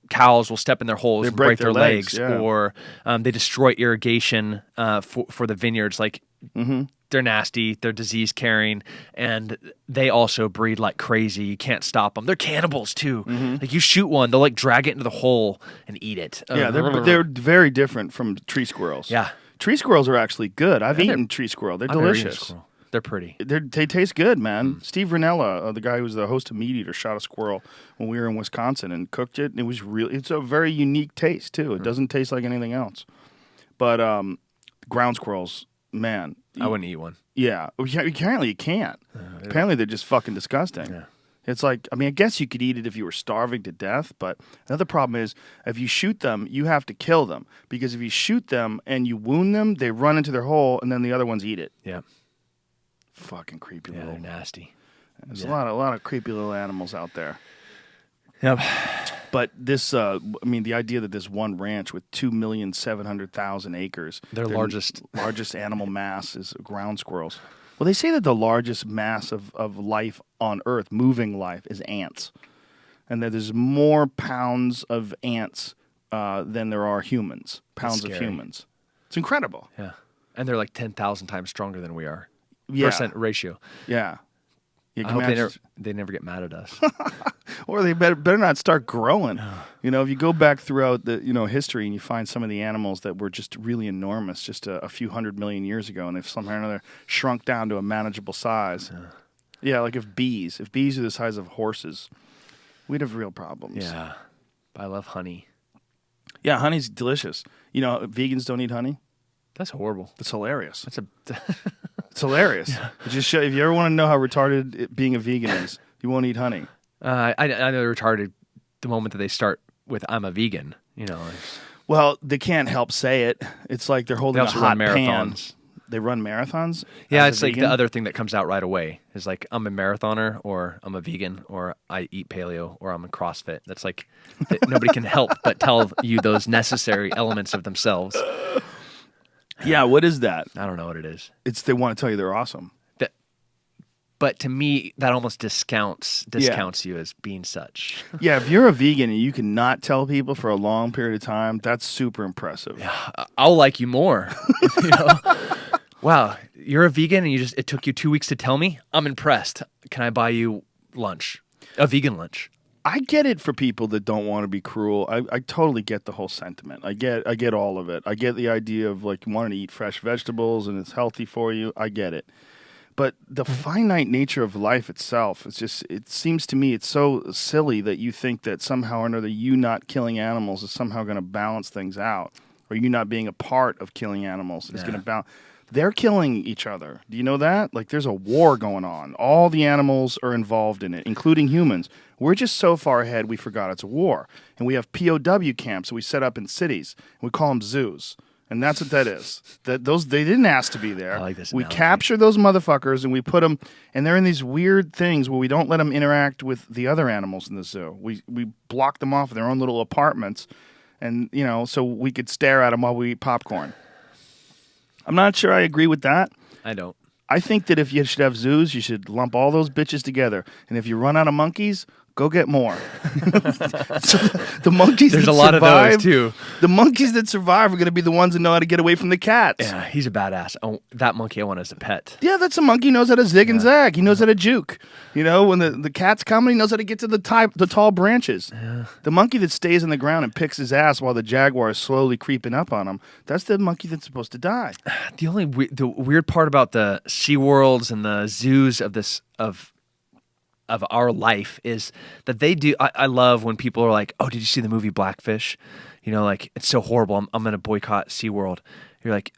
cows will step in their holes and break their legs, yeah. Or they destroy irrigation for the vineyards. Like. Mm-hmm. They're nasty, they're disease carrying, and they also breed like crazy. You can't stop them. They're cannibals too. Mm-hmm. Like you shoot one, they'll like drag it into the hole and eat it. Yeah, they're very different from tree squirrels. Yeah. Tree squirrels are actually good. I've eaten tree squirrel. They're delicious. They're pretty. They taste good, man. Steve Ranella, the guy who was the host of Meat Eater, shot a squirrel when we were in Wisconsin and cooked it. And it's a very unique taste too. It doesn't taste like anything else. But ground squirrels, man. I wouldn't eat one. Yeah. Apparently you can't. Apparently they're just fucking disgusting. Yeah. It's like, I guess you could eat it if you were starving to death, but another problem is if you shoot them, you have to kill them. Because if you shoot them and you wound them, they run into their hole and then the other ones eat it. Yeah. Fucking creepy Yeah, little. they're nasty. There's a lot of creepy little animals out there. Yep. But this, the idea that this one ranch with 2,700,000 acres, their largest animal mass is ground squirrels. Well, they say that the largest mass of life on Earth, moving life, is ants, and that there's more pounds of ants than there are humans. Pounds of humans. It's incredible. Yeah, and they're like 10,000 times stronger than we are. Yeah. Percent ratio. Yeah. I hope they never get mad at us. Or they better not start growing. If you go back throughout the history and you find some of the animals that were just really enormous just a few 100 million years ago, and they've somehow or another shrunk down to a manageable size. Yeah, like if bees are the size of horses, we'd have real problems. Yeah, but I love honey. Yeah, honey's delicious. Vegans don't eat honey. That's horrible. That's hilarious. It's hilarious. Yeah. It just if you ever want to know how retarded being a vegan is, you won't eat honey. I know they're retarded the moment that they start with "I'm a vegan." Well, they can't help say it. It's like they're holding a hot pan. They run marathons. Yeah, it's like the other thing that comes out right away is like I'm a marathoner, or I'm a vegan, or I eat paleo, or I'm a CrossFit. That's like nobody can help but tell you those necessary elements of themselves. Yeah, what is that? I don't know what it is. It's they want to tell you they're awesome. But to me, that almost discounts you as being such. Yeah, if you're a vegan and you cannot tell people for a long period of time, that's super impressive. Yeah, I'll like you more. Wow, you're a vegan and it took you 2 weeks to tell me? I'm impressed. Can I buy you lunch? A vegan lunch. I get it for people that don't want to be cruel. I totally get the whole sentiment. I get all of it. I get the idea of like wanting to eat fresh vegetables and it's healthy for you. I get it. But the finite nature of life itself, it seems to me it's so silly that you think that somehow or another you not killing animals is somehow going to balance things out, or you not being a part of killing animals is going to balance. They're killing each other. Do you know that? Like there's a war going on. All the animals are involved in it, including humans. We're just so far ahead we forgot it's a war. And we have POW camps that we set up in cities, and we call them zoos. And that's what that is. They didn't ask to be there. I like this We analogy. capture those motherfuckers and we put them, and they're in these weird things where we don't let them interact with the other animals in the zoo. We block them off in their own little apartments, and so we could stare at them while we eat popcorn. I'm not sure I agree with that. I don't. I think that if you should have zoos, you should lump all those bitches together. And if you run out of monkeys, go get more. So the monkeys There's that a lot survive, of those too. The monkeys that survive are going to be the ones that know how to get away from the cats. Yeah, he's a badass. Oh, that monkey I want as a pet. Yeah, that's a monkey. He knows how to zig and zag. He knows how to juke. When the cat's coming, he knows how to get to the tall branches. Yeah. The monkey that stays on the ground and picks his ass while the jaguar is slowly creeping up on him, that's the monkey that's supposed to die. The weird part about the SeaWorlds and the zoos of our life is that they do. I love when people are like, "Oh, did you see the movie Blackfish?" Like it's so horrible. I'm going to boycott SeaWorld. You're like,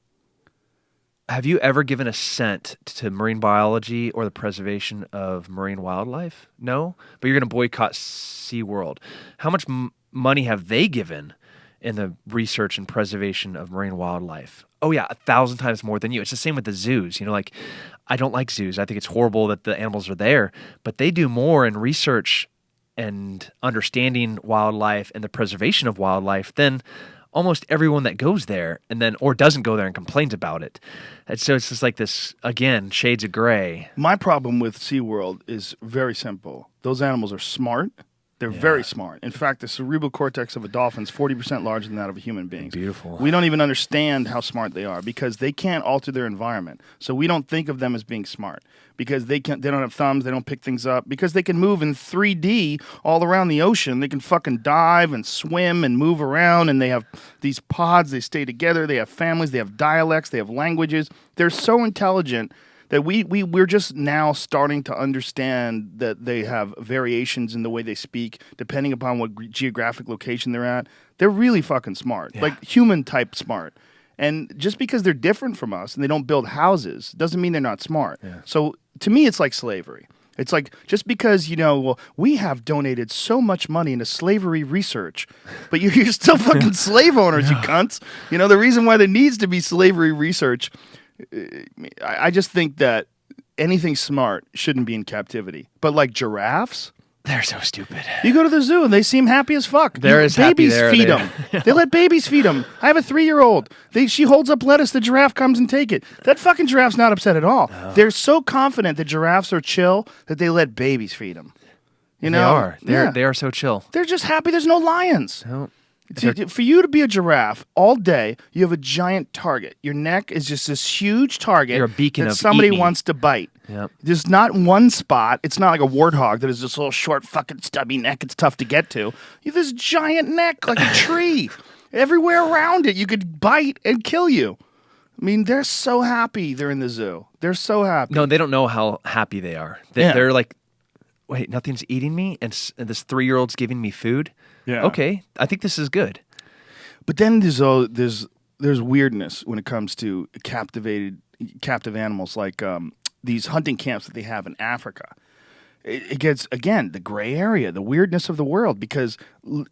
have you ever given a cent to marine biology or the preservation of marine wildlife? No, but you're going to boycott SeaWorld. How much money have they given in the research and preservation of marine wildlife? Oh yeah, 1,000 times more than you. It's the same with the zoos. Like I don't like zoos. I think it's horrible that the animals are there, but they do more in research and understanding wildlife and the preservation of wildlife than almost everyone that goes there or doesn't go there and complains about it. And so it's just like this, again, shades of gray. My problem with SeaWorld is very simple. Those animals are smart. They're very smart. In fact, the cerebral cortex of a dolphin is 40% larger than that of a human being. Beautiful. We don't even understand how smart they are because they can't alter their environment. So we don't think of them as being smart because they don't have thumbs, they don't pick things up, because they can move in 3D all around the ocean. They can fucking dive and swim and move around, and they have these pods, they stay together, they have families, they have dialects, they have languages. They're so intelligent that we're just now starting to understand that they have variations in the way they speak depending upon what geographic location they're at. They're really fucking smart, like human type smart. And just because they're different from us and they don't build houses doesn't mean they're not smart. Yeah. So to me, it's like slavery. It's like just because, we have donated so much money into slavery research, but you're still fucking slave owners, you cunts. The reason why there needs to be slavery research, I just think that anything smart shouldn't be in captivity. But like giraffes, they're so stupid. You go to the zoo and they seem happy as fuck. They're as happy there. Babies feed them. They let babies feed them. I have a 3-year-old. She holds up lettuce. The giraffe comes and take it. That fucking giraffe's not upset at all. No. They're so confident that giraffes are chill that they let babies feed them. They are. They are so chill. They're just happy there's no lions. No. For you to be a giraffe all day, you have a giant target. Your neck is just this huge target. You're a beacon that of somebody eat me. wants to bite. Yep. There's not one spot. It's not like a warthog that is this little short fucking stubby neck. It's tough to get to. You have this giant neck like a tree. Everywhere around it, you could bite and kill you. I mean, they're so happy they're in the zoo. They're so happy. No, they don't know how happy they are. They're like, wait, nothing's eating me? And this 3-year-old's giving me food? Yeah. Okay, I think this is good. But then there's weirdness when it comes to captive animals, like these hunting camps that they have in Africa. It gets, again, the gray area, the weirdness of the world, because Louis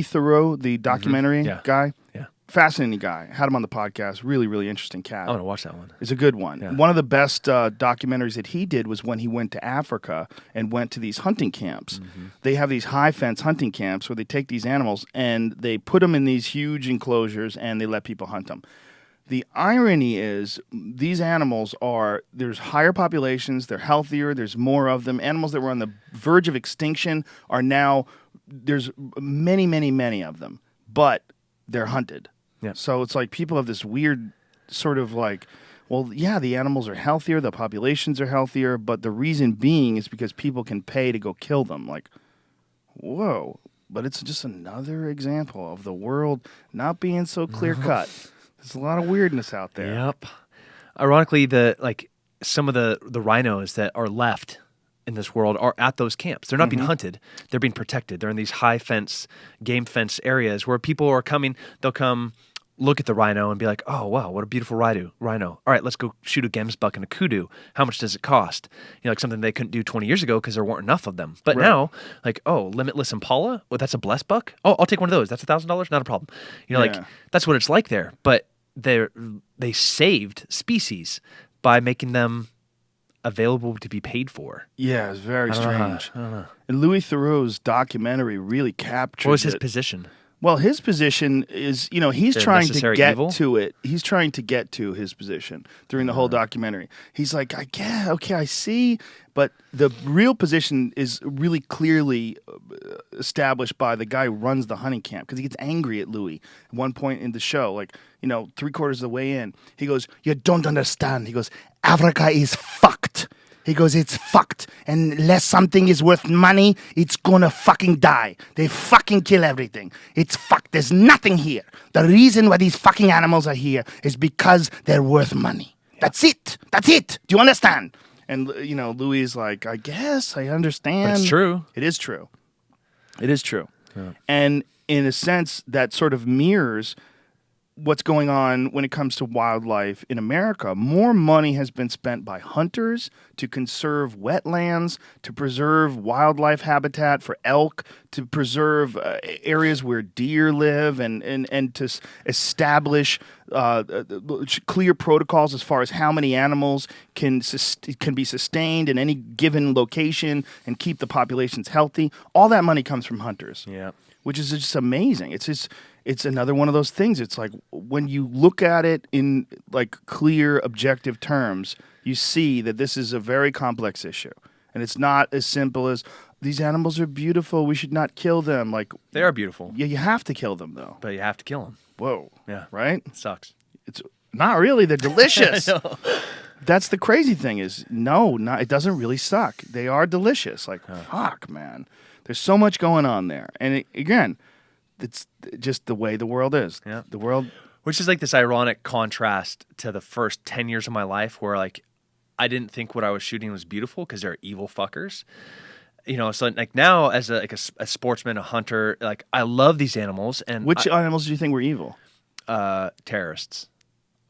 Theroux, the documentary guy? Yeah. Fascinating guy. Had him on the podcast. Really, really interesting cat. I want to watch that one. It's a good one. Yeah. One of the best documentaries that he did was when he went to Africa and went to these hunting camps. Mm-hmm. They have these high fence hunting camps where they take these animals and they put them in these huge enclosures and they let people hunt them. The irony is these animals there's higher populations, they're healthier, there's more of them. Animals that were on the verge of extinction there's many, many, many of them, but they're hunted. Yeah. So it's like people have this weird sort of like, well, yeah, the animals are healthier, the populations are healthier, but the reason being is because people can pay to go kill them. Like, whoa. But it's just another example of the world not being so clear-cut. There's a lot of weirdness out there. Yep. Ironically, some of the rhinos that are left in this world are at those camps. They're not being hunted. They're being protected. They're in these high fence, game fence areas where people are coming. They'll come look at the rhino and be like, oh, wow, what a beautiful rhino. All right, let's go shoot a gemsbuck and a kudu. How much does it cost? Like something they couldn't do 20 years ago because there weren't enough of them. But now, like, oh, limitless impala? Oh, that's a blessed buck? Oh, I'll take one of those. That's $1,000? Not a problem. Like, that's what it's like there. But they saved species by making them available to be paid for. Yeah, it's very strange. I don't know. And Louis Theroux's documentary really captured What was his it. position? Well, his position is, he's The trying to necessary get evil? to it. He's trying to get to his position during the whole documentary. He's like, I get, okay, I see, but the real position is really clearly established by the guy who runs the hunting camp, because he gets angry at Louis at one point in the show, like, 3/4 of the way in. He goes, you don't understand. He goes, Africa is fucked. He goes, it's fucked. And unless something is worth money, it's gonna fucking die. They fucking kill everything. It's fucked. There's nothing here. The reason why these fucking animals are here is because they're worth money. That's it. That's it. Do you understand? And, Louis is like, I guess I understand. But it's true. It is true. It is true. Yeah. And in a sense, that sort of mirrors what's going on when it comes to wildlife in America. More money has been spent by hunters to conserve wetlands, to preserve wildlife habitat for elk, to preserve areas where deer live, and to establish clear protocols as far as how many animals can be sustained in any given location and keep the populations healthy. All that money comes from hunters. Yeah. Which is just amazing. It's another one of those things. It's like when you look at it in like clear, objective terms, you see that this is a very complex issue, and it's not as simple as these animals are beautiful. We should not kill them. Like They are beautiful, yeah, you have to kill them though. but you have to kill them. Whoa, Yeah. right? It sucks. It's not really. They're delicious. I know. That's the crazy thing is it doesn't really suck. They are delicious. Like fuck, man. There's so much going on there, and again, it's just the way the world is. Yeah. The world, Which is like this ironic contrast to the first 10 years of my life where like I didn't think what I was shooting was beautiful because they're evil fuckers. So like now as a sportsman, a hunter, like I love these animals. And which animals do you think were evil? terrorists.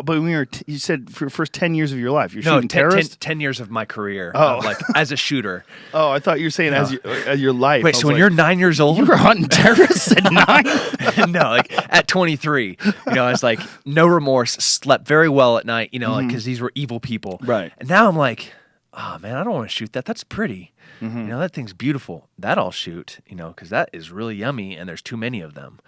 But when you said for the first 10 years of your life, you're shooting 10 terrorists? 10 years of my career, Oh. like as a shooter. Oh, I thought you were saying as your life. Wait, so when you're 9 years old, you were hunting terrorists at 9? no, like at 23, I was like no remorse, slept very well at night, like because these were evil people. Right. And now I'm like, oh man, I don't want to shoot that. That's pretty. That thing's beautiful. That I'll shoot, because that is really yummy and there's too many of them.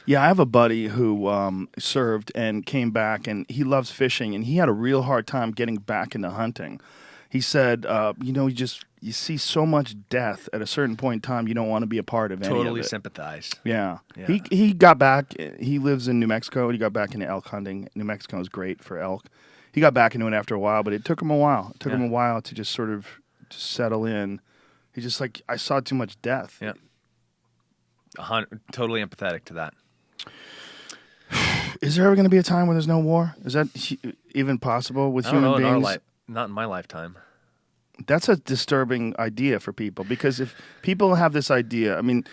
Yeah, I have a buddy who served and came back, and he loves fishing, and he had a real hard time getting back into hunting. He said, you see so much death at a certain point in time, you don't want to be a part of any of it. Totally sympathize. Yeah. Yeah. He got back. He lives in New Mexico, and he got back into elk hunting. New Mexico is great for elk. He got back into it after a while, but it took him a while. It took him a while to just sort of settle in. He just like, I saw too much death. Yeah. Totally empathetic to that. Is there ever going to be a time where there's no war? Is that even possible with human beings? In our life, not in my lifetime. That's a disturbing idea for people, because if people have this idea, I mean,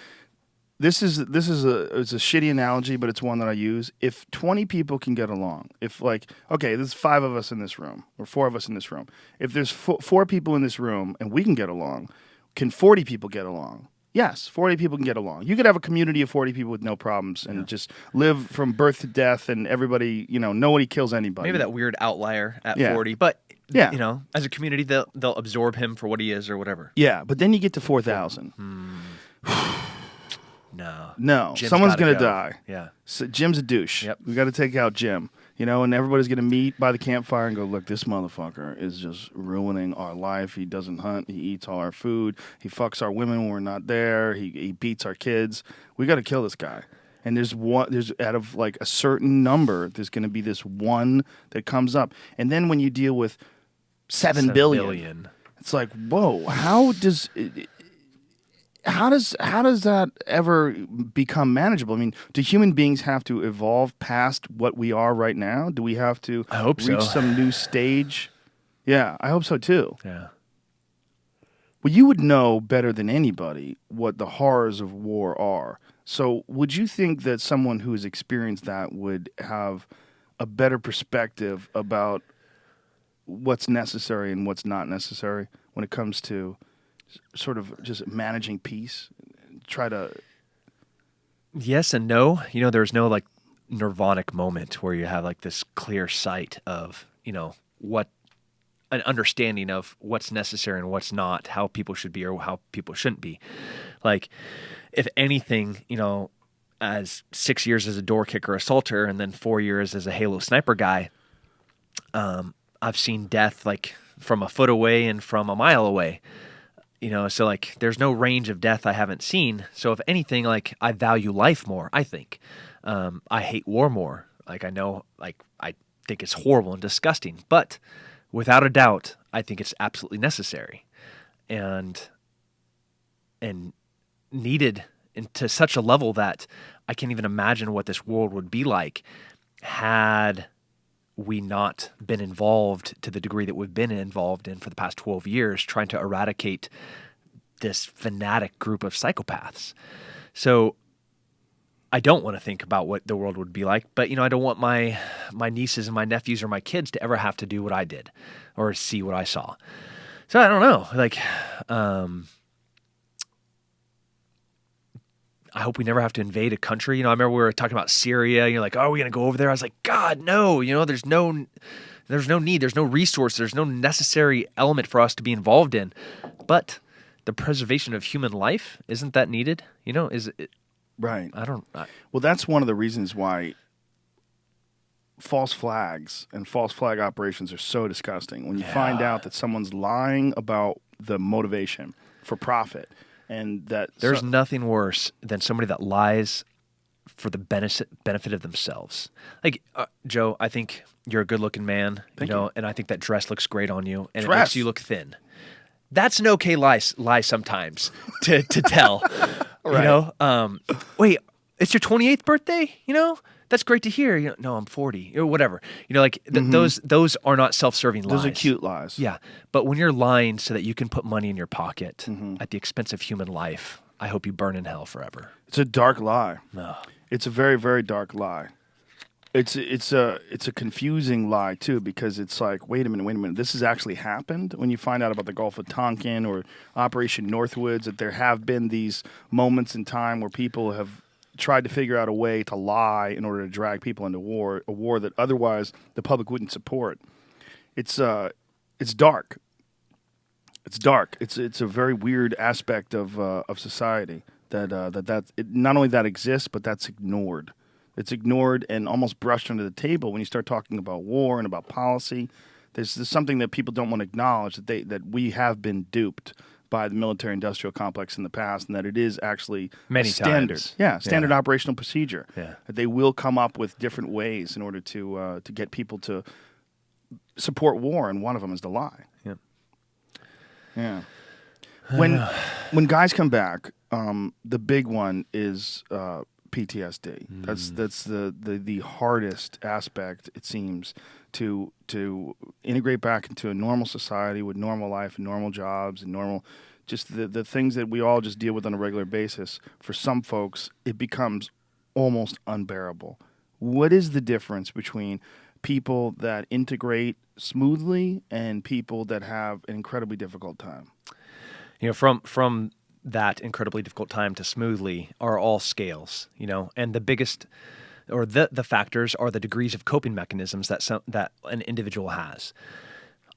it's a shitty analogy, but it's one that I use. If 20 people can get along, if like, okay, there's 5 of us in this room or 4 of us in this room. If there's 4 people in this room and we can get along, can 40 people get along? Yes, 40 people can get along. You could have a community of 40 people with no problems and just live from birth to death, and everybody, nobody kills anybody. Maybe that weird outlier at Yeah. 40, but Yeah. As a community, they'll absorb him for what he is or whatever. Yeah, but then you get to 4,000. No, Jim's someone's gotta going to go. die. Yeah. So Jim's a douche. Yep. We got to take out Jim. And everybody's going to meet by the campfire and go, look, this motherfucker is just ruining our life. He doesn't hunt. He eats all our food. He fucks our women when we're not there. He beats our kids. We got to kill this guy. And there's out of like a certain number, there's going to be this one that comes up. And then when you deal with 7 billion, it's like, whoa, how does that ever become manageable? I mean, do human beings have to evolve past what we are right now? Do we have to I hope reach so. some new stage? Yeah, I hope so too. Yeah. Well, you would know better than anybody what the horrors of war are. So would you think that someone who has experienced that would have a better perspective about what's necessary and what's not necessary when it comes to sort of just managing peace? Try to... Yes and no. There's no like nirvanic moment where you have like this clear sight of, what an understanding of what's necessary and what's not, how people should be or how people shouldn't be. Like, if anything, as 6 years as a door kicker assaulter and then 4 years as a Halo sniper guy, I've seen death like from a foot away and from a mile away. So like there's no range of death I haven't seen. So if anything, like I value life more, I think. I hate war more. Like I know, like I think it's horrible and disgusting, but without a doubt, I think it's absolutely necessary and needed to such a level that I can't even imagine what this world would be like had we not been involved to the degree that we've been involved in for the past 12 years, trying to eradicate this fanatic group of psychopaths. So I don't want to think about what the world would be like, but I don't want my nieces and my nephews or my kids to ever have to do what I did or see what I saw. So I don't know. Like, I hope we never have to invade a country. I remember we were talking about Syria. You're like, oh, are we going to go over there? I was like, God, no. There's no need. There's no resource. There's no necessary element for us to be involved in. But the preservation of human life, isn't that needed? Is it? Right. Well, that's one of the reasons why false flags and false flag operations are so disgusting. When you find out that someone's lying about the motivation for profit. And that there's nothing worse than somebody that lies for the benefit of themselves. Like, Joe, I think you're a good-looking man, Thank you. And I think that dress looks great on you, and Dress. it makes you look thin. That's an okay lie sometimes to tell. Right. Wait, it's your 28th birthday? That's great to hear. No, I'm 40 or whatever. Those are not self-serving lies. Those are cute lies. Yeah. But when you're lying so that you can put money in your pocket at the expense of human life, I hope you burn in hell forever. It's a dark lie. No. It's a very, very dark lie. It's a confusing lie too, because it's like, wait a minute, this has actually happened. When you find out about the Gulf of Tonkin or Operation Northwoods, that there have been these moments in time where people have tried to figure out a way to lie in order to drag people into war, a war that otherwise the public wouldn't support. It's dark. It's dark. It's a very weird aspect of society that not only that exists, but that's ignored. It's ignored and almost brushed under the table when you start talking about war and about policy. There's something that people don't want to acknowledge, that we have been duped by the military-industrial complex in the past, and that it is actually many standard, times. Standard operational procedure. Yeah. That they will come up with different ways in order to get people to support war, and one of them is to lie. Yeah. Yeah. When guys come back, the big one is PTSD. That's the hardest aspect, it seems, to integrate back into a normal society with normal life and normal jobs and normal, just the things that we all just deal with on a regular basis. For some folks, it becomes almost unbearable. What is the difference between people that integrate smoothly and people that have an incredibly difficult time? From that incredibly difficult time to smoothly are all scales, and the biggest or the factors are the degrees of coping mechanisms that an individual has.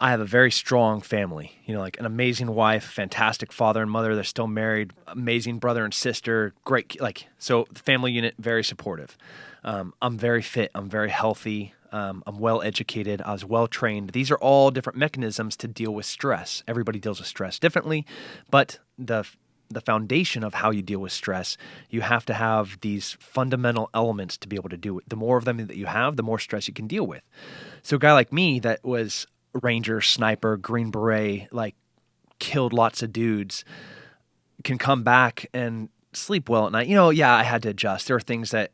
I have a very strong family, like an amazing wife, fantastic father and mother. They're still married, amazing brother and sister, great, so the family unit, very supportive. I'm very fit. I'm very healthy. I'm well educated. I was well trained. These are all different mechanisms to deal with stress. Everybody deals with stress differently, but the foundation of how you deal with stress, you have to have these fundamental elements to be able to do it. The more of them that you have, the more stress you can deal with. So a guy like me that was Ranger, sniper, Green Beret, killed lots of dudes, can come back and sleep well at night. I had to adjust. There are things that,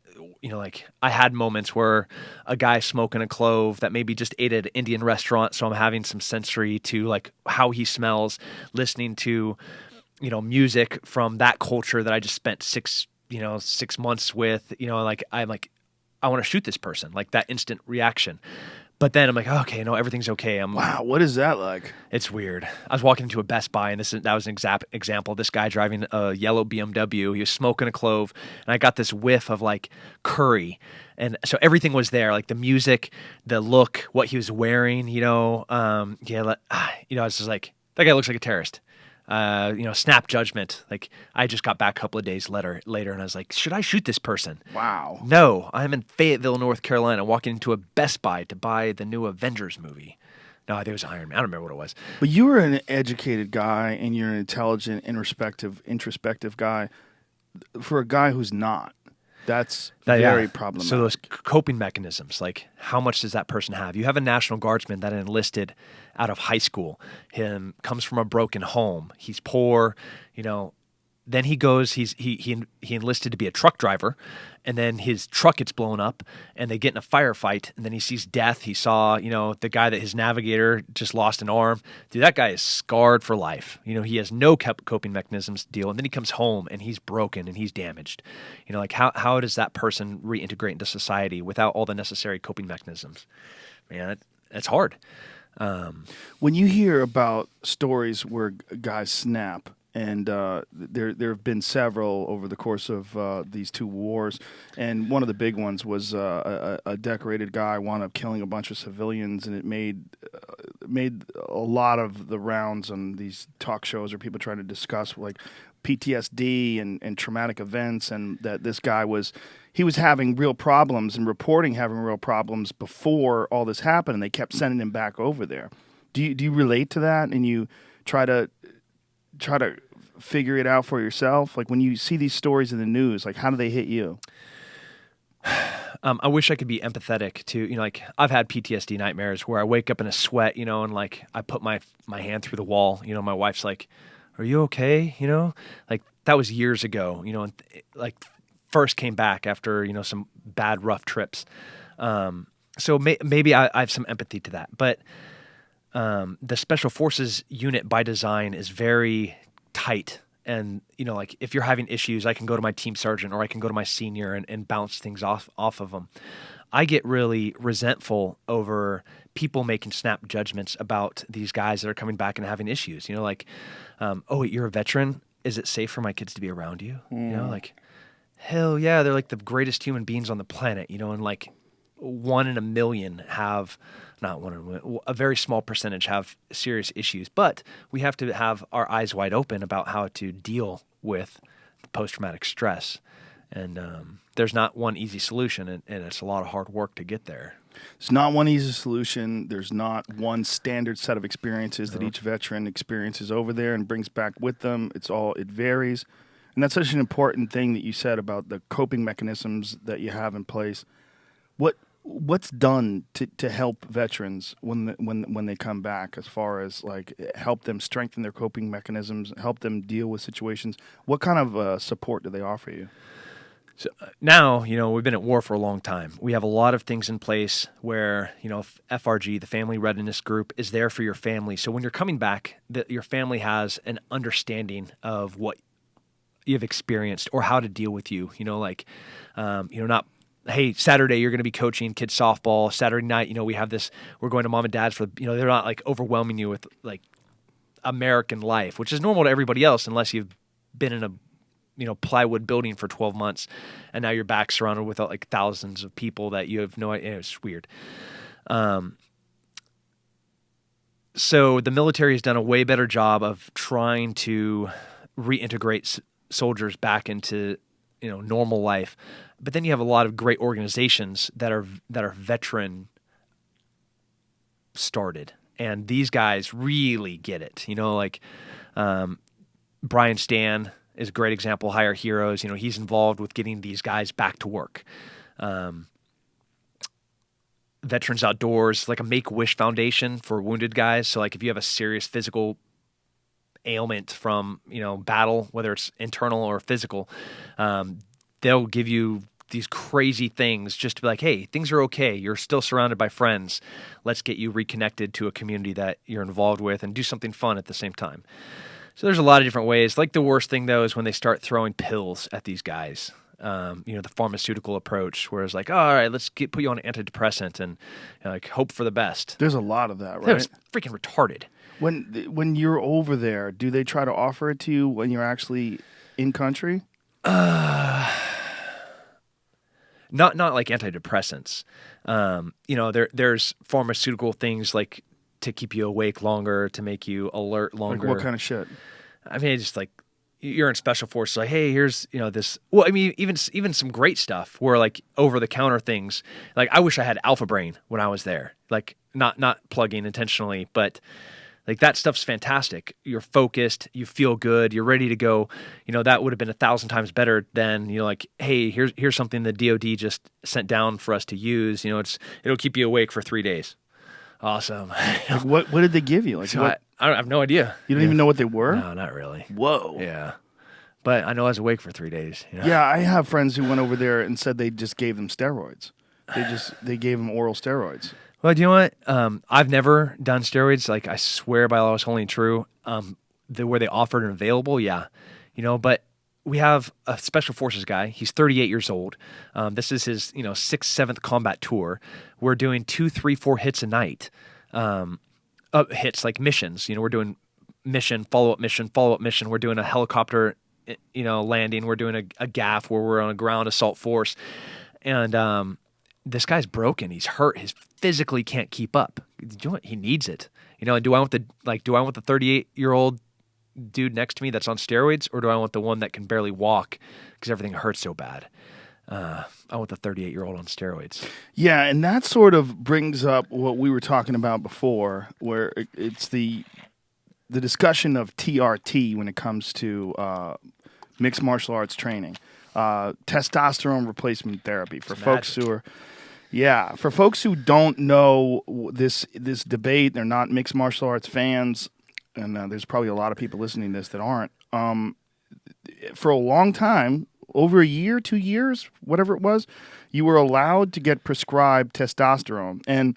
I had moments where a guy smoking a clove that maybe just ate at an Indian restaurant, so I'm having some sensory to how he smells, listening to music from that culture that I just spent 6 months with, I'm like, I want to shoot this person, that instant reaction. But then I'm like, okay, no, everything's okay. Wow, what is that like? It's weird. I was walking into a Best Buy, and that was an example. This guy driving a yellow BMW. He was smoking a clove, and I got this whiff of like curry, and so everything was there, like the music, the look, what he was wearing. I was just like, that guy looks like a terrorist. Snap judgment. Like I just got back a couple of days later, and I was like, should I shoot this person? Wow. No, I'm in Fayetteville, North Carolina, walking into a Best Buy to buy the new Avengers movie. No, I think it was Iron Man. I don't remember what it was. But you were an educated guy, and you're an intelligent, introspective guy. For a guy who's not, that's very problematic. So those coping mechanisms, like how much does that person have? You have a National Guardsman that enlisted out of high school. Him comes from a broken home. He's poor, Then he goes. He enlisted to be a truck driver, and then his truck gets blown up, and they get in a firefight, and then he sees death. He saw, the guy that his navigator just lost an arm. Dude, that guy is scarred for life. He has no coping mechanisms to deal, and then he comes home and he's broken and he's damaged. Like how does that person reintegrate into society without all the necessary coping mechanisms? Man, that's hard. When you hear about stories where guys snap. And there have been several over the course of these two wars. And one of the big ones was a decorated guy wound up killing a bunch of civilians, and it made a lot of the rounds on these talk shows where people trying to discuss like PTSD and traumatic events, and that this guy was having real problems and reporting having real problems before all this happened, and they kept sending him back over there. Do you relate to that, and you try to figure it out for yourself? Like when you see these stories in the news, like how do they hit you? I wish I could be empathetic to, like I've had PTSD nightmares where I wake up in a sweat, and like I put my hand through the wall, my wife's like, are you okay? Like that was years ago, and like first came back after, some bad, rough trips. So maybe I have some empathy to that, but the Special Forces unit by design is very tight. And, like if you're having issues, I can go to my team sergeant or I can go to my senior and bounce things off of them. I get really resentful over people making snap judgments about these guys that are coming back and having issues. Like, oh, you're a veteran. Is it safe for my kids to be around you? Like, hell yeah, they're like the greatest human beings on the planet, and like 1 in a million have, not 1 in a million, a very small percentage have serious issues. But we have to have our eyes wide open about how to deal with post-traumatic stress. And there's not one easy solution, and it's a lot of hard work to get there. It's not one easy solution. There's not one standard set of experiences that each veteran experiences over there and brings back with them. It varies. And that's such an important thing that you said about the coping mechanisms that you have in place. What's done to help veterans when they come back, as far as like help them strengthen their coping mechanisms, help them deal with situations? What kind of support do they offer you? So now, we've been at war for a long time. We have a lot of things in place where, FRG, the Family Readiness Group, is there for your family. So when you're coming back, your family has an understanding of what you've experienced or how to deal with you. Not, hey, Saturday you're going to be coaching kids softball. Saturday night, we have this, we're going to mom and dad's for, they're not like overwhelming you with like American life, which is normal to everybody else unless you've been in a, plywood building for 12 months and now you're back surrounded with like thousands of people that you have no idea. It's weird. So the military has done a way better job of trying to reintegrate soldiers back into, normal life. But then you have a lot of great organizations that are veteran started, and these guys really get it. Brian Stan is a great example. Hire Heroes. He's involved with getting these guys back to work. Veterans Outdoors, like a Make-A-Wish Foundation for wounded guys. So like if you have a serious physical ailment from, battle, whether it's internal or physical, they'll give you these crazy things just to be like, hey, things are okay. You're still surrounded by friends. Let's get you reconnected to a community that you're involved with and do something fun at the same time. So there's a lot of different ways. Like the worst thing, though, is when they start throwing pills at these guys. the pharmaceutical approach, where it's like, oh, all right, let's put you on an antidepressant and like hope for the best. There's a lot of that, right? That was freaking retarded. When you're over there, do they try to offer it to you when you're actually in country? Not like antidepressants. There's pharmaceutical things like to keep you awake longer, to make you alert longer. Like what kind of shit? I mean, it's just like you're in special forces. Like, hey, here's this. Well, I mean, even some great stuff where like over the counter things. Like I wish I had Alpha Brain when I was there. Like not plugging intentionally, but like that stuff's fantastic. You're focused, you feel good, you're ready to go. That would have been 1,000 times better than, like, hey, here's something the DOD just sent down for us to use. It'll keep you awake for 3 days. Awesome. Like what did they give you? Like so what? I have no idea. You don't even know what they were? No, not really. Whoa. Yeah. But I know I was awake for 3 days. Yeah, I have friends who went over there and said they just gave them steroids. They gave them oral steroids. Well, do you know what? I've never done steroids. Like, I swear by law's holy and true. Where they offered and available, yeah. But we have a special forces guy. He's 38 years old. This is his, 6th, 7th combat tour. We're doing 2, 3, 4 hits a night. Hits like missions. We're doing mission, follow-up mission, follow-up mission. We're doing a helicopter, landing. We're doing a GAF where we're on a ground assault force. And this guy's broken. He's hurt. He physically can't keep up. He needs it. And do I want the 38-year-old dude next to me that's on steroids, or do I want the one that can barely walk because everything hurts so bad? I want the 38-year-old on steroids. Yeah, and that sort of brings up what we were talking about before, where it's the discussion of TRT when it comes to mixed martial arts training, testosterone replacement therapy for folks who are. Yeah, for folks who don't know this debate, they're not mixed martial arts fans, and there's probably a lot of people listening to this that aren't. For a long time, over a year, 2 years, whatever it was, you were allowed to get prescribed testosterone. And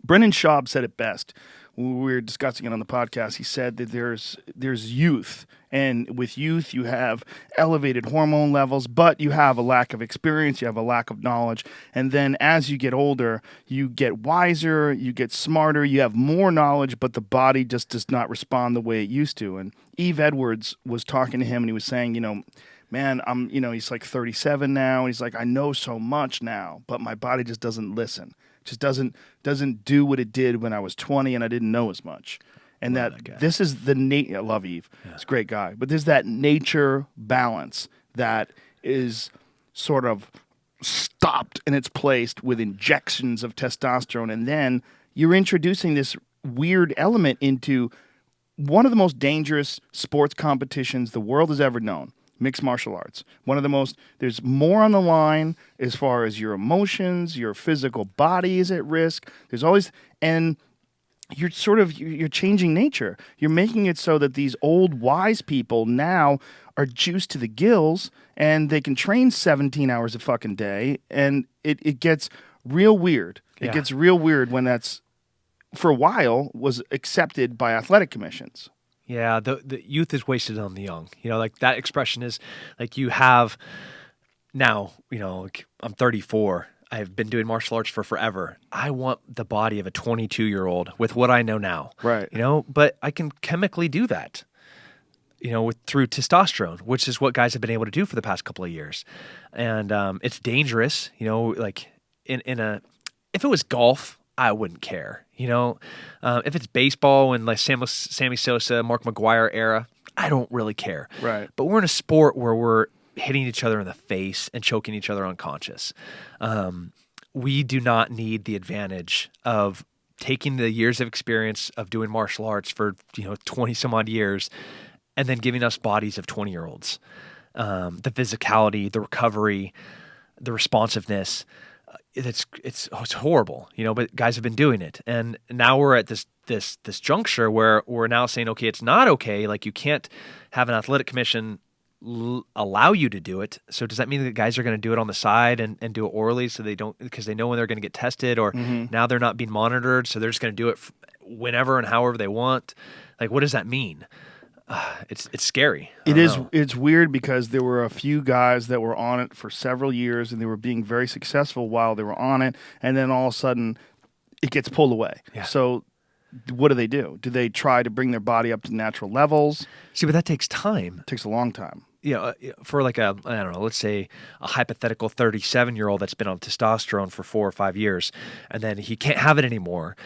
Brennan Schaub said it best. When we were discussing it on the podcast, he said that there's youth, and with youth you have elevated hormone levels, but you have a lack of experience, you have a lack of knowledge, and then as you get older, you get wiser, you get smarter, you have more knowledge, but the body just does not respond the way it used to. And Eve Edwards was talking to him, and he was saying, man, he's like 37 now, and he's like, I know so much now, but my body just doesn't listen. Just doesn't do what it did when I was 20 and I didn't know as much. And that this is I love Eve. Yeah. He's a great guy. But there's that nature balance that is sort of stopped in its place with injections of testosterone. And then you're introducing this weird element into one of the most dangerous sports competitions the world has ever known. Mixed martial arts. There's more on the line as far as your emotions, your physical body is at risk. There's always, and you're changing nature. You're making it so that these old wise people now are juiced to the gills and they can train 17 hours a fucking day, and it gets real weird. It gets real weird when that's, for a while, was accepted by athletic commissions. Yeah, the youth is wasted on the young. Like that expression is like you have now, like I'm 34. I've been doing martial arts for forever. I want the body of a 22-year-old with what I know now. Right. But I can chemically do that, through testosterone, which is what guys have been able to do for the past couple of years. And it's dangerous, like if it was golf, I wouldn't care. If it's baseball and like Sammy Sosa, Mark McGwire era, I don't really care. Right. But we're in a sport where we're hitting each other in the face and choking each other unconscious. We do not need the advantage of taking the years of experience of doing martial arts for 20 some odd years and then giving us bodies of 20-year-olds. The physicality, the recovery, the responsiveness. It's horrible, but guys have been doing it. And now we're at this juncture where we're now saying, okay, it's not okay. Like you can't have an athletic commission allow you to do it. So does that mean that guys are going to do it on the side and do it orally so they don't, because they know when they're going to get tested, or now they're not being monitored, so they're just going to do it whenever and however they want? Like, what does that mean? It's scary. It is. It's weird because there were a few guys that were on it for several years and they were being very successful while they were on it, and then all of a sudden it gets pulled away. Yeah. So what do? Do they try to bring their body up to natural levels? See, but that takes time. It takes a long time. For like I don't know, let's say a hypothetical 37-year-old that's been on testosterone for 4 or 5 years, and then he can't have it anymore.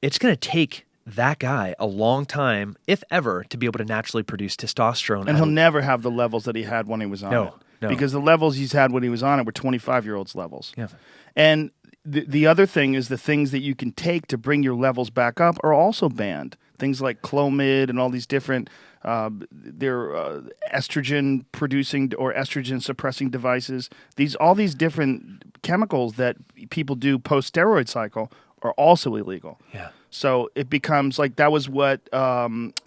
It's going to take that guy a long time, if ever, to be able to naturally produce testosterone. And he'll never have the levels that he had when he was on it. No. Because the levels he's had when he was on it were 25-year-olds levels. Yeah. And the other thing is the things that you can take to bring your levels back up are also banned. Things like Clomid and all these different they're estrogen producing or estrogen suppressing devices. All these different chemicals that people do post steroid cycle are also illegal. Yeah. So it becomes like that was what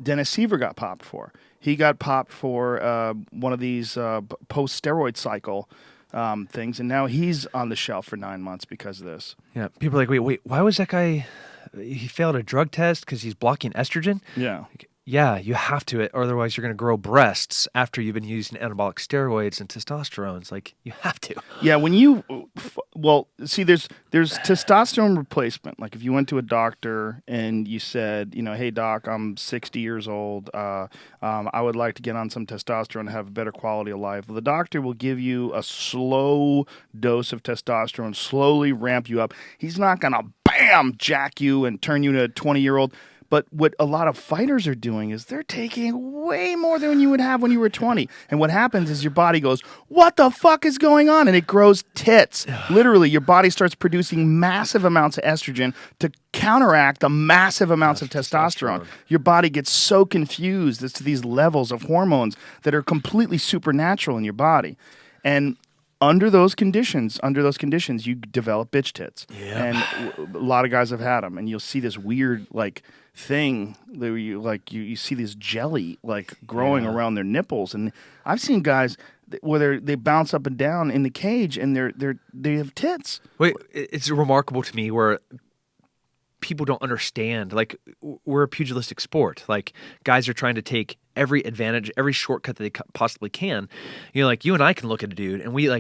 Dennis Seaver got popped for. He got popped for one of these post steroid cycle things, and now he's on the shelf for 9 months because of this. Yeah. People are like, wait, why was that guy? He failed a drug test because he's blocking estrogen. Yeah. Yeah, you have to, or otherwise you're going to grow breasts after you've been using anabolic steroids and testosterone. It's like, you have to. Yeah, see, there's testosterone replacement. Like if you went to a doctor and you said, hey doc, I'm 60 years old. I would like to get on some testosterone and have a better quality of life. Well, the doctor will give you a slow dose of testosterone, slowly ramp you up. He's not going to, bam, jack you and turn you into a 20-year-old. But what a lot of fighters are doing is they're taking way more than you would have when you were 20. And what happens is your body goes, what the fuck is going on? And it grows tits. Literally, your body starts producing massive amounts of estrogen to counteract the massive amounts of testosterone. Your body gets so confused as to these levels of hormones that are completely supernatural in your body. And under those conditions, you develop bitch tits. Yeah. And a lot of guys have had them. And you'll see this weird, thing that you see this jelly growing around their nipples, and I've seen guys where they bounce up and down in the cage and they have tits. Wait, it's remarkable to me where people don't understand. Like, we're a pugilistic sport. Like, guys are trying to take every advantage, every shortcut that they possibly can. You and I can look at a dude and we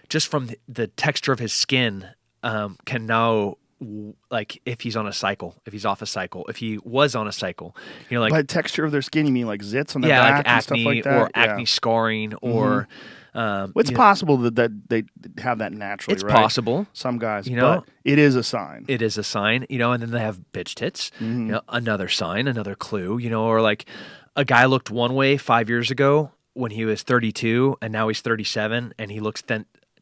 just from the texture of his skin can now. If he's on a cycle, if he's off a cycle, if he was on a cycle, by texture of their skin, you mean like zits on their back and stuff like that? Or acne scarring, or it's possible that they have that naturally. It's right? possible. Some guys, but it is a sign. It is a sign, and then they have bitch tits. Another sign, another clue. Or like a guy looked one way 5 years ago when he was 32, and now he's 37, and he looks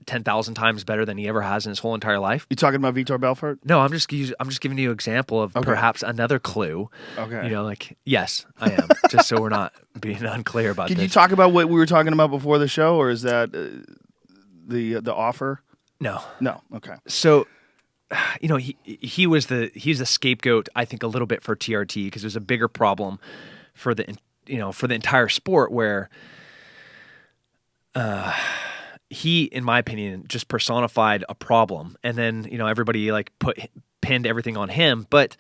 10,000 times better than he ever has in his whole entire life. You talking about Vitor Belfort? No, I'm just giving you an example of perhaps another clue. Okay. Yes, I am. Just so we're not being unclear about this. Can you talk about what we were talking about before the show, or is that the offer? No. Okay. So, he was the scapegoat, I think, a little bit for TRT because it was a bigger problem for the entire sport where. He, in my opinion, just personified a problem, and then everybody pinned everything on him. But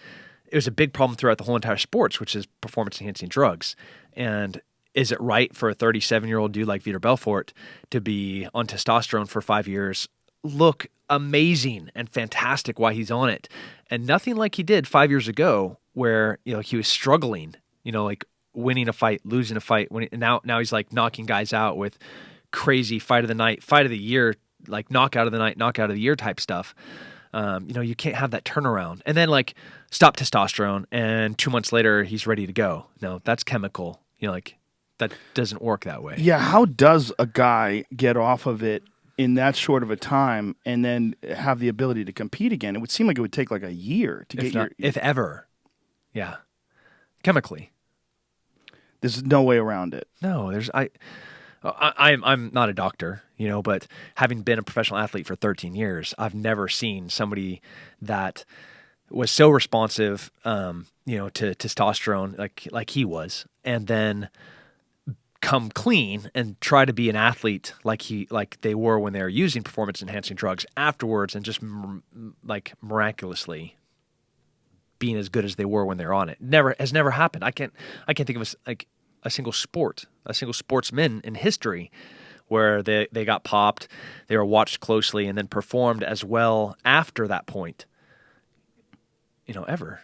it was a big problem throughout the whole entire sports, which is performance-enhancing drugs. And is it right for a 37-year-old dude like Vitor Belfort to be on testosterone for 5 years, look amazing and fantastic while he's on it, and nothing like he did 5 years ago, where he was struggling, winning a fight, losing a fight. Now he's knocking guys out with crazy fight of the night, fight of the year, knockout of the night, knockout of the year type stuff. You can't have that turnaround. And then stop testosterone and 2 months later he's ready to go. No, that's chemical. That doesn't work that way. Yeah, how does a guy get off of it in that short of a time and then have the ability to compete again? It would seem like it would take a year to get if ever. Yeah. Chemically. There's no way around it. No, I'm not a doctor, but having been a professional athlete for 13 years, I've never seen somebody that was so responsive, to testosterone like he was, and then come clean and try to be an athlete like they were when they were using performance enhancing drugs afterwards, and just miraculously being as good as they were when they're on it. Has never happened. I can't think of sport, a single sportsman in history where they got popped, they were watched closely, and then performed as well after that point, ever.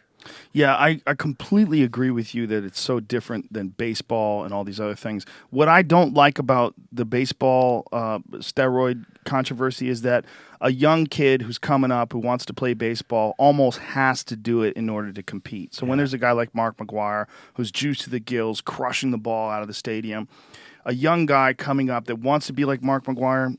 Yeah, I completely agree with you that it's so different than baseball and all these other things. What I don't like about the baseball steroid controversy is that a young kid who's coming up who wants to play baseball almost has to do it in order to compete. So when there's a guy like Mark McGwire who's juiced to the gills, crushing the ball out of the stadium, a young guy coming up that wants to be like Mark McGwire,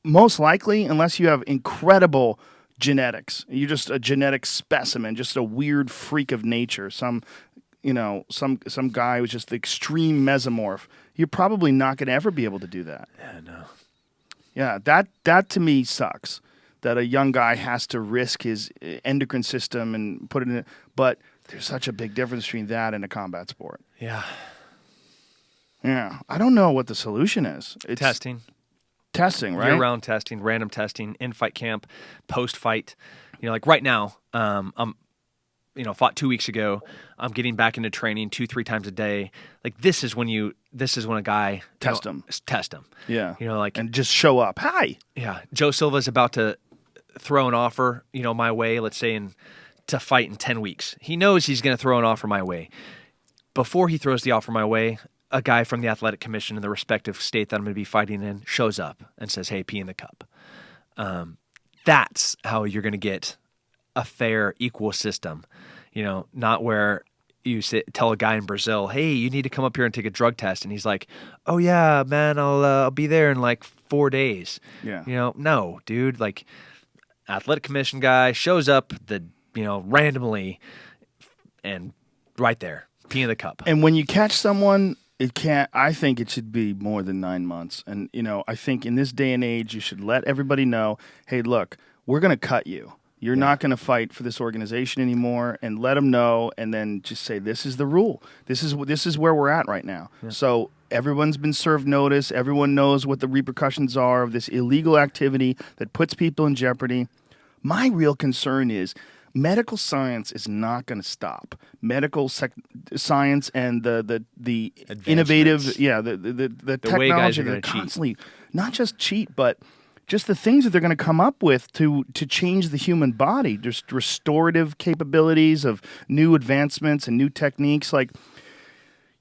most likely, unless you have incredible genetics, you're just a genetic specimen, just a weird freak of nature, some guy who's just the extreme mesomorph, you're probably not going to ever be able to do that. Yeah, no. Yeah, that to me sucks, that a young guy has to risk his endocrine system and put it in. But there's such a big difference between that and a combat sport. Yeah. Yeah, I don't know what the solution is. It's Testing, right? Year-round testing, random testing, in-fight camp, post-fight. Like right now, I'm, fought 2 weeks ago. I'm getting back into training 2-3 times a day. Like this is when a guy test him. Yeah. And just show up. Hi. Yeah. Joe Silva's about to throw an offer, my way, let's say to fight in 10 weeks. He knows he's going to throw an offer my way. Before he throws the offer my way, a guy from the athletic commission in the respective state that I'm going to be fighting in shows up and says, hey, pee in the cup. That's how you're going to get a fair, equal system. Not where you tell a guy in Brazil, hey, you need to come up here and take a drug test. And he's like, oh, yeah, man, I'll be there in like 4 days. Yeah. No, dude, like athletic commission guy shows up randomly and right there, pee in the cup. And when you catch someone, I think it should be more than 9 months. And, I think in this day and age, you should let everybody know, hey, look, we're going to cut you. You're not going to fight for this organization anymore, and let them know, and then just say, this is the rule. This is where we're at right now. Yeah. So everyone's been served notice. Everyone knows what the repercussions are of this illegal activity that puts people in jeopardy. My real concern is medical science is not going to stop. Medical science and the innovative, the technology that constantly not just cheat, but just the things that they're going to come up with to change the human body, just restorative capabilities of new advancements and new techniques. Like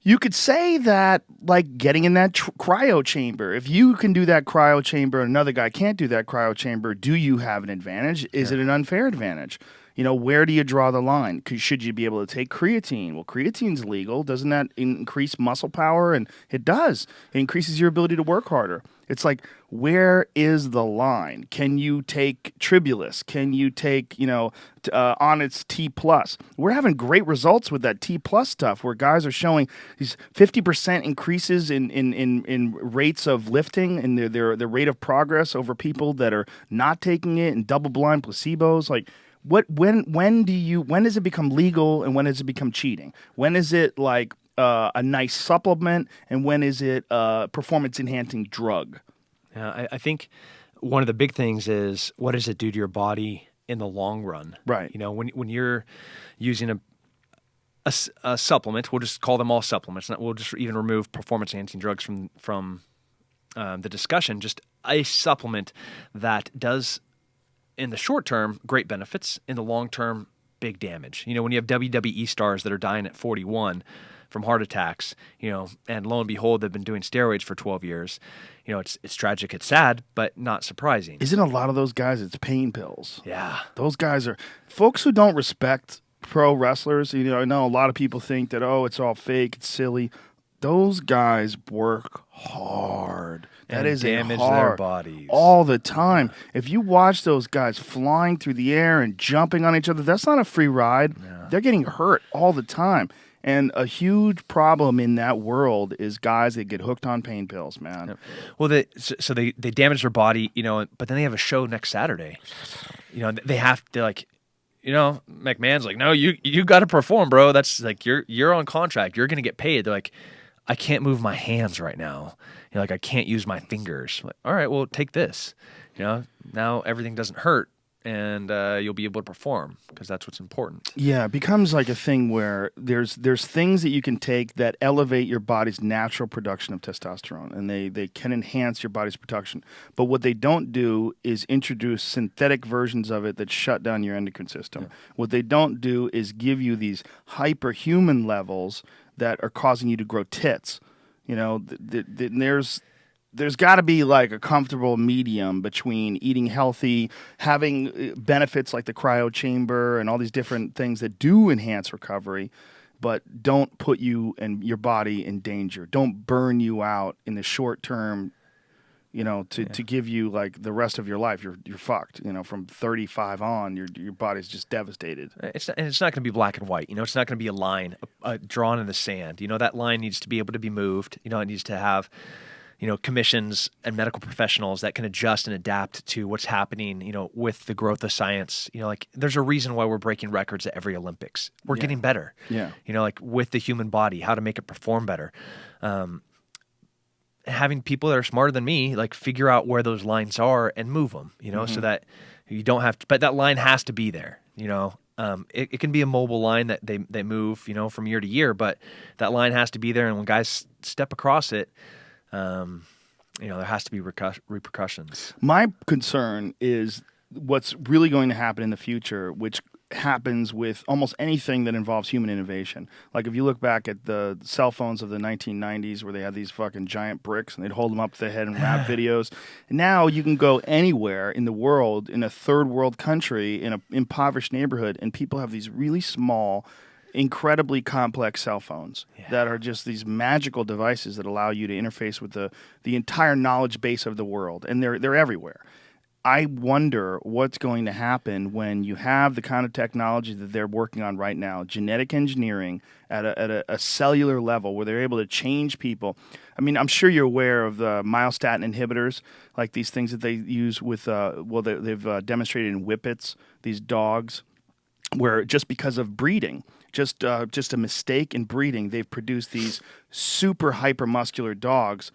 you could say that, like getting in that cryo chamber. If you can do that cryo chamber and another guy can't do that cryo chamber, do you have an advantage? Is it an unfair advantage? Where do you draw the line? Should you be able to take creatine? Well, creatine's legal. Doesn't that increase muscle power? And it does. It increases your ability to work harder. It's like, where is the line? Can you take Tribulus? Can you take, on its T+? We're having great results with that T+ stuff where guys are showing these 50% increases in rates of lifting and their rate of progress over people that are not taking it in double-blind placebos. Like, when does it become legal and when does it become cheating? When is it like a nice supplement and when is it a performance-enhancing drug? Yeah, I think one of the big things is, what does it do to your body in the long run? Right. When you're using a supplement, we'll just call them all supplements. We'll just even remove performance-enhancing drugs from the discussion. Just a supplement that does, in the short term, great benefits. In the long term, big damage. When you have WWE stars that are dying at 41 from heart attacks, and lo and behold, they've been doing steroids for 12 years. It's tragic, it's sad, but not surprising. Isn't a lot of those guys, it's pain pills? Yeah. Those guys are folks who don't respect pro wrestlers. I know a lot of people think that, it's all fake, it's silly. Those guys work hard. That is damage their bodies all the time. If you watch those guys flying through the air and jumping on each other, that's not a free ride. No. They're getting hurt all the time. And a huge problem in that world is guys that get hooked on pain pills, man. Well, they damage their body, but then they have a show next Saturday. They have to, like, McMahon's like, no, you got to perform, bro. That's like, you're on contract. You're going to get paid. They're like, I can't move my hands right now. I can't use my fingers. I'm like, all right, well, take this. Now everything doesn't hurt and you'll be able to perform because that's what's important. Yeah, it becomes like a thing where there's things that you can take that elevate your body's natural production of testosterone, and they can enhance your body's production. But what they don't do is introduce synthetic versions of it that shut down your endocrine system. Yeah. What they don't do is give you these hyperhuman levels that are causing you to grow tits. You know, there's got to be like a comfortable medium between eating healthy, having benefits like the cryo chamber and all these different things that do enhance recovery, but don't put you and your body in danger. Don't burn you out in the short term, you know, to give you like the rest of your life. You're fucked. You know, from 35 on, your body's just devastated. It's not going to be black and white. You know, it's not going to be a line drawn in the sand. You know, that line needs to be able to be moved. You know, it needs to have, you know, commissions and medical professionals that can adjust and adapt to what's happening, you know, with the growth of science. You know, like there's a reason why we're breaking records at every Olympics. We're getting better. Yeah. You know, like with the human body, how to make it perform better. Having people that are smarter than me, like figure out where those lines are and move them, you know, so that you don't have to, but that line has to be there, you know. It can be a mobile line that they move, you know, from year to year, but that line has to be there. And when guys step across it, you know, there has to be repercussions. My concern is what's really going to happen in the future, which happens with almost anything that involves human innovation. Like if you look back at the cell phones of the 1990s where they had these fucking giant bricks and they'd hold them up to their head and rap videos. Now you can go anywhere in the world, in a third world country, in an impoverished neighborhood, and people have these really small, incredibly complex cell phones that are just these magical devices that allow you to interface with the entire knowledge base of the world, and they're everywhere. I wonder what's going to happen when you have the kind of technology that they're working on right now, genetic engineering at a cellular level where they're able to change people. I mean, I'm sure you're aware of the myostatin inhibitors, like these things that they use with, they've demonstrated in whippets, these dogs, where just because of breeding, just a mistake in breeding, they've produced these super hypermuscular dogs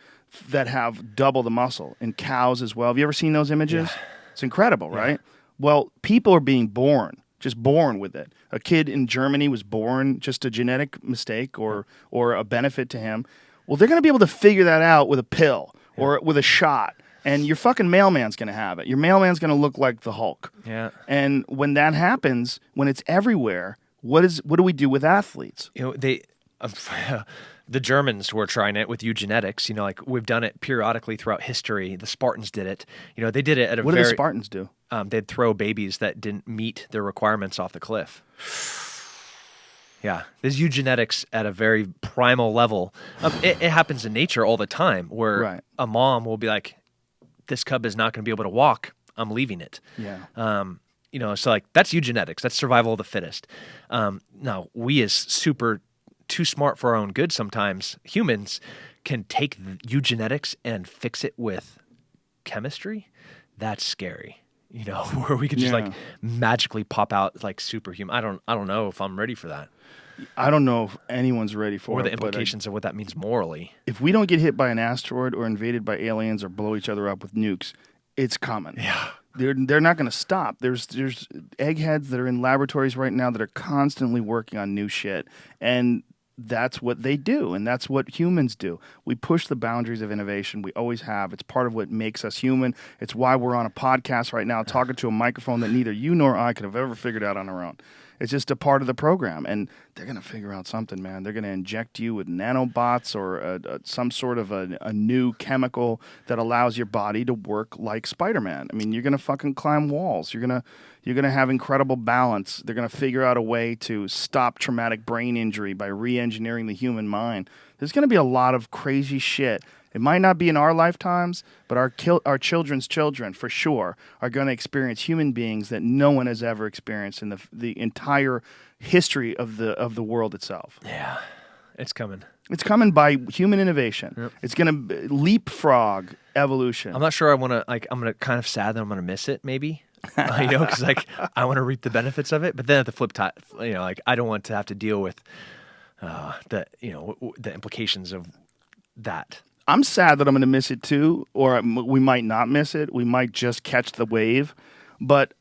that have double the muscle, and cows as well. Have you ever seen those images? Yeah. It's incredible, right? Well, people are being born with it. A kid in Germany was born just a genetic mistake or a benefit to him. Well, they're going to be able to figure that out with a pill or with a shot. And your fucking mailman's going to have it. Your mailman's going to look like the Hulk. Yeah. And when that happens, when it's everywhere, what do we do with athletes? You know, the Germans were trying it with eugenetics. You know, like we've done it periodically throughout history. The Spartans did it. You know, they did it at a What did the Spartans do? They'd throw babies that didn't meet their requirements off the cliff. Yeah, there's eugenetics at a very primal level. It happens in nature all the time where a mom will be like, this cub is not going to be able to walk. I'm leaving it. Yeah. You know, so like that's eugenetics. That's survival of the fittest. Now, we as too smart for our own good sometimes, humans can take eugenetics and fix it with chemistry. That's scary. You know, where we could just like magically pop out like superhuman. I don't know if I'm ready for that. I don't know if anyone's ready for it. Or the implications of what that means morally. If we don't get hit by an asteroid or invaded by aliens or blow each other up with nukes, it's coming. Yeah. They're not going to stop. There's eggheads that are in laboratories right now that are constantly working on new shit. And that's what they do, and that's what humans do. We push the boundaries of innovation. We always have. It's part of what makes us human. It's why we're on a podcast right now talking to a microphone that neither you nor I could have ever figured out on our own. It's just a part of the program, and they're going to figure out something, man. They're going to inject you with nanobots or some sort of a new chemical that allows your body to work like Spider-Man. I mean, you're going to fucking climb walls. You're going to have incredible balance. They're going to figure out a way to stop traumatic brain injury by re-engineering the human mind. There's going to be a lot of crazy shit. It might not be in our lifetimes, but our children's children, for sure, are going to experience human beings that no one has ever experienced in the entire history of the world itself. Yeah, it's coming. It's coming by human innovation. Yep. It's going to leapfrog evolution. I'm not sure I want to, like, I'm going to kind of sad that I'm going to miss it, maybe. You know, because like I want to reap the benefits of it, but then at the flip side, you know, like I don't want to have to deal with the implications of that. I'm sad that I'm going to miss it too, or we might not miss it. We might just catch the wave, but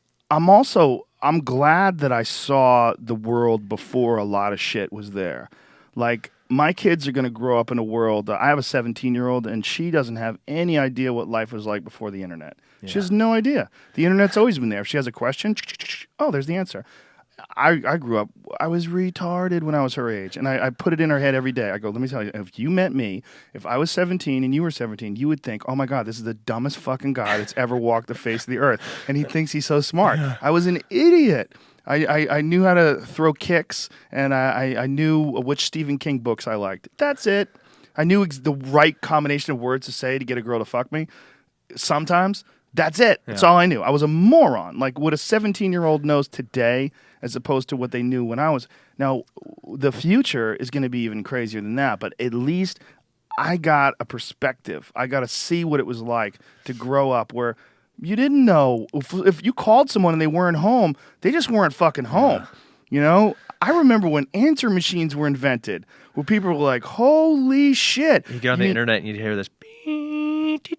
I'm glad that I saw the world before a lot of shit was there. Like, my kids are going to grow up in a world. I have a 17-year-old, and she doesn't have any idea what life was like before the internet. Yeah. She has no idea. The internet's always been there. If she has a question, oh, there's the answer. I grew up, I was retarded when I was her age, and I put it in her head every day. I go, let me tell you, if you met me, if I was 17 and you were 17, you would think, oh my God, this is the dumbest fucking guy that's ever walked the face of the earth, and he thinks he's so smart. I was an idiot. I knew how to throw kicks, and I knew which Stephen King books I liked. That's it. I knew the right combination of words to say to get a girl to fuck me. Sometimes. That's it. Yeah. That's all I knew. I was a moron. Like what a 17-year-old knows today as opposed to what they knew when I was. Now, the future is going to be even crazier than that, but at least I got a perspective. I got to see what it was like to grow up where you didn't know. If you called someone and they weren't home, they just weren't fucking home. Yeah. You know? I remember when answer machines were invented, where people were like, holy shit. You get on the internet and you hear this.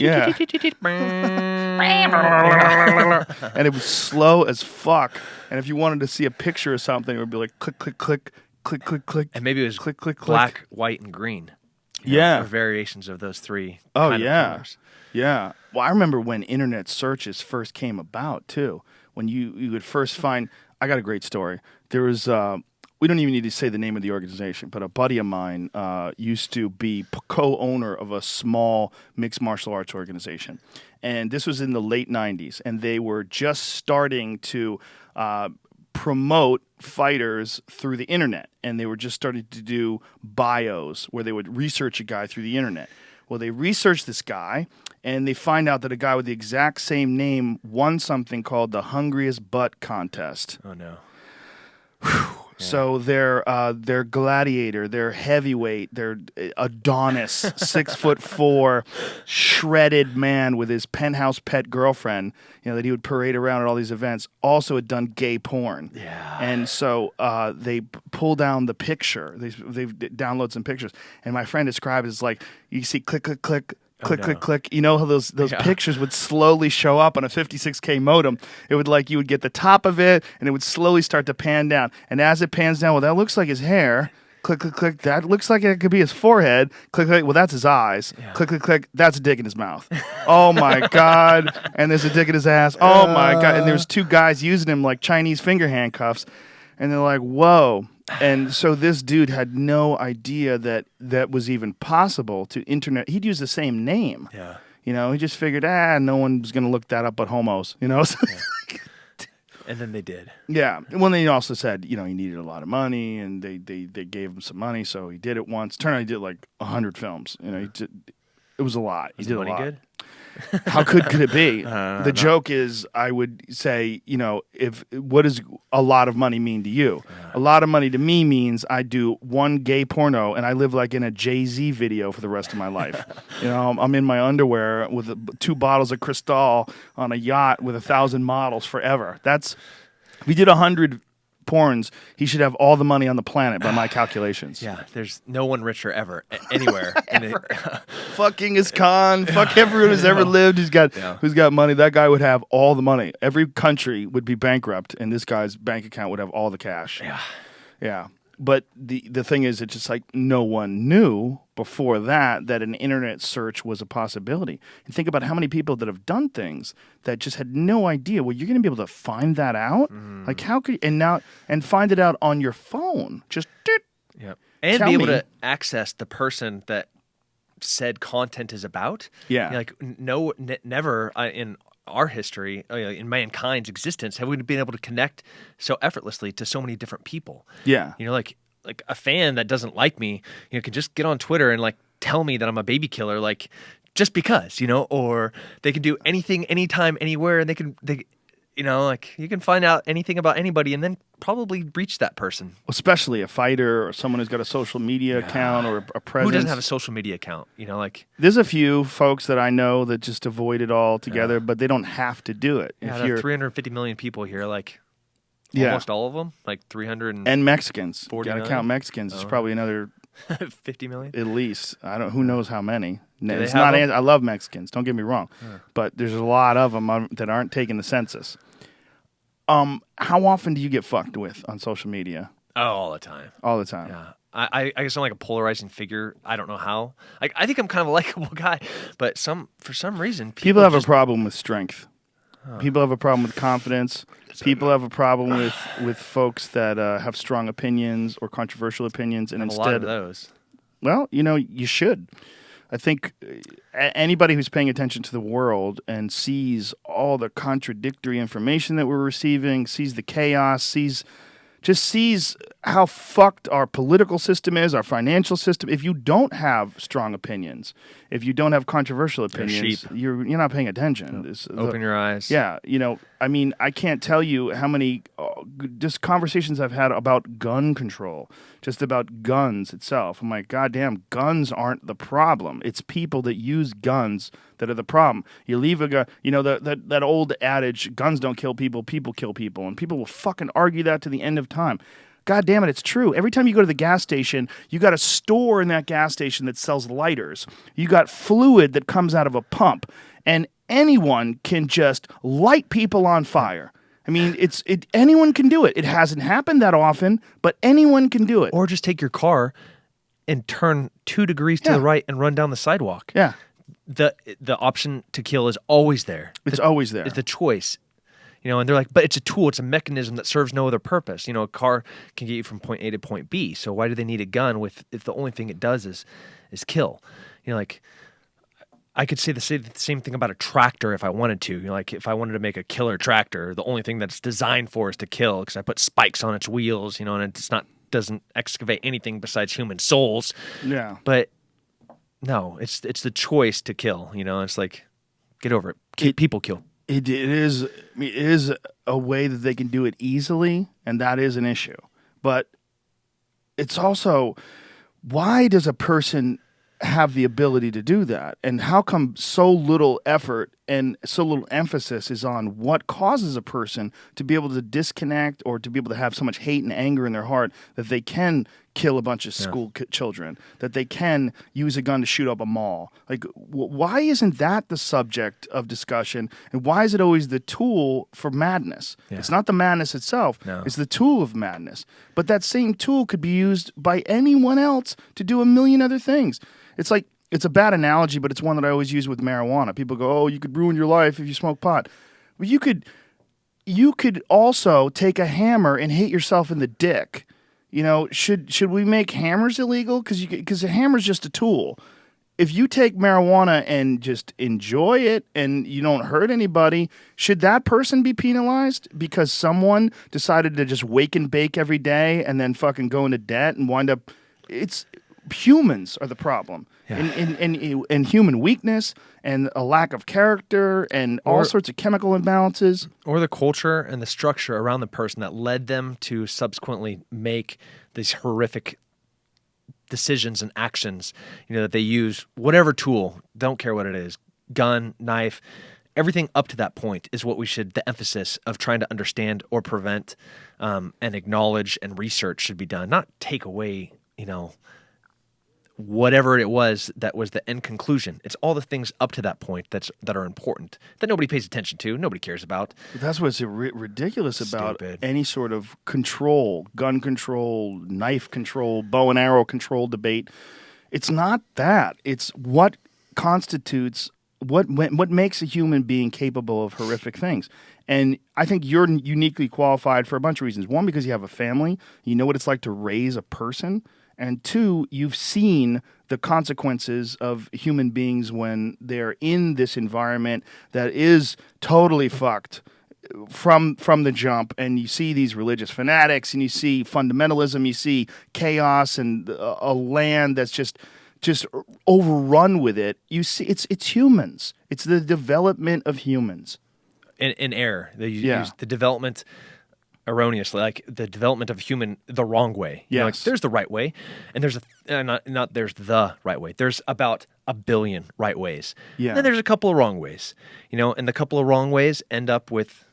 Yeah. And it was slow as fuck. And if you wanted to see a picture of something, it would be like click, click, click, click, click, click. And maybe it was click, click, black, click. white, and green. Yeah. Or variations of those three. Oh, yeah. Yeah. Well, I remember when internet searches first came about, too. When you would first find... I got a great story. There was... we don't even need to say the name of the organization, but a buddy of mine used to be co-owner of a small mixed martial arts organization. And this was in the late 90s, and they were just starting to promote fighters through the internet. And they were just starting to do bios where they would research a guy through the internet. Well, they researched this guy, and they find out that a guy with the exact same name won something called the Hungriest Butt Contest. Oh, no. Whew. Yeah. So their gladiator, their heavyweight, their Adonis, 6'4", shredded man with his penthouse pet girlfriend, that he would parade around at all these events, also had done gay porn. Yeah. And so they pull down the picture. They've download some pictures, and my friend described it as like you see click, click, click. Click, click, click. You know how those pictures would slowly show up on a 56K modem? It would you would get the top of it, and it would slowly start to pan down. And as it pans down, well, that looks like his hair. Click, click, click. That looks like it could be his forehead. Click, click. Well, that's his eyes. Yeah. Click, click, click. That's a dick in his mouth. Oh, my God. And there's a dick in his ass. Oh, my God. And there's two guys using him like Chinese finger handcuffs. And they're like, whoa. And so this dude had no idea that was even possible to internet. He'd use the same name. Yeah. He just figured, no one was going to look that up but homos, Yeah. And then they did. Yeah. Well, then he also said, he needed a lot of money, and they gave him some money, so he did it once. Turned out he did like 100 films. It was a lot. Was the money good? How could it be? The joke is, I would say, what does a lot of money mean to you? Yeah. A lot of money to me means I do one gay porno and I live like in a Jay-Z video for the rest of my life. I'm in my underwear with 2 bottles of Cristal on a yacht with 1,000 models forever. If we did 100 porns, he should have all the money on the planet by my calculations. Yeah, there's no one richer ever, anywhere. Fuck Genghis Khan. Fuck everyone who's ever lived who's got money. That guy would have all the money. Every country would be bankrupt, and this guy's bank account would have all the cash. Yeah. Yeah. But the thing is, it's just like no one knew before that an internet search was a possibility. And think about how many people that have done things that just had no idea. Well, you're going to be able to find that out? Like how could and find it out on your phone? Just yep. And be able to access the person that said content is about. Yeah. Never in our history, in mankind's existence, have we been able to connect so effortlessly to so many different people. Yeah. Like a fan that doesn't like me, can just get on Twitter and tell me that I'm a baby killer, just because, or they can do anything, anytime, anywhere, and you can find out anything about anybody and then probably reach that person. Especially a fighter or someone who's got a social media account or a presence. Who doesn't have a social media account? There's a few folks that I know that just avoid it altogether, but they don't have to do it. Yeah, there are 350 million people here, almost all of them, 300 and Mexicans. 40 Gotta million? Count Mexicans. There's probably another 50 million at least. Who knows how many. It's not. I love Mexicans. Don't get me wrong, but there's a lot of them that aren't taking the census. How often do you get fucked with on social media? Oh, all the time. All the time. Yeah. I guess I'm like a polarizing figure. I don't know how. I think I'm kind of a likable guy, but for some reason people have a problem with strength. People have a problem with confidence. People have a problem with folks that have strong opinions or controversial opinions, and instead a lot of those. Well, you should. I think anybody who's paying attention to the world and sees all the contradictory information that we're receiving, sees the chaos, sees how fucked our political system is, our financial system. If you don't have strong opinions, if you don't have controversial opinions, you're not paying attention. Open your eyes. Yeah, I can't tell you how many just conversations I've had about gun control, just about guns itself. I'm like, goddamn, guns aren't the problem. It's people that use guns that are the problem. You leave a gun, that old adage, guns don't kill people, people kill people, and people will fucking argue that to the end of time. God damn it, it's true. Every time you go to the gas station, you got a store in that gas station that sells lighters. You got fluid that comes out of a pump, and anyone can just light people on fire. I mean, anyone can do it. It hasn't happened that often, but anyone can do it. Or just take your car and turn 2 degrees to the right and run down the sidewalk. Yeah. The option to kill is always there. It's always there. It's the choice. And they're like, but it's a tool, it's a mechanism that serves no other purpose. A car can get you from point A to point B. So why do they need a gun if the only thing it does is kill? I could say the same thing about a tractor if I wanted to. If I wanted to make a killer tractor, the only thing that's designed for is to kill because I put spikes on its wheels, and doesn't excavate anything besides human souls. Yeah. But no, it's the choice to kill. It's like, get over it. People kill. It is a way that they can do it easily, and that is an issue. But it's also, why does a person have the ability to do that? And how come so little effort and so little emphasis is on what causes a person to be able to disconnect or to be able to have so much hate and anger in their heart that they can kill a bunch of school children, that they can use a gun to shoot up a mall? Like, why isn't that the subject of discussion? And why is it always the tool for madness? Yeah. It's not the madness itself. No. It's the tool of madness. But that same tool could be used by anyone else to do a million other things. It's like, it's a bad analogy, but it's one that I always use with marijuana. People go, oh, you could ruin your life if you smoke pot. Well, you could also take a hammer and hit yourself in the dick. Should we make hammers illegal? Because a hammer's just a tool. If you take marijuana and just enjoy it and you don't hurt anybody, should that person be penalized because someone decided to just wake and bake every day and then fucking go into debt and wind up... Humans are the problem. Yeah. In human weakness and a lack of character and all sorts of chemical imbalances. Or the culture and the structure around the person that led them to subsequently make these horrific decisions and actions, that they use whatever tool, don't care what it is, gun, knife, everything up to that point is what the emphasis of trying to understand or prevent and acknowledge and research should be done, not take away, whatever it was that was the end conclusion. It's all the things up to that point that are important, that nobody pays attention to, nobody cares about. But that's what's ridiculous about Stupid. Any sort of control, gun control, knife control, bow and arrow control debate. It's not that. It's what constitutes, what makes a human being capable of horrific things. And I think you're uniquely qualified for a bunch of reasons. One, because you have a family. You know what it's like to raise a person. And two, you've seen the consequences of human beings when they're in this environment that is totally fucked from the jump. And you see these religious fanatics, and you see fundamentalism, you see chaos, and a land that's just overrun with it. You see, it's humans. It's the development of humans. In error, they use the development erroneously, like the development of human the wrong way. Yes. There's the right way, and there's not there's the right way. There's about 1 billion right ways. Yeah. And then there's a couple of wrong ways. And the couple of wrong ways end up with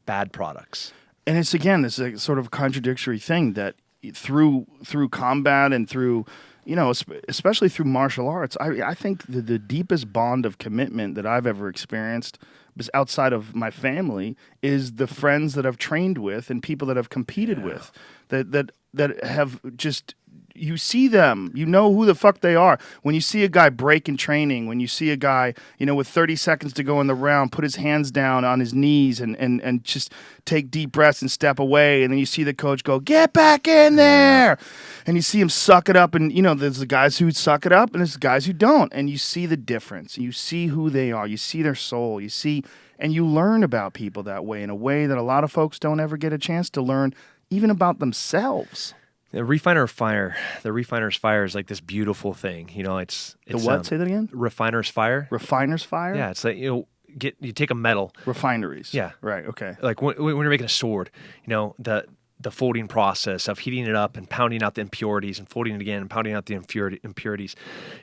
bad products. And it's a sort of contradictory thing that through combat and through especially through martial arts, I think the deepest bond of commitment that I've ever experienced outside of my family is the friends that I've trained with and people that I've competed with that have just, you see them, you know who the fuck they are. When you see a guy break in training, when you see a guy, with 30 seconds to go in the round, put his hands down on his knees and just take deep breaths and step away, and then you see the coach go, get back in there, and you see him suck it up, and there's the guys who suck it up, and there's the guys who don't, and you see the difference. You see who they are. You see their soul. You see, and you learn about people that way in a way that a lot of folks don't ever get a chance to learn even about themselves. The refiner's fire is like this beautiful thing. It's the what? Say that again. Refiner's fire. Refiner's fire. Yeah, it's like you take a metal. Refineries. Yeah. Right. Okay. Like when you're making a sword, the folding process of heating it up and pounding out the impurities and folding it again and pounding out the impurities.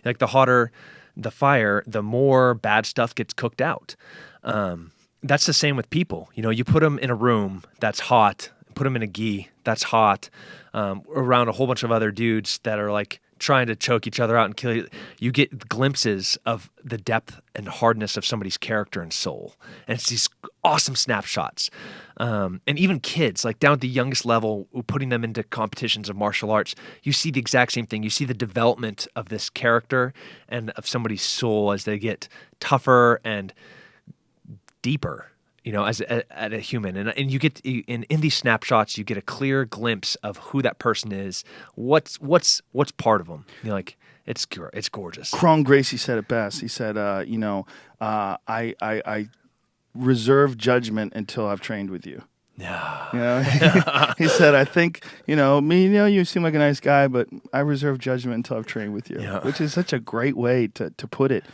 Like the hotter the fire, the more bad stuff gets cooked out. That's the same with people. You put them in a room that's hot, put them in a gi that's hot, around a whole bunch of other dudes that are like trying to choke each other out and kill you. You get glimpses of the depth and hardness of somebody's character and soul. And it's these awesome snapshots. And even kids, like down at the youngest level, putting them into competitions of martial arts, you see the exact same thing. You see the development of this character and of somebody's soul as they get tougher and deeper, as a human, and you get in these snapshots, you get a clear glimpse of who that person is, what's part of them. It's gorgeous. Cron Gracie said it best. He said, I reserve judgment until I've trained with you. Yeah. He said, I think, you seem like a nice guy, but I reserve judgment until I've trained with you, which is such a great way to put it.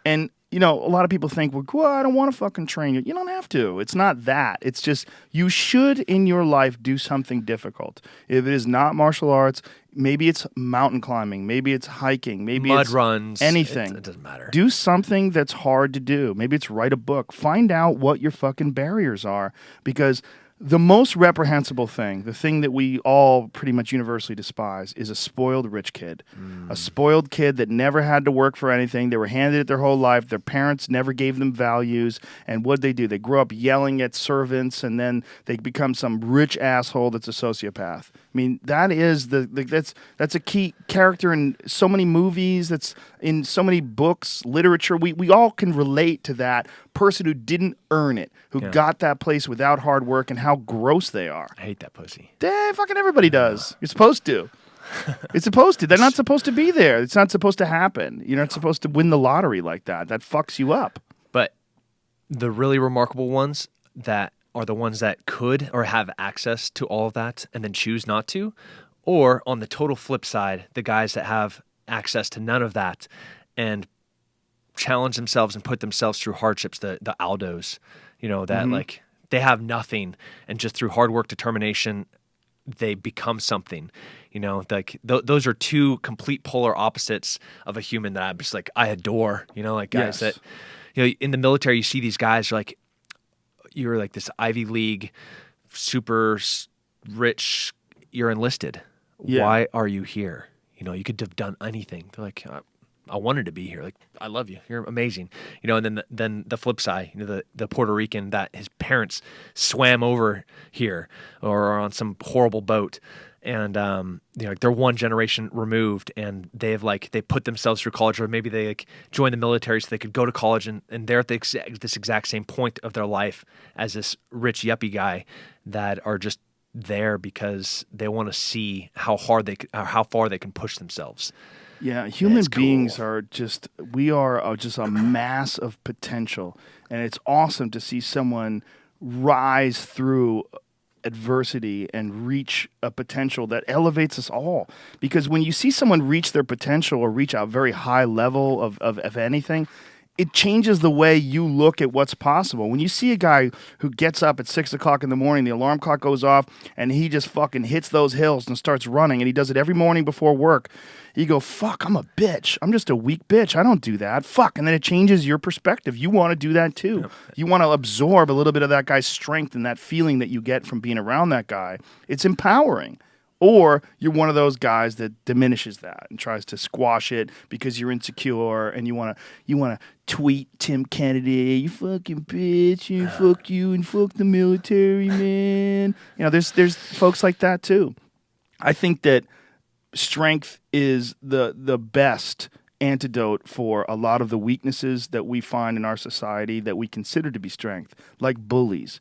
And a lot of people think, well, I don't want to fucking train you. You don't have to. It's not that. It's just you should in your life do something difficult. If it is not martial arts, maybe it's mountain climbing, maybe it's hiking, maybe mud it's runs, anything. It doesn't matter. Do something that's hard to do. Maybe it's write a book. Find out what your fucking barriers are, because the most reprehensible thing, the thing that we all pretty much universally despise, is a spoiled rich kid. A spoiled kid that never had to work for anything. They were handed it their whole life. Their parents never gave them values. And what'd they do? They grew up yelling at servants, and then they become some rich asshole that's a sociopath. I mean, that is that's a key character in so many movies, that's in so many books, literature. We all can relate to that person who didn't earn it, who got that place without hard work, and how gross they are. I hate that pussy. Fucking everybody does. You're supposed to. It's supposed to. They're not supposed to be there. It's not supposed to happen. You're not supposed to win the lottery like that. That fucks you up. But the really remarkable ones that are the ones that could or have access to all of that and then choose not to, or on the total flip side, the guys that have access to none of that and challenge themselves and put themselves through hardships, the Aldos, that like they have nothing, and just through hard work, determination, they become something. Like those are two complete polar opposites of a human that I'm just like, I adore. Like guys that, in the military, you see these guys you're like this Ivy League, super rich, you're enlisted. Yeah. Why are you here? You could have done anything. They're like, I wanted to be here. Like, I love you. You're amazing. And then the flip side, the Puerto Rican that his parents swam over here or are on some horrible boat. And they're one generation removed, and they put themselves through college, or maybe they join the military so they could go to college, and they're at this exact same point of their life as this rich yuppie guy that are just there because they want to see how far they can push themselves. Yeah, human beings are just a mass of potential, and it's awesome to see someone rise through adversity and reach a potential that elevates us all. Because when you see someone reach their potential or reach a very high level of anything, it changes the way you look at what's possible. When you see a guy who gets up at 6 o'clock in the morning, the alarm clock goes off, and he just fucking hits those hills and starts running, and he does it every morning before work, you go, fuck, I'm a bitch. I'm just a weak bitch. I don't do that. Fuck. And then it changes your perspective. You want to do that too. Yep. You want to absorb a little bit of that guy's strength and that feeling that you get from being around that guy. It's empowering. Or you're one of those guys that diminishes that and tries to squash it because you're insecure and you want to tweet Tim Kennedy, you fucking bitch, you fuck you and fuck the military, man. There's folks like that too. I think that strength is the best antidote for a lot of the weaknesses that we find in our society that we consider to be strength, like bullies.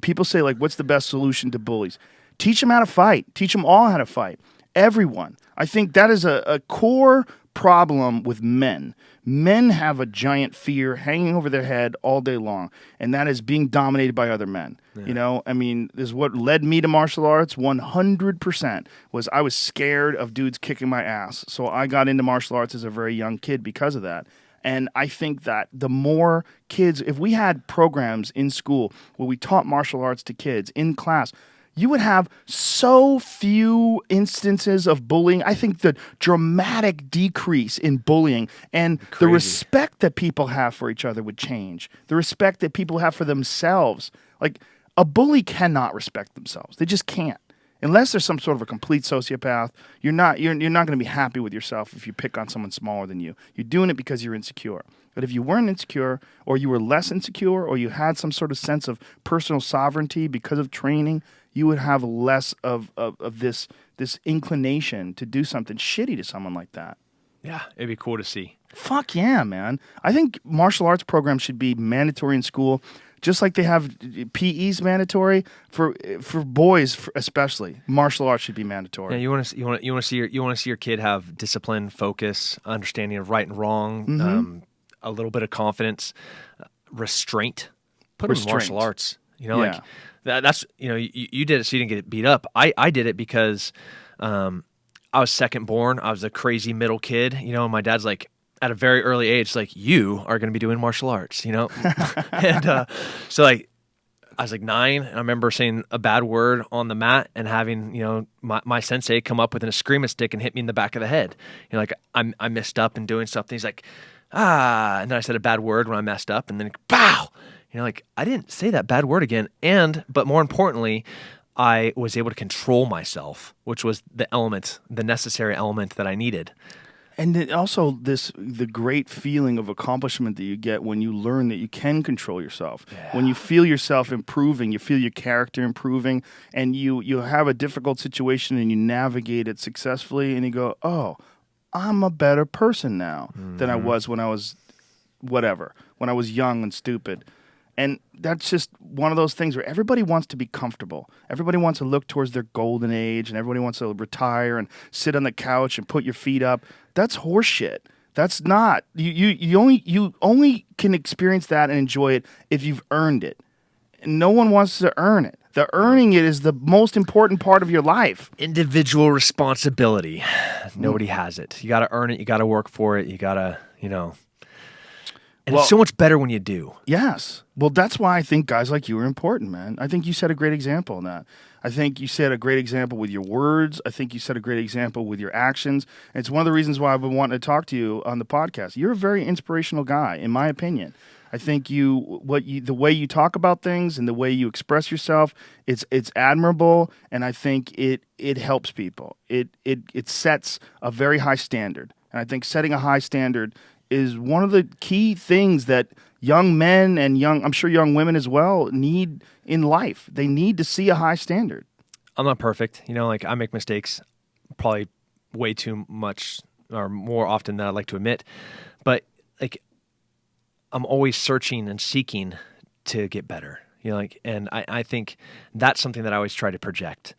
People say, like, what's the best solution to bullies? Teach them how to fight. Teach them all how to fight. Everyone. I think that is a core problem with men. Men have a giant fear hanging over their head all day long, and that is being dominated by other men. Yeah. This is what led me to martial arts 100% was I was scared of dudes kicking my ass. So I got into martial arts as a very young kid because of that. And I think that the more kids, if we had programs in school where we taught martial arts to kids in class, you would have so few instances of bullying. I think the dramatic decrease in bullying and the respect that people have for each other would change. The respect that people have for themselves. Like, a bully cannot respect themselves. They just can't. Unless there's some sort of a complete sociopath, you're not going to be happy with yourself if you pick on someone smaller than you. You're doing it because you're insecure. But if you weren't insecure, or you were less insecure, or you had some sort of sense of personal sovereignty because of training, you would have less of this inclination to do something shitty to someone like that. Yeah, it'd be cool to see. Fuck yeah, man. I think martial arts programs should be mandatory in school, just like they have PE's mandatory for boys, especially. Martial arts should be mandatory. Yeah, you want to see your kid have discipline, focus, understanding of right and wrong, a little bit of confidence, restraint. Put them in martial arts. Like that's you did it so you didn't get beat up. I did it because I was second born. I was a crazy middle kid. And my dad's like, at a very early age, like, you are going to be doing martial arts, and so like I was like 9, and I remember saying a bad word on the mat and having my sensei come up with a screamer stick and hit me in the back of the head. Like I messed up and doing something. He's like, and then I said a bad word when I messed up, and then pow. Like, I didn't say that bad word again. But more importantly, I was able to control myself, which was the necessary element that I needed. And then also the great feeling of accomplishment that you get when you learn that you can control yourself. Yeah. When you feel yourself improving, you feel your character improving, and you have a difficult situation and you navigate it successfully, and you go, oh, I'm a better person now than I was when I was when I was young and stupid. And that's just one of those things where everybody wants to be comfortable. Everybody wants to look towards their golden age, and everybody wants to retire and sit on the couch and put your feet up. That's horseshit. That's not. You only can experience that and enjoy it if you've earned it. And no one wants to earn it. The earning it is the most important part of your life. Individual responsibility. Nobody has it. You got to earn it. You got to work for it. You got to, And it's so much better when you do. Yes. Well, that's why I think guys like you are important, man. I think you set a great example in that. I think you set a great example with your words. I think you set a great example with your actions. And it's one of the reasons why I've been wanting to talk to you on the podcast. You're a very inspirational guy, in my opinion. I think the way you talk about things and the way you express yourself, it's admirable, and I think it helps people. It sets a very high standard. And I think setting a high standard is one of the key things that young men and I'm sure young women as well need in life. They need to see a high standard. I'm not perfect. Like, I make mistakes probably way too much or more often than I'd like to admit. But like, I'm always searching and seeking to get better. And I think that's something that I always try to project.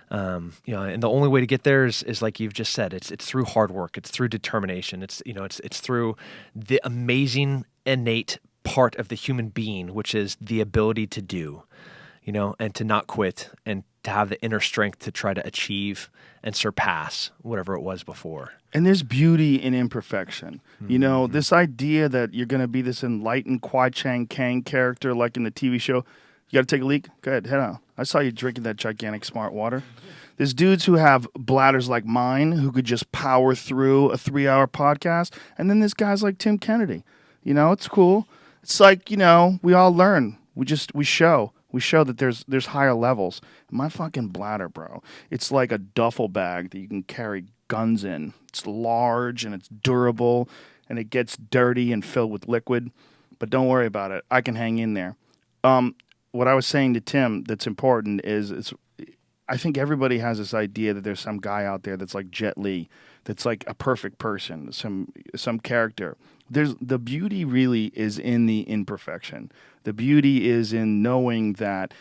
And the only way to get there is like you've just said, it's through hard work, it's through determination, it's through the amazing innate part of the human being, which is the ability to do, and to not quit, and to have the inner strength to try to achieve and surpass whatever it was before. And there's beauty in imperfection. Mm-hmm. This idea that you're going to be this enlightened Kwai Chang Kang character like in the TV show. You got to take a leak? Go ahead, head on. I saw you drinking that gigantic smart water. There's dudes who have bladders like mine who could just power through a 3-hour podcast. And then there's guys like Tim Kennedy. It's cool. It's like, we all learn. We show. We show that there's higher levels. My fucking bladder, bro. It's like a duffel bag that you can carry guns in. It's large and it's durable and it gets dirty and filled with liquid. But don't worry about it. I can hang in there. What I was saying to Tim that's important is I think everybody has this idea that there's some guy out there that's like Jet Li, that's like a perfect person, some character. The beauty really is in the imperfection. The beauty is in knowing that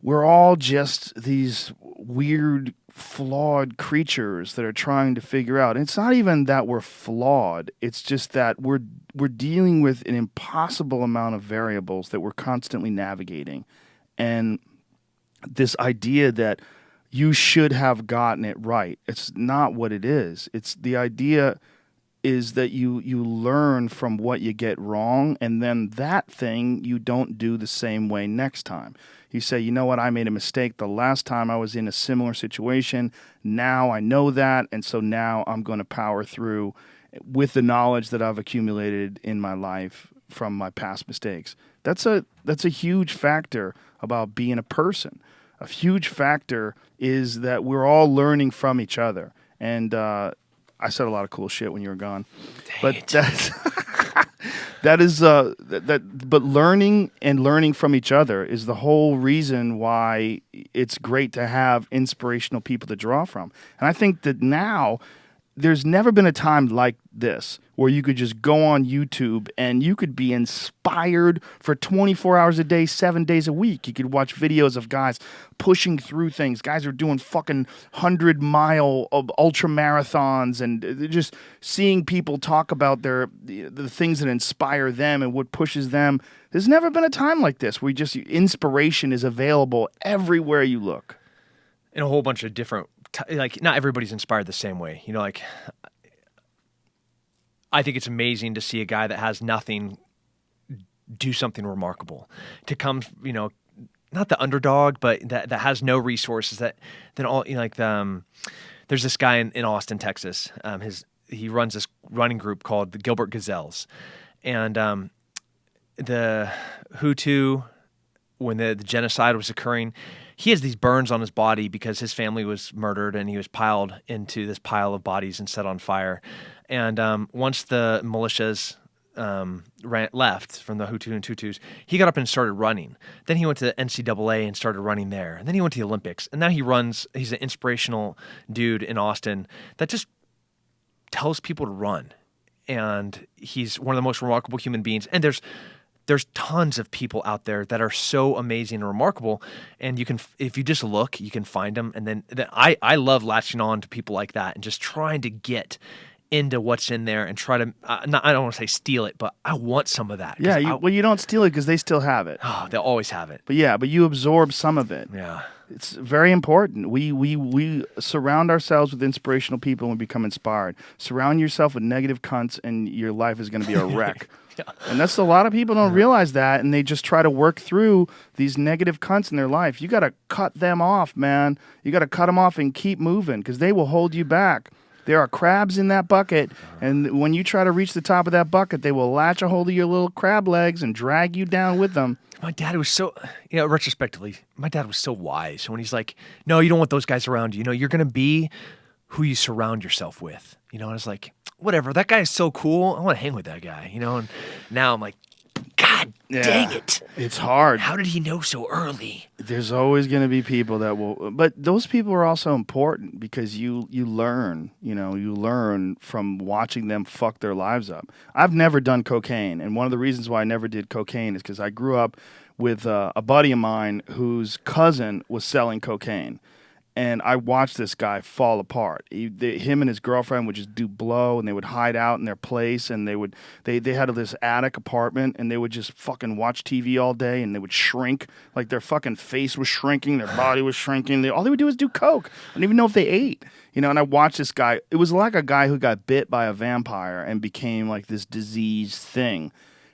we're all just these weird, flawed creatures that are trying to figure out. And it's not even that we're flawed. It's just that we're dealing with an impossible amount of variables that we're constantly navigating. And this idea that you should have gotten it right, it's not what it is. It's the idea is that you learn from what you get wrong, and then that thing you don't do the same way next time. You say, you know what, I made a mistake the last time I was in a similar situation. Now I know that, and so now I'm going to power through with the knowledge that I've accumulated in my life from my past mistakes. That's a huge factor about being a person. A huge factor is that we're all learning from each other. And I said a lot of cool shit when you were gone, but that's but learning from each other is the whole reason why it's great to have inspirational people to draw from. And I think that now there's never been a time like this where you could just go on YouTube and you could be inspired for 24 hours a day, 7 days a week. You could watch videos of guys pushing through things. Guys are doing fucking 100-mile ultra marathons, and just seeing people talk about the things that inspire them and what pushes them. There's never been a time like this where inspiration is available everywhere you look. In a whole bunch of different, like, not everybody's inspired the same way. You know, like, I think it's amazing to see a guy that has nothing do something remarkable. To come, you know, not the underdog, but that has no resources. There's this guy in Austin, Texas. He runs this running group called the Gilbert Gazelles, and the Hutu, when the genocide was occurring, he has these burns on his body because his family was murdered and he was piled into this pile of bodies and set on fire. And once the militias left from the Hutu and Tutus, he got up and started running. Then he went to the NCAA and started running there. And then he went to the Olympics. And now he's an inspirational dude in Austin that just tells people to run. And he's one of the most remarkable human beings. And there's tons of people out there that are so amazing and remarkable, and you can, if you just look, you can find them. And then I love latching on to people like that and just trying to get into what's in there and try to, I don't want to say steal it, but I want some of that. Yeah, you don't steal it because they still have it. Oh, they'll always have it. But you absorb some of it. Yeah. It's very important. We surround ourselves with inspirational people and we become inspired. Surround yourself with negative cunts and your life is going to be a wreck. Yeah. And that's a lot of people don't realize that, and they just try to work through these negative cunts in their life. You got to cut them off, man. You got to cut them off and keep moving because they will hold you back. There are crabs in that bucket, and when you try to reach the top of that bucket, they will latch a hold of your little crab legs and drag you down with them. My dad was so, retrospectively, my dad was so wise when he's like, no, you don't want those guys around you. You know, you're going to be who you surround yourself with. You know, and I was like, whatever, that guy is so cool. I want to hang with that guy, you know? And now I'm like, God dang it. It's hard. How did he know so early? There's always going to be people that will, but those people are also important because you learn, you learn from watching them fuck their lives up. I've never done cocaine, and one of the reasons why I never did cocaine is because I grew up with a buddy of mine whose cousin was selling cocaine. And I watched this guy fall apart. Him and his girlfriend would just do blow, and they would hide out in their place, and they had this attic apartment, and they would just fucking watch TV all day, and they would shrink, like their fucking face was shrinking, their body was shrinking. All they would do was do coke. I didn't even know if they ate, And I watched this guy. It was like a guy who got bit by a vampire and became like this diseased thing.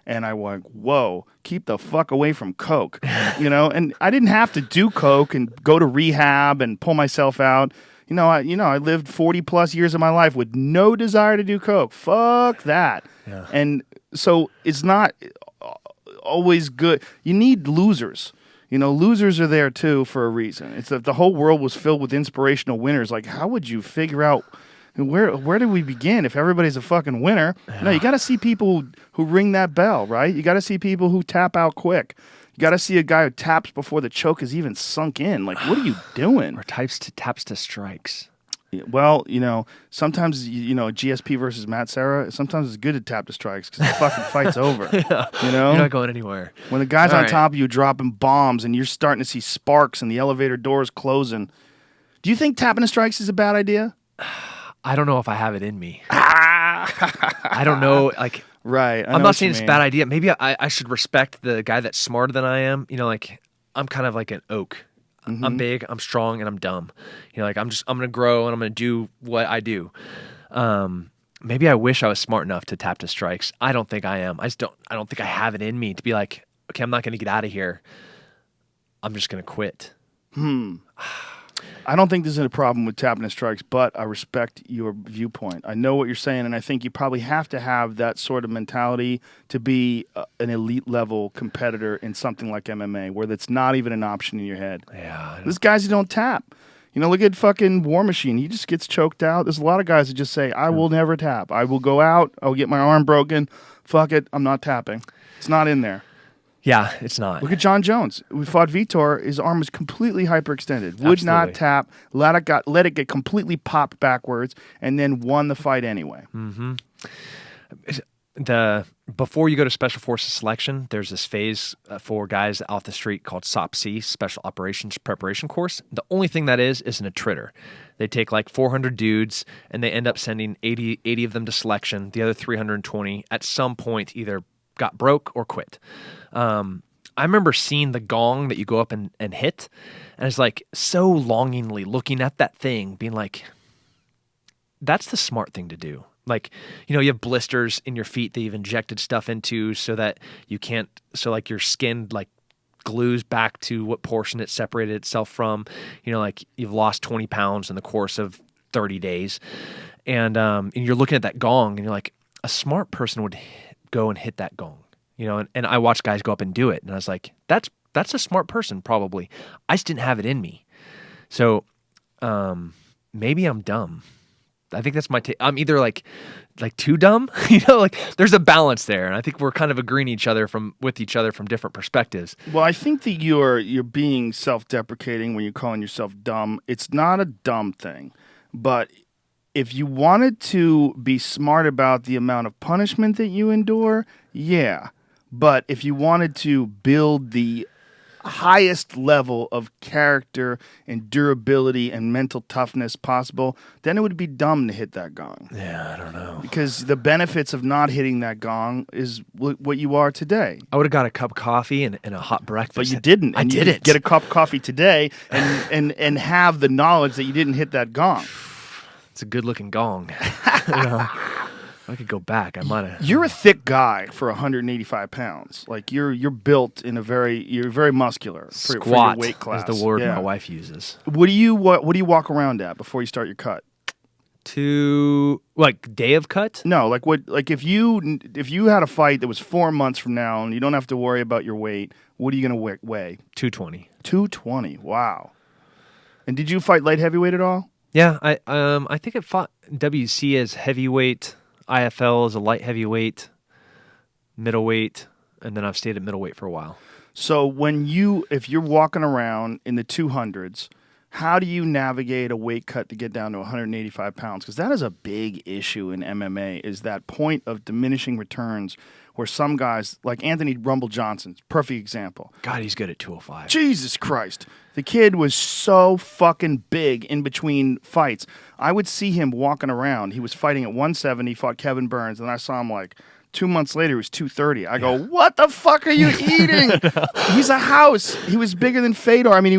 And I was like, whoa, keep the fuck away from coke, And I didn't have to do coke and go to rehab and pull myself out. I lived 40 plus years of my life with no desire to do coke. Fuck that. Yeah. And so it's not always good. You need losers. You know, losers are there too for a reason. It's that the whole world was filled with inspirational winners. Like, how would you figure out where do we begin if everybody's a fucking winner? Yeah. No, you got to see people who ring that bell, right? You got to see people who tap out quick. You got to see a guy who taps before the choke is even sunk in. Like, what are you doing? Or taps to strikes. Well, you know, sometimes, you know, GSP versus Matt Serra, sometimes it's good to tap the strikes because the fucking fight's over. Yeah. You know? You're not going anywhere. When the guy's on top of you dropping bombs and you're starting to see sparks and the elevator doors closing, do you think tapping the strikes is a bad idea? I don't know if I have it in me. I don't know. Like, right. I'm not saying it's a bad idea. Maybe I should respect the guy that's smarter than I am. You know, like, I'm kind of like an oak. Mm-hmm. I'm big, I'm strong, and I'm dumb. You know, like I'm going to grow and I'm going to do what I do. Maybe I wish I was smart enough to tap to strikes. I don't think I am. I don't think I have it in me to be like, okay, I'm not going to get out of here. I'm just going to quit. I don't think there's a problem with tapping the strikes, but I respect your viewpoint. I know what you're saying, and I think you probably have to have that sort of mentality to be an elite-level competitor in something like MMA, where that's not even an option in your head. Yeah, there's guys who don't tap. You know, look at fucking War Machine. He just gets choked out. There's a lot of guys that just say, I will never tap. I will go out. I'll get my arm broken. Fuck it. I'm not tapping. It's not in there. Yeah, it's not. Look at John Jones. We fought Vitor. His arm was completely hyperextended. Would not tap. Let it get completely popped backwards, and then won the fight anyway. Mm-hmm. Before you go to Special Forces selection, there's this phase for guys off the street called SOPC, Special Operations Preparation Course. The only thing that is an attritor. They take like 400 dudes, and they end up sending 80 of them to selection. The other 320 at some point either got broke or quit. I remember seeing the gong that you go up and hit, and it's like so longingly looking at that thing, being like, that's the smart thing to do. Like, you know, you have blisters in your feet that you've injected stuff into so that you can't, so like your skin like glues back to what portion it separated itself from. You know, like you've lost 20 pounds in the course of 30 days. And you're looking at that gong and you're like, a smart person would go and hit that gong. You know, and I watched guys go up and do it, and I was like, that's a smart person probably. I just didn't have it in me. So maybe I'm dumb. I think that's my take. I'm either like too dumb, you know, like there's a balance there, and I think we're kind of agreeing with each other from different perspectives. Well, I think that you're being self-deprecating when you're calling yourself dumb. It's not a dumb thing, but if you wanted to be smart about the amount of punishment that you endure, yeah. But if you wanted to build the highest level of character and durability and mental toughness possible, then it would be dumb to hit that gong. Yeah, I don't know. Because the benefits of not hitting that gong is what you are today. I would have got a cup of coffee and a hot breakfast. But you didn't. I didn't. Get a cup of coffee today and have the knowledge that you didn't hit that gong. It's a good-looking gong. You know? I could go back. I might have. You're a thick guy for 185 pounds. Like you're built in you're very muscular for your weight class. Is the word my wife uses. What do you walk around at before you start your cut? Like day of cut? No, like if you had a fight that was 4 months from now and you don't have to worry about your weight, what are you gonna weigh? 220. 220. Wow. And did you fight light heavyweight at all? Yeah, I think I fought WC as heavyweight. IFL is a light heavyweight, middleweight, and then I've stayed at middleweight for a while. So if you're walking around in the 200s, how do you navigate a weight cut to get down to 185 pounds? Because that is a big issue in MMA, is that point of diminishing returns where some guys, like Anthony Rumble Johnson, perfect example. God, he's good at 205. Jesus Christ. The kid was so fucking big in between fights. I would see him walking around. He was fighting at 170, fought Kevin Burns, and I saw him like 2 months later, he was 230. I go, what the fuck are you eating? He's a house. He was bigger than Fedor. I mean, he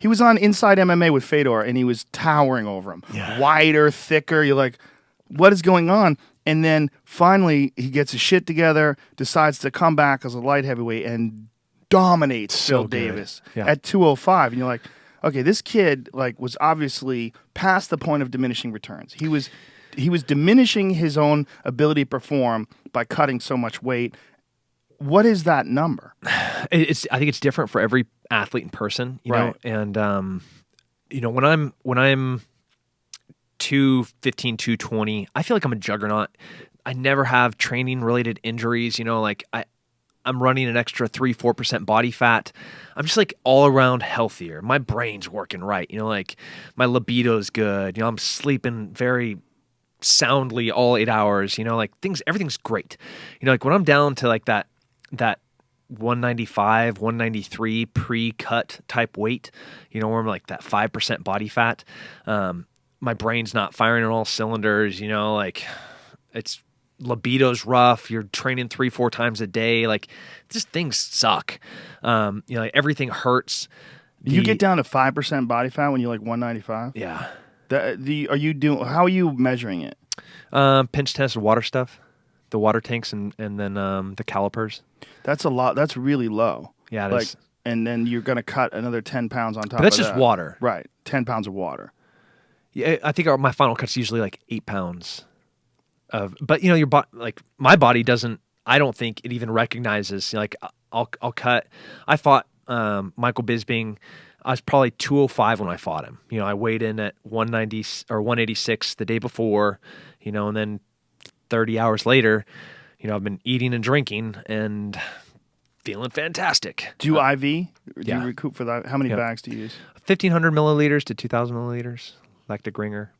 was on Inside MMA with Fedor, and he was towering over him. Yeah. Wider, thicker. You're like, what is going on? And then finally, he gets his shit together, decides to come back as a light heavyweight, and dominates Phil Davis at 205. And you're like, okay, this kid was obviously past the point of diminishing returns. He was diminishing his own ability to perform by cutting so much weight. What is that number? I think it's different for every athlete and person, you know, and when I'm 215, 220, I feel like I'm a juggernaut. I never have training related injuries, you know, like I'm running an extra 3-4% body fat. I'm just like all around healthier. My brain's working right, you know, like my libido's good. You know, I'm sleeping very soundly all 8 hours, you know, like everything's great. You know, like when I'm down to like that 195, 193 pre-cut type weight, you know, where I'm like that 5% body fat, my brain's not firing on all cylinders, you know, like it's libido's rough. You're training 3-4 times a day. Like just things suck. You know, like everything hurts. You get down to 5% body fat when you're like 195? Yeah. How are you measuring it? Pinch test water stuff, the water tanks and then the calipers. That's a lot. That's really low. Yeah, it is. And then you're going to cut another 10 pounds on top of that. But that's just water. Right. 10 pounds of water. Yeah, I think my final cut's usually like 8 pounds. But you know, your body, like my body doesn't. I don't think it even recognizes. Like I'll cut. I fought Michael Bisping. I was probably 205 when I fought him. You know, I weighed in at 190 or 186 the day before. You know, and then 30 hours later, you know, I've been eating and drinking and feeling fantastic. Do you IV? Do yeah. you recoup for that? How many bags do you use? 1,500 milliliters to 2,000 milliliters. Lactic ringer.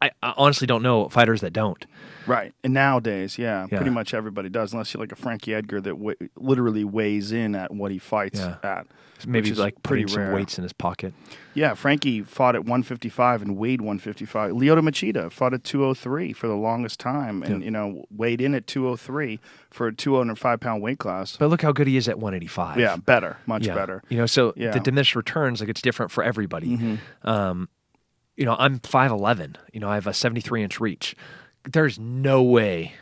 I honestly don't know fighters that don't. Right. And nowadays, pretty much everybody does, unless you're like a Frankie Edgar that literally weighs in at what he fights at. Maybe like putting pretty some rare. weights in his pocket. Yeah, Frankie fought at 155 and weighed 155. Lyoto Machida fought at 203 for the longest time and, you know, weighed in at 203 for a 205-pound weight class. But look how good he is at 185. Yeah, better. Much better. You know, so the diminished returns, like it's different for everybody. Mm-hmm. You know, I'm 5'11". You know, I have a 73-inch reach. There's no way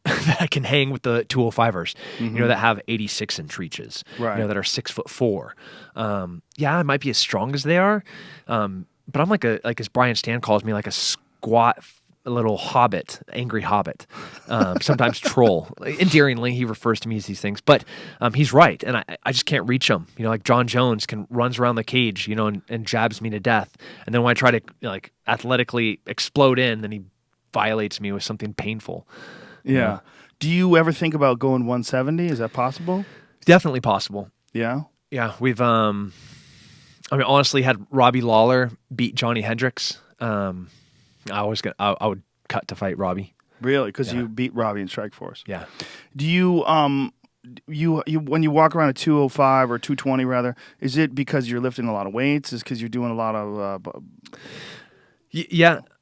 that I can hang with the 205ers, you know, that have 86-inch reaches, you know, that are 6'4". Yeah, I might be as strong as they are, but I'm like as Brian Stan calls me, like a squat little hobbit, angry hobbit, sometimes troll. Endearingly, he refers to me as these things, but he's right, and I just can't reach him. You know, like John Jones runs around the cage, you know, and jabs me to death, and then when I try to like athletically explode in, then he violates me with something painful. Yeah. Do you ever think about going 170? Is that possible? Definitely possible. Yeah. Yeah, we've I mean, honestly, had Robbie Lawler beat Johnny Hendricks. I would cut to fight Robbie. Really? Because you beat Robbie in Strikeforce. Yeah. Do you you when you walk around at 205 or 220 rather, is it because you're lifting a lot of weights? Is it because you're doing a lot of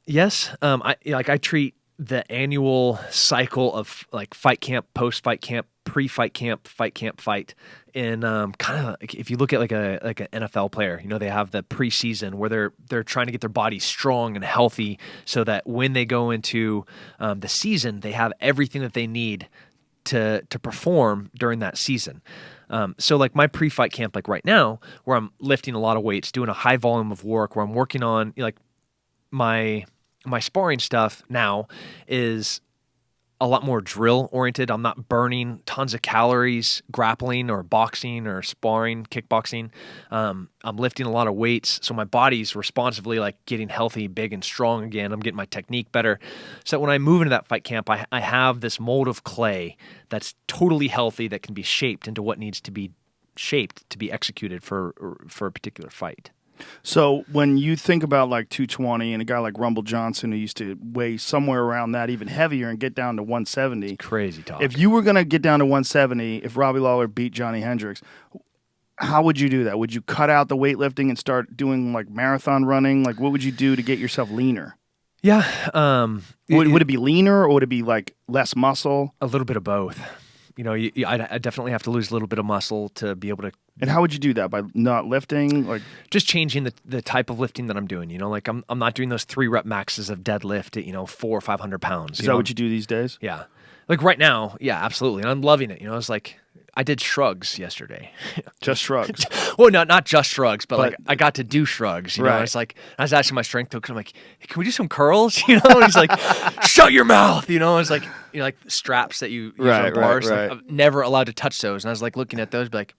Yes. I treat the annual cycle of like fight camp, post fight camp, pre-fight camp, fight, and kind of if you look at like an NFL player, you know, they have the preseason where they're trying to get their body strong and healthy so that when they go into the season, they have everything that they need to perform during that season. So like my pre-fight camp, like right now, where I'm lifting a lot of weights, doing a high volume of work, where I'm working on like my sparring stuff now is a lot more drill oriented. I'm not burning tons of calories grappling or boxing or sparring, kickboxing. I'm lifting a lot of weights, so my body's responsively like getting healthy, big and strong again. I'm getting my technique better. So when I move into that fight camp, I have this mold of clay that's totally healthy that can be shaped into what needs to be shaped to be executed for a particular fight. So when you think about like 220 and a guy like Rumble Johnson who used to weigh somewhere around that, even heavier, and get down to 170. Crazy talk. If you were going to get down to 170, if Robbie Lawler beat Johnny Hendricks, how would you do that? Would you cut out the weightlifting and start doing like marathon running? Like what would you do to get yourself leaner? Yeah. Would it be leaner or would it be like less muscle? A little bit of both. You know, I definitely have to lose a little bit of muscle to be able to. And how would you do that? By not lifting? Like just changing the type of lifting that I'm doing. You know, like I'm not doing those 3 rep maxes of deadlift at, 400 or 500 pounds. Is that what you do these days? Yeah. Like right now, yeah, absolutely. And I'm loving it. You know, it's like I did shrugs yesterday. Just shrugs. Well, not just shrugs, but like I got to do shrugs. You know, Right. It's like I was asking my strength coach. I'm like, hey, can we do some curls? You know, and he's like, shut your mouth. You know, it's like like straps that you use Right, on bars. right. Like, I'm never allowed to touch those, and I was like looking at those, be like,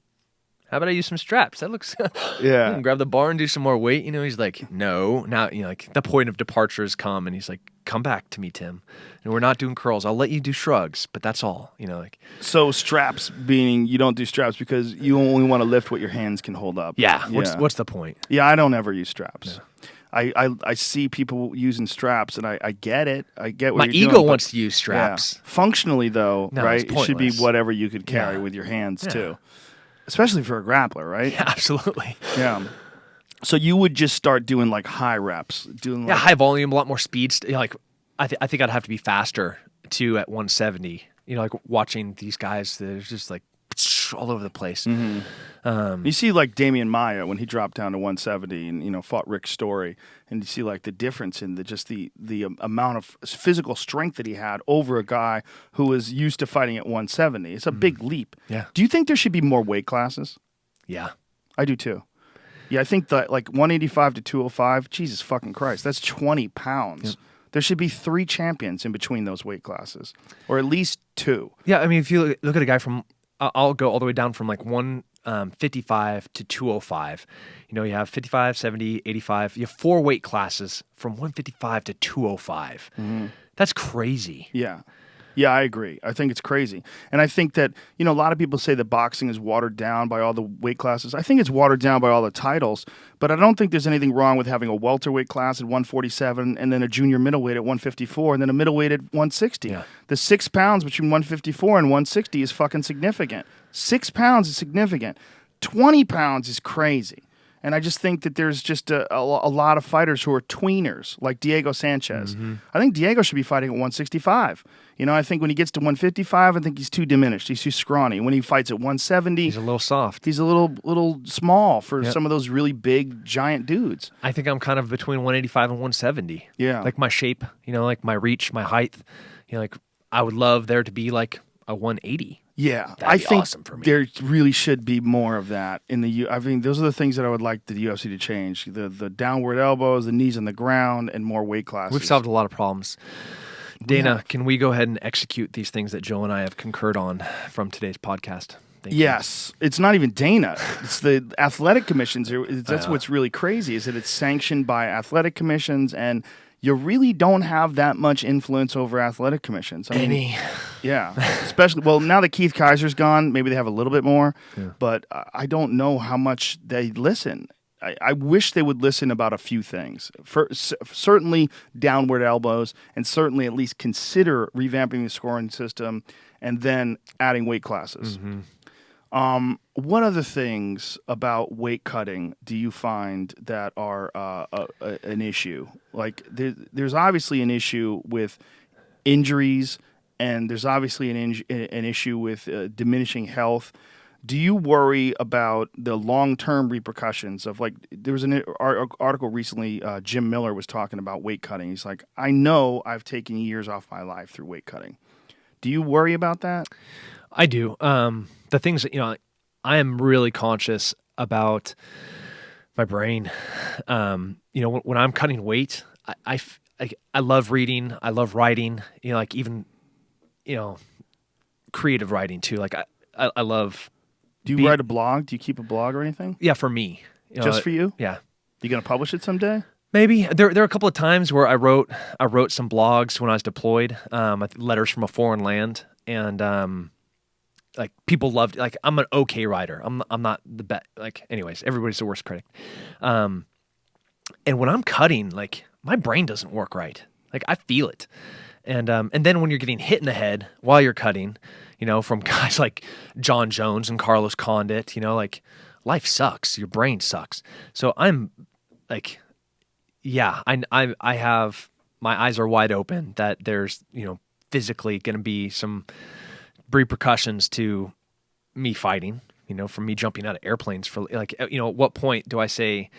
how about I use some straps? That looks. Yeah. And grab the bar and do some more weight. You know, he's like, no. Now, like the point of departure has come, and he's like, come back to me, Tim. And we're not doing curls. I'll let you do shrugs, but that's all. You know, like. So straps being you don't do straps because you only want to lift what your hands can hold up. Yeah. What's the point? Yeah, I don't ever use straps. No. I see people using straps, and I get it. I get what My you're ego doing, wants to use straps. Yeah. Functionally, though, No, right? it's It should be pointless. whatever you could carry with your hands too, especially for a grappler, right? Yeah, absolutely. Yeah. So you would just start doing like high reps, doing Yeah, like, high volume, a lot more speed. Like, I think I'd have to be faster too at 170. You know, like watching these guys, they're just like all over the place. You see like Damian Maia when he dropped down to 170 and fought Rick Story, and you see like the difference in the amount of physical strength that he had over a guy who was used to fighting at 170. It's a big leap. Yeah. Do you think there should be more weight classes? Yeah. I do too. Yeah, I think that like 185 to 205, Jesus fucking Christ, that's 20 pounds. Yep. There should be 3 champions in between those weight classes, or at least 2. Yeah, I mean, if you look at a guy from, I'll go all the way down from like 155 to 205. You know, you have 55, 70, 85. You have 4 weight classes from 155 to 205. That's crazy. Yeah. Yeah, I agree. I think it's crazy. And I think that, a lot of people say that boxing is watered down by all the weight classes. I think it's watered down by all the titles, but I don't think there's anything wrong with having a welterweight class at 147 and then a junior middleweight at 154 and then a middleweight at 160. Yeah. The 6 pounds between 154 and 160 is fucking significant. 6 pounds is significant. 20 pounds is crazy. And I just think that there's just a lot of fighters who are tweeners, like Diego Sanchez. I think Diego should be fighting at 165. I think when he gets to 155, I think he's too diminished. He's too scrawny. When he fights at 170, He's a little soft. he's a little small for some of those really big, giant dudes. I think I'm kind of between 185 and 170. Yeah. Like my shape, like my reach, my height. Like I would love there to be like a 180. Yeah, That'd I be think awesome for me. there really should be more of that in the. I mean, those are the things that I would like the UFC to change: the downward elbows, the knees on the ground, and more weight classes. We've solved a lot of problems. Dana, can we go ahead and execute these things that Joe and I have concurred on from today's podcast? Thank you. Yes, it's not even Dana. It's the athletic commissions. That's what's really crazy is that it's sanctioned by athletic commissions, and you really don't have that much influence over athletic commissions. I mean, yeah, especially now that Keith Kaiser's gone, maybe they have a little bit more, but I don't know how much they listen. I wish they would listen about a few things. Certainly downward elbows, and certainly at least consider revamping the scoring system and then adding weight classes. What other things about weight cutting do you find that are an issue? Like there's obviously an issue with injuries, and there's obviously an issue with diminishing health. Do you worry about the long-term repercussions of there was an article recently, Jim Miller was talking about weight cutting. He's like, I know I've taken years off my life through weight cutting. Do you worry about that? I do. The things that, I am really conscious about my brain. When I'm cutting weight, I love reading. I love writing, even, creative writing too. Like I love. Do you write a blog? Do you keep a blog or anything? Yeah, for me. Just for you? Yeah. You going to publish it someday? Maybe there are a couple of times where I wrote some blogs when I was deployed, letters from a foreign land, and like people loved. Like I'm an okay writer. I'm not the best. Like anyways, everybody's the worst critic. And when I'm cutting, like my brain doesn't work right. Like I feel it, and then when you're getting hit in the head while you're cutting, from guys like John Jones and Carlos Condit, like life sucks. Your brain sucks. So I'm like. Yeah, I have my eyes are wide open that there's physically going to be some repercussions to me fighting. From me jumping out of airplanes for at what point do I say,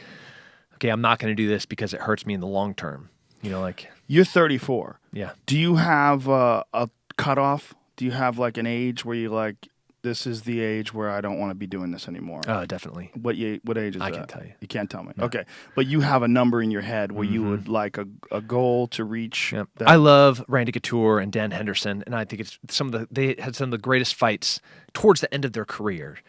okay, I'm not going to do this because it hurts me in the long term? You're 34. Yeah. Do you have a cutoff? Do you have like an age where you this is the age where I don't want to be doing this anymore? Definitely. What age is that? I can't tell you. You can't tell me. No. Okay. But you have a number in your head where you would like a goal to reach. Yep. That. I love Randy Couture and Dan Henderson, and I think it's they had some of the greatest fights towards the end of their career.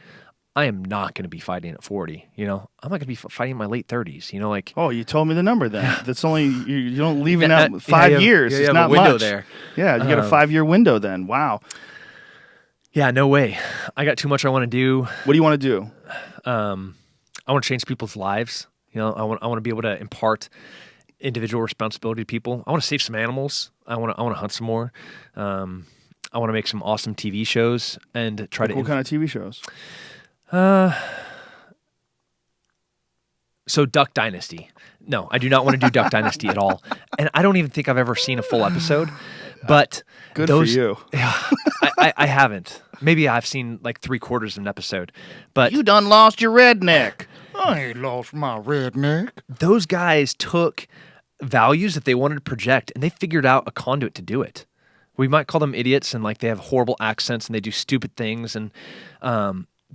I am not going to be fighting at 40. I'm not going to be fighting in my late 30s. Like. Oh, you told me the number then. That's only you don't leave it out 5 years. Yeah, it's you not have a window much. there. Yeah, you got a 5-year window then. Wow. Yeah, no way. I got too much I want to do. What do you want to do? I want to change people's lives. I want to be able to impart individual responsibility to people. I want to save some animals. I want to hunt some more. I want to make some awesome TV shows and try to. What kind of TV shows? So Duck Dynasty. No, I do not want to do Duck Dynasty at all. And I don't even think I've ever seen a full episode. But Good for you. Yeah, I haven't. Maybe I've seen like 3/4 of an episode. But You done lost your redneck. I ain't lost my redneck. those guys took values that they wanted to project and they figured out a conduit to do it. We might call them idiots and like they have horrible accents and they do stupid things and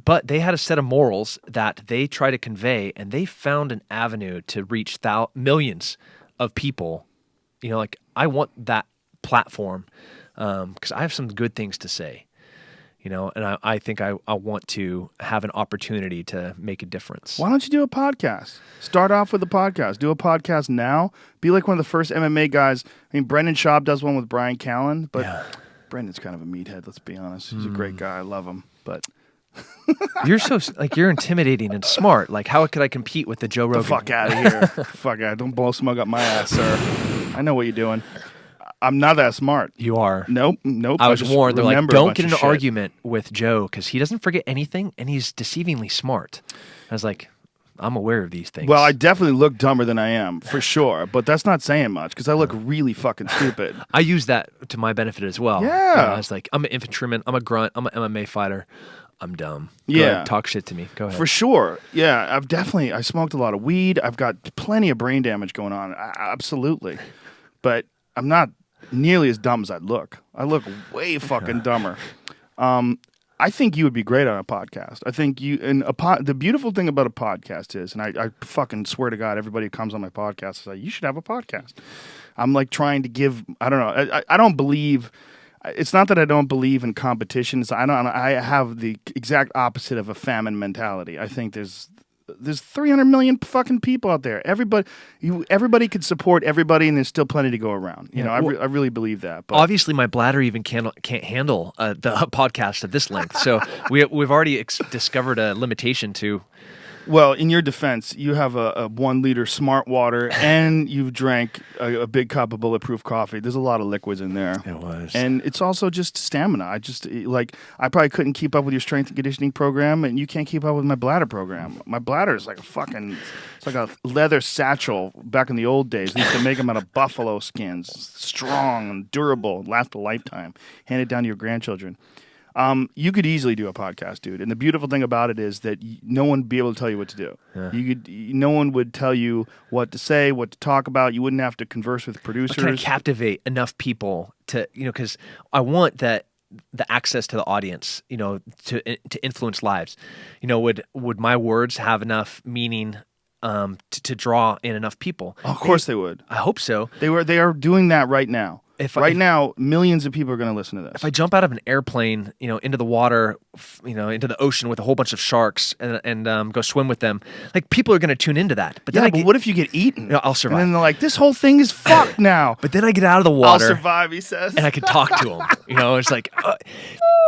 but they had a set of morals that they try to convey, and they found an avenue to reach millions of people. Like I want that platform because I have some good things to say, and I think I want to have an opportunity to make a difference. Why don't you do a podcast? Start off with a podcast. Do a podcast now. Be like one of the first MMA guys. I mean, Brendan Schaub does one with Brian Callen, but Brendan's kind of a meathead, let's be honest. He's a great guy. I love him, but... You're intimidating and smart. Like, how could I compete with the Joe Rogan? The fuck out of here. Fuck out. Don't blow smoke up my ass, sir. I know what you're doing. I'm not that smart. You are. Nope. I was just warned. They're like, remember a don't bunch get in of an shit. argument with Joe because he doesn't forget anything and he's deceivingly smart. I was like, I'm aware of these things. Well, I definitely look dumber than I am, for sure. But that's not saying much because I look really fucking stupid. I use that to my benefit as well. Yeah. I was like, I'm an infantryman. I'm a grunt. I'm an MMA fighter. I'm dumb. Go Yeah. ahead, talk shit to me. Go ahead. For sure. Yeah, I smoked a lot of weed. I've got plenty of brain damage going on. Absolutely. But I'm not nearly as dumb as I look. I look way fucking dumber. I think you would be great on a podcast. I think the beautiful thing about a podcast is, and I fucking swear to God, everybody who comes on my podcast is like, you should have a podcast. I'm like trying to give, I don't know, I don't believe, it's not that I don't believe in competitions. I have the exact opposite of a famine mentality. I think there's 300 million fucking people out there. Everybody could support everybody, and there's still plenty to go around. I really believe that. But obviously, my bladder even can't handle the podcast at this length. So we've already discovered a limitation to. Well, in your defense, you have a 1 liter Smart Water, and you've drank a big cup of Bulletproof coffee. There's a lot of liquids in there. It was. And it's also just stamina. I probably couldn't keep up with your strength and conditioning program, and you can't keep up with my bladder program. My bladder is like it's like a leather satchel back in the old days. They used to make them out of buffalo skins. Strong and durable, last a lifetime. Hand it down to your grandchildren. You could easily do a podcast, dude. And the beautiful thing about it is that no one would be able to tell you what to do. Yeah. No one would tell you what to say, what to talk about. You wouldn't have to converse with producers. Can I captivate enough people to, because I want the access to the audience, to influence lives. Would my words have enough meaning to draw in enough people? Of course they would. I hope so. They are doing that right now. Now, millions of people are going to listen to this. If I jump out of an airplane, into the water, into the ocean with a whole bunch of sharks and go swim with them, like people are going to tune into that. But then what if you get eaten? I'll survive. And then they're like, this whole thing is fucked now. But then I get out of the water. I'll survive, he says. And I can talk to them. It's like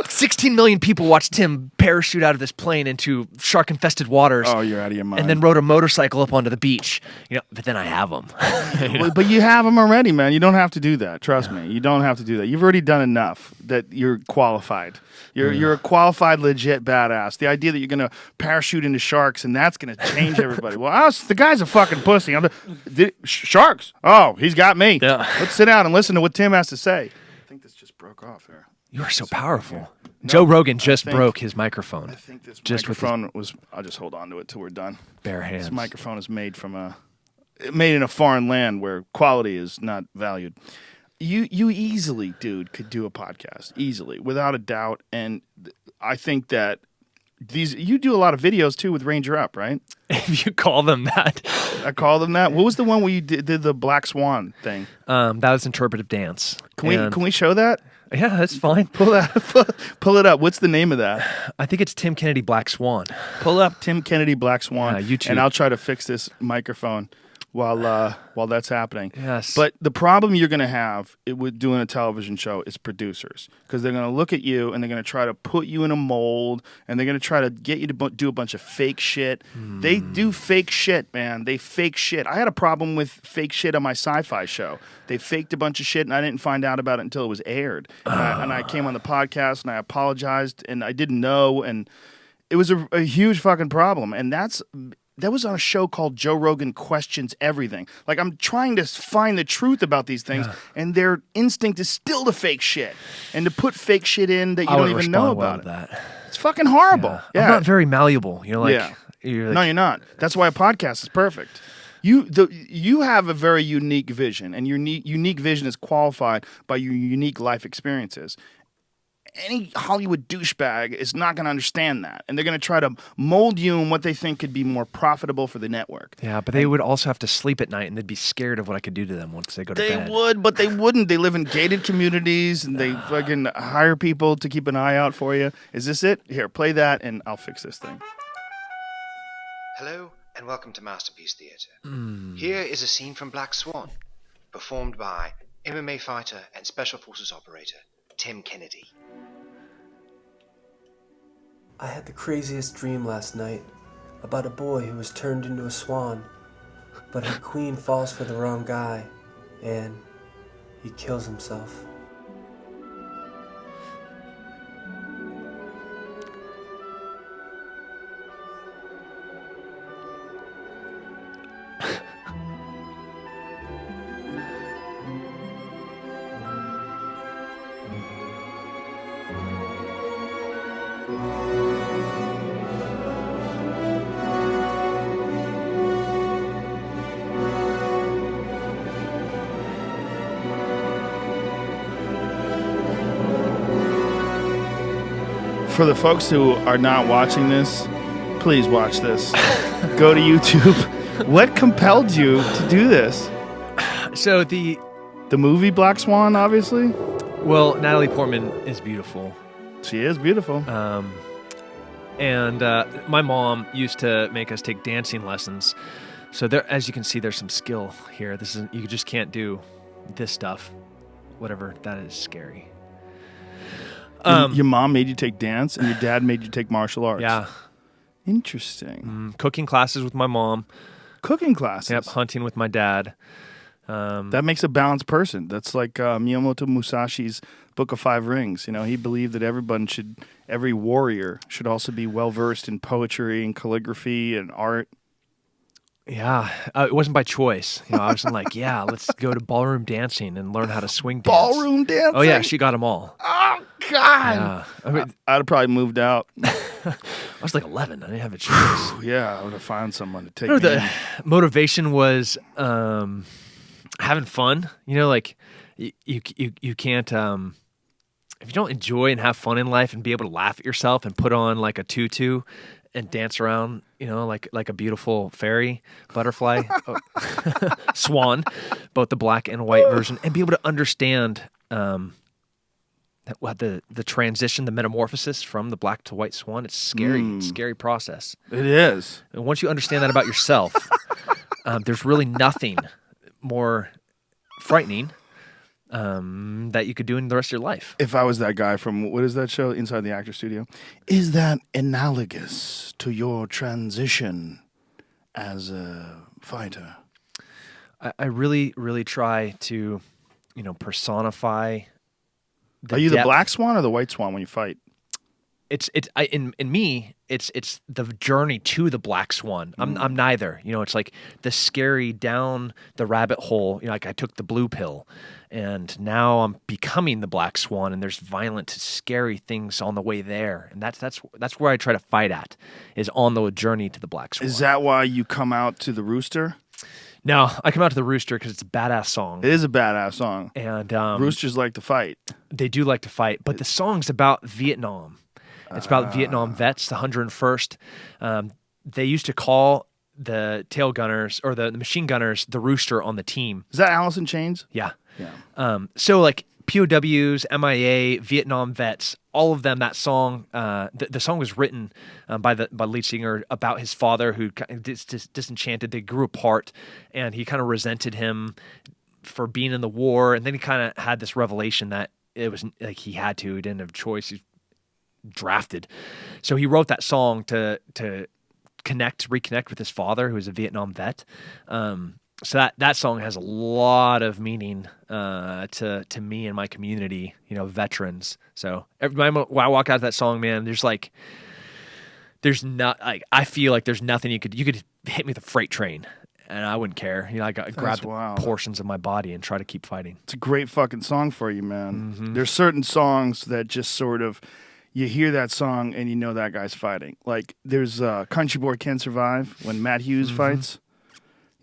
16 million people watched him parachute out of this plane into shark-infested waters. Oh, you're out of your mind. And then rode a motorcycle up onto the beach. But then I have them. But you have them already, man. You don't have to do that. Trust me. You don't have to do that. You've already done enough that you're qualified. You're a qualified, legit badass. The idea that you're going to parachute into sharks and that's going to change everybody. Well, the guy's a fucking pussy. Sharks? Oh, he's got me. Yeah. Let's sit down and listen to what Tim has to say. I think this just broke off there. You are so powerful. No, Joe Rogan just broke his microphone. I think this microphone I'll just hold on to it till we're done. Bare hands. This microphone is made made in a foreign land where quality is not valued. You easily, dude, could do a podcast easily, without a doubt. And I think that you do a lot of videos too with Ranger Up, right? If you call them that. I call them that. What was the one where you did the Black Swan thing? That was interpretive dance. Can we show that? Yeah, that's fine. Pull it up. What's the name of that? I think it's Tim Kennedy Black Swan. Pull up Tim Kennedy Black Swan. YouTube. And I'll try to fix this microphone while that's happening. Yes. But the problem you're going to have with doing a television show is producers, because they're going to look at you and they're going to try to put you in a mold, and they're going to try to get you to do a bunch of fake shit. They do fake shit, man. They fake shit. I had a problem with fake shit on my sci-fi show. They faked a bunch of shit, and I didn't find out about it until it was aired. And I came on the podcast, and I apologized, and I didn't know, and it was a huge fucking problem. And that was on a show called Joe Rogan Questions Everything. Like, I'm trying to find the truth about these things, and their instinct is still to fake shit and to put fake shit in that you don't even know about it. That. It's fucking horrible. Yeah. I'm not very malleable. You're like, no, you're not. That's why a podcast is perfect. You have a very unique vision, and your unique vision is qualified by your unique life experiences. Any Hollywood douchebag is not going to understand that, and they're going to try to mold you in what they think could be more profitable for the network. Yeah, but they would also have to sleep at night, and they'd be scared of what I could do to them once they go to bed. They would, but they wouldn't. They live in gated communities, and they fucking hire people to keep an eye out for you. Is this it? Here, play that, and I'll fix this thing. Hello, and welcome to Masterpiece Theatre. Here is a scene from Black Swan, performed by MMA fighter and Special Forces operator Tim Kennedy. I had the craziest dream last night about a boy who was turned into a swan, but her queen falls for the wrong guy, and he kills himself. For the folks who are not watching this, please watch this. Go to YouTube. What compelled you to do this? So the movie Black Swan, obviously? Well, Natalie Portman is beautiful. She is beautiful. And my mom used to make us take dancing lessons. So there, as you can see, there's some skill here. You just can't do this stuff. Whatever, that is scary. Your mom made you take dance, and your dad made you take martial arts. Yeah. Interesting. Cooking classes with my mom. Cooking classes? Yep, hunting with my dad. That makes a balanced person. That's like Miyamoto Musashi's Book of Five Rings. You know, he believed that every warrior should also be well-versed in poetry and calligraphy and art. Yeah, it wasn't by choice. You know, I wasn't like, yeah, let's go to ballroom dancing and learn how to swing dance. Ballroom dancing? Oh, yeah, she got them all. Oh, God. Yeah. I mean, I'd have probably moved out. I was like 11. I didn't have a choice. Yeah, I would have found someone to take me. The motivation was having fun. You know, like you can't if you don't enjoy and have fun in life and be able to laugh at yourself and put on like a tutu and dance around, you know, like a beautiful fairy, butterfly, swan, both the black and white version, and be able to understand the transition, the metamorphosis from the black to white swan. It's scary. It's a scary process. It is. And once you understand that about yourself, there's really nothing more frightening that you could do in the rest of your life. If I was that guy from, what is that show, Inside the Actor Studio? Is that analogous to your transition as a fighter? I really, really try to, you know, personify the Are you depth. the black swan or the white swan when you fight? In me, it's the journey to the black swan. I'm neither. You know, it's like the scary down the rabbit hole. You know, like I took the blue pill, and now I'm becoming the black swan. And there's violent, scary things on the way there, and that's where I try to fight at, is on the journey to the black swan. Is that why you come out to the rooster? No, I come out to the rooster because it's a badass song. It is a badass song, and roosters like to fight. They do like to fight, but the song's about Vietnam. It's about Vietnam vets, the 101st. They used to call the tail gunners or the machine gunners the rooster on the team. Is that Alice in Chains? Yeah. Yeah. So like POWs, MIA, Vietnam vets, all of them. That song, the song was written by the lead singer about his father who disenchanted. They grew apart, and he kind of resented him for being in the war. And then he kind of had this revelation that it was like he had to. He didn't have a choice. He was drafted, so he wrote that song to reconnect with his father, who was a Vietnam vet. So that song has a lot of meaning to me and my community, veterans. So every time when I walk out of that song, man, I feel like there's nothing you could hit me with a freight train, and I wouldn't care. I got grab portions of my body and try to keep fighting. It's a great fucking song for you, man. Mm-hmm. There's certain songs that just sort of, you hear that song and you know that guy's fighting. Like there's Country Boy Can't Survive when Matt Hughes fights.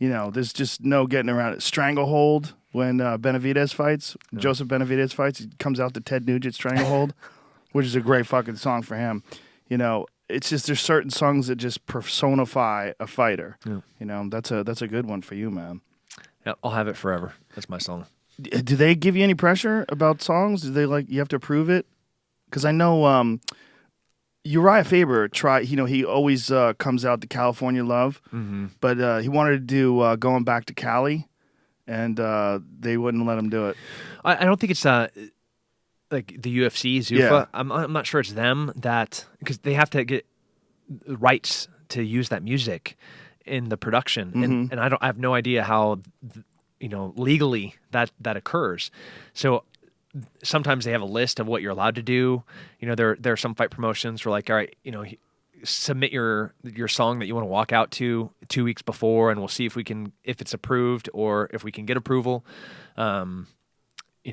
There's just no getting around it. Stranglehold when Benavidez fights. Yeah. Joseph Benavidez fights. He comes out to Ted Nugent Stranglehold, which is a great fucking song for him. It's just there's certain songs that just personify a fighter. Yeah. That's a good one for you, man. Yeah, I'll have it forever. That's my song. Do they give you any pressure about songs? Do they you have to approve it? Because I know Uriah Faber he always comes out to California Love, but he wanted to do Going Back to Cali, and they wouldn't let him do it. I don't think it's like the UFC, Zuffa. Yeah. I'm not sure it's them because they have to get rights to use that music in the production, and I have no idea how legally that occurs. So sometimes they have a list of what you're allowed to do. There are some fight promotions where all right, submit your song that you want to walk out to 2 weeks before, and we'll see if it's approved or if we can get approval. It's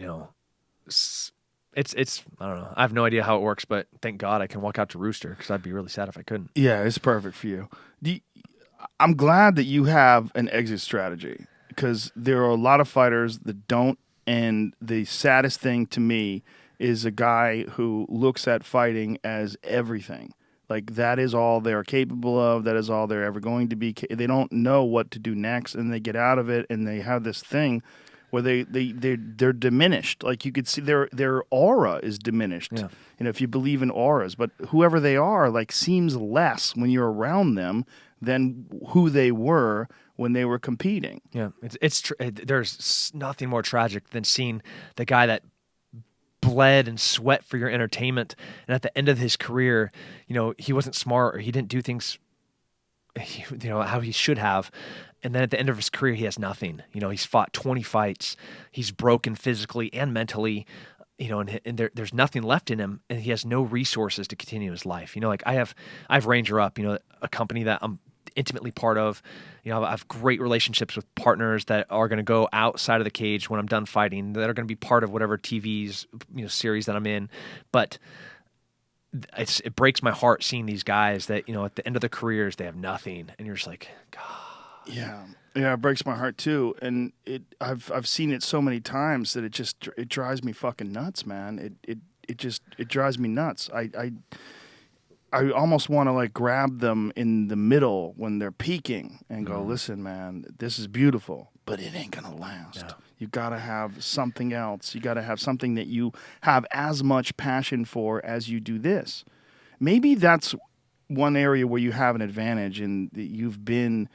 I don't know. I have no idea how it works, but thank God I can walk out to Rooster because I'd be really sad if I couldn't. Yeah, it's perfect for you. I'm glad that you have an exit strategy because there are a lot of fighters that don't. And the saddest thing to me is a guy who looks at fighting as everything. Like that is all they're capable of. That is all they're ever going to be. They don't know what to do next, and they get out of it, and they have this thing where they're diminished. Like you could see their aura is diminished. Yeah. If you believe in auras, but whoever they are, seems less when you're around them than who they were when they were competing. Yeah, there's nothing more tragic than seeing the guy that bled and sweat for your entertainment, and at the end of his career, he wasn't smart or he didn't do things, how he should have, and then at the end of his career, he has nothing. He's fought 20 fights, he's broken physically and mentally, and there's nothing left in him, and he has no resources to continue his life. I've Ranger Up, a company that I'm intimately part of. I have great relationships with partners that are going to go outside of the cage when I'm done fighting, that are going to be part of whatever TV's series that I'm in. But it breaks my heart seeing these guys that at the end of their careers they have nothing, and you're just like, God. Yeah, it breaks my heart too, and I've seen it so many times that it drives me fucking nuts, man. It drives me nuts. I almost want to grab them in the middle when they're peaking and go, listen, man, this is beautiful, but it ain't going to last. No. You got to have something else. You got to have something that you have as much passion for as you do this. Maybe that's one area where you have an advantage in that you've been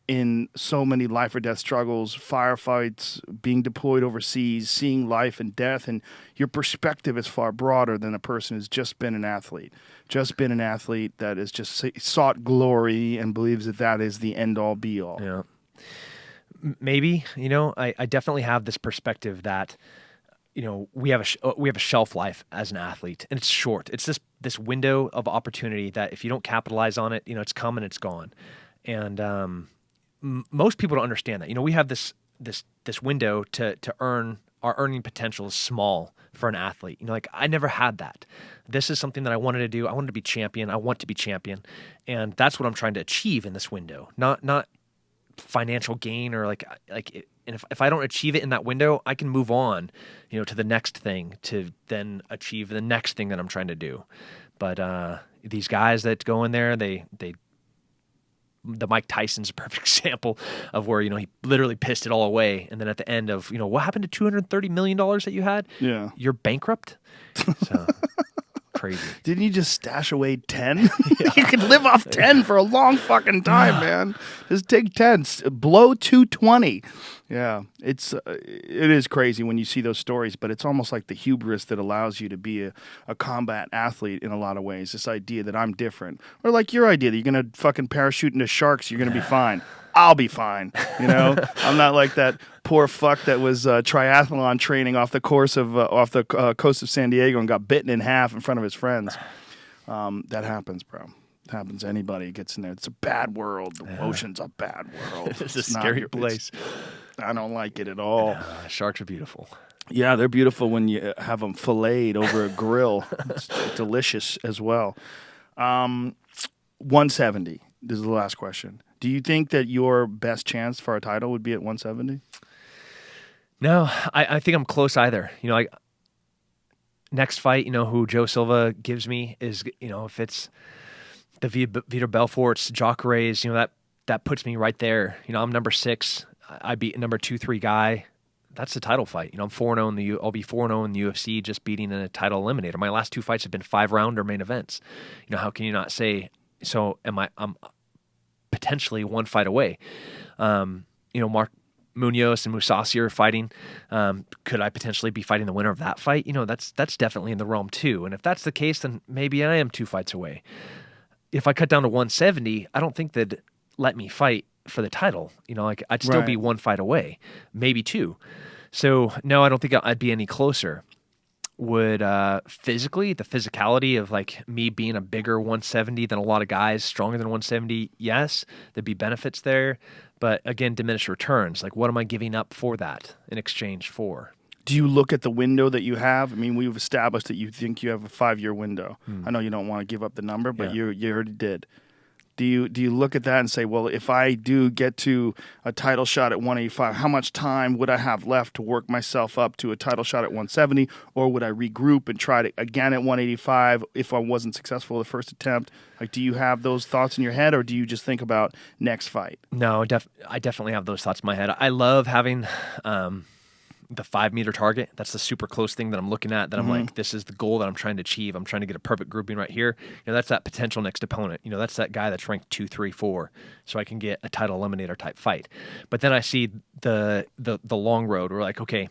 in so many life or death struggles, firefights, being deployed overseas, seeing life and death, and your perspective is far broader than a person who's just been an athlete that has just sought glory and believes that is the end-all, be-all. Yeah. Maybe, I definitely have this perspective that, we have a shelf life as an athlete, and it's short. It's this window of opportunity that if you don't capitalize on it, it's come and it's gone. And most people don't understand that. We have this window to earn. Our earning potential is small for an athlete. I never had that. This is something that I wanted to do. I wanted to be champion. I want to be champion, and that's what I'm trying to achieve in this window. Not financial gain or and if I don't achieve it in that window, I can move on, to the next thing to then achieve the next thing that I'm trying to do. But these guys that go in there, the Mike Tyson's a perfect example of where, he literally pissed it all away. And then at the end of, what happened to $230 million that you had? Yeah. You're bankrupt? So crazy. Didn't you just stash away 10? You could live off 10 for a long fucking time, man. Just take 10. Blow 220. Yeah. It is crazy when you see those stories, but it's almost like the hubris that allows you to be a combat athlete in a lot of ways. This idea that I'm different. Or like your idea that you're going to fucking parachute into sharks, you're going to be fine. I'll be fine. I'm not like that poor fuck that was triathlon training off the coast of San Diego and got bitten in half in front of his friends. That happens, bro. It happens to anybody gets in there. It's a bad world. The ocean's a bad world. It's a scary place. I don't like it at all. Sharks are beautiful. Yeah, they're beautiful when you have them filleted over a grill. It's delicious as well. 170. This is the last question. Do you think that your best chance for a title would be at 170? No, I think I'm close either. Next fight, who Joe Silva gives me is, if it's the Vitor Belfort's, Jacare's, that puts me right there. I'm number 6. I beat a number 2-3 guy. That's the title fight. I'm 4-0 I'll be 4-0 in the UFC just beating a title eliminator. My last 2 fights have been 5-rounder main events. How can you not say, so I'm potentially 1 fight away. Mark Munoz and Mousasi are fighting. Could I potentially be fighting the winner of that fight? That's definitely in the realm too. And if that's the case, then maybe I am 2 fights away. If I cut down to 170, I don't think they'd let me fight for the title. I'd still be 1 fight away, maybe 2. So no, I don't think I'd be any closer. Would physically, the physicality of like me being a bigger 170 than a lot of guys, stronger than 170, yes, there'd be benefits there. But again, diminished returns. Like, what am I giving up for that in exchange for? Do you look at the window that you have? I mean, we've established that you think you have a 5-year window. I know you don't want to give up the number, but you already did. Do you look at that and say, well, if I do get to a title shot at 185, how much time would I have left to work myself up to a title shot at 170? Or would I regroup and try it again at 185 if I wasn't successful the first attempt? Like, do you have those thoughts in your head, or do you just think about next fight? No, I definitely have those thoughts in my head. I love having the 5-meter target. That's the super close thing that I'm looking at, that I'm like, this is the goal that I'm trying to achieve. I'm trying to get a perfect grouping right here. That's that potential next opponent. That's that guy that's ranked 2, 3, 4, so I can get a title eliminator type fight. But then I see the long road where, like, okay,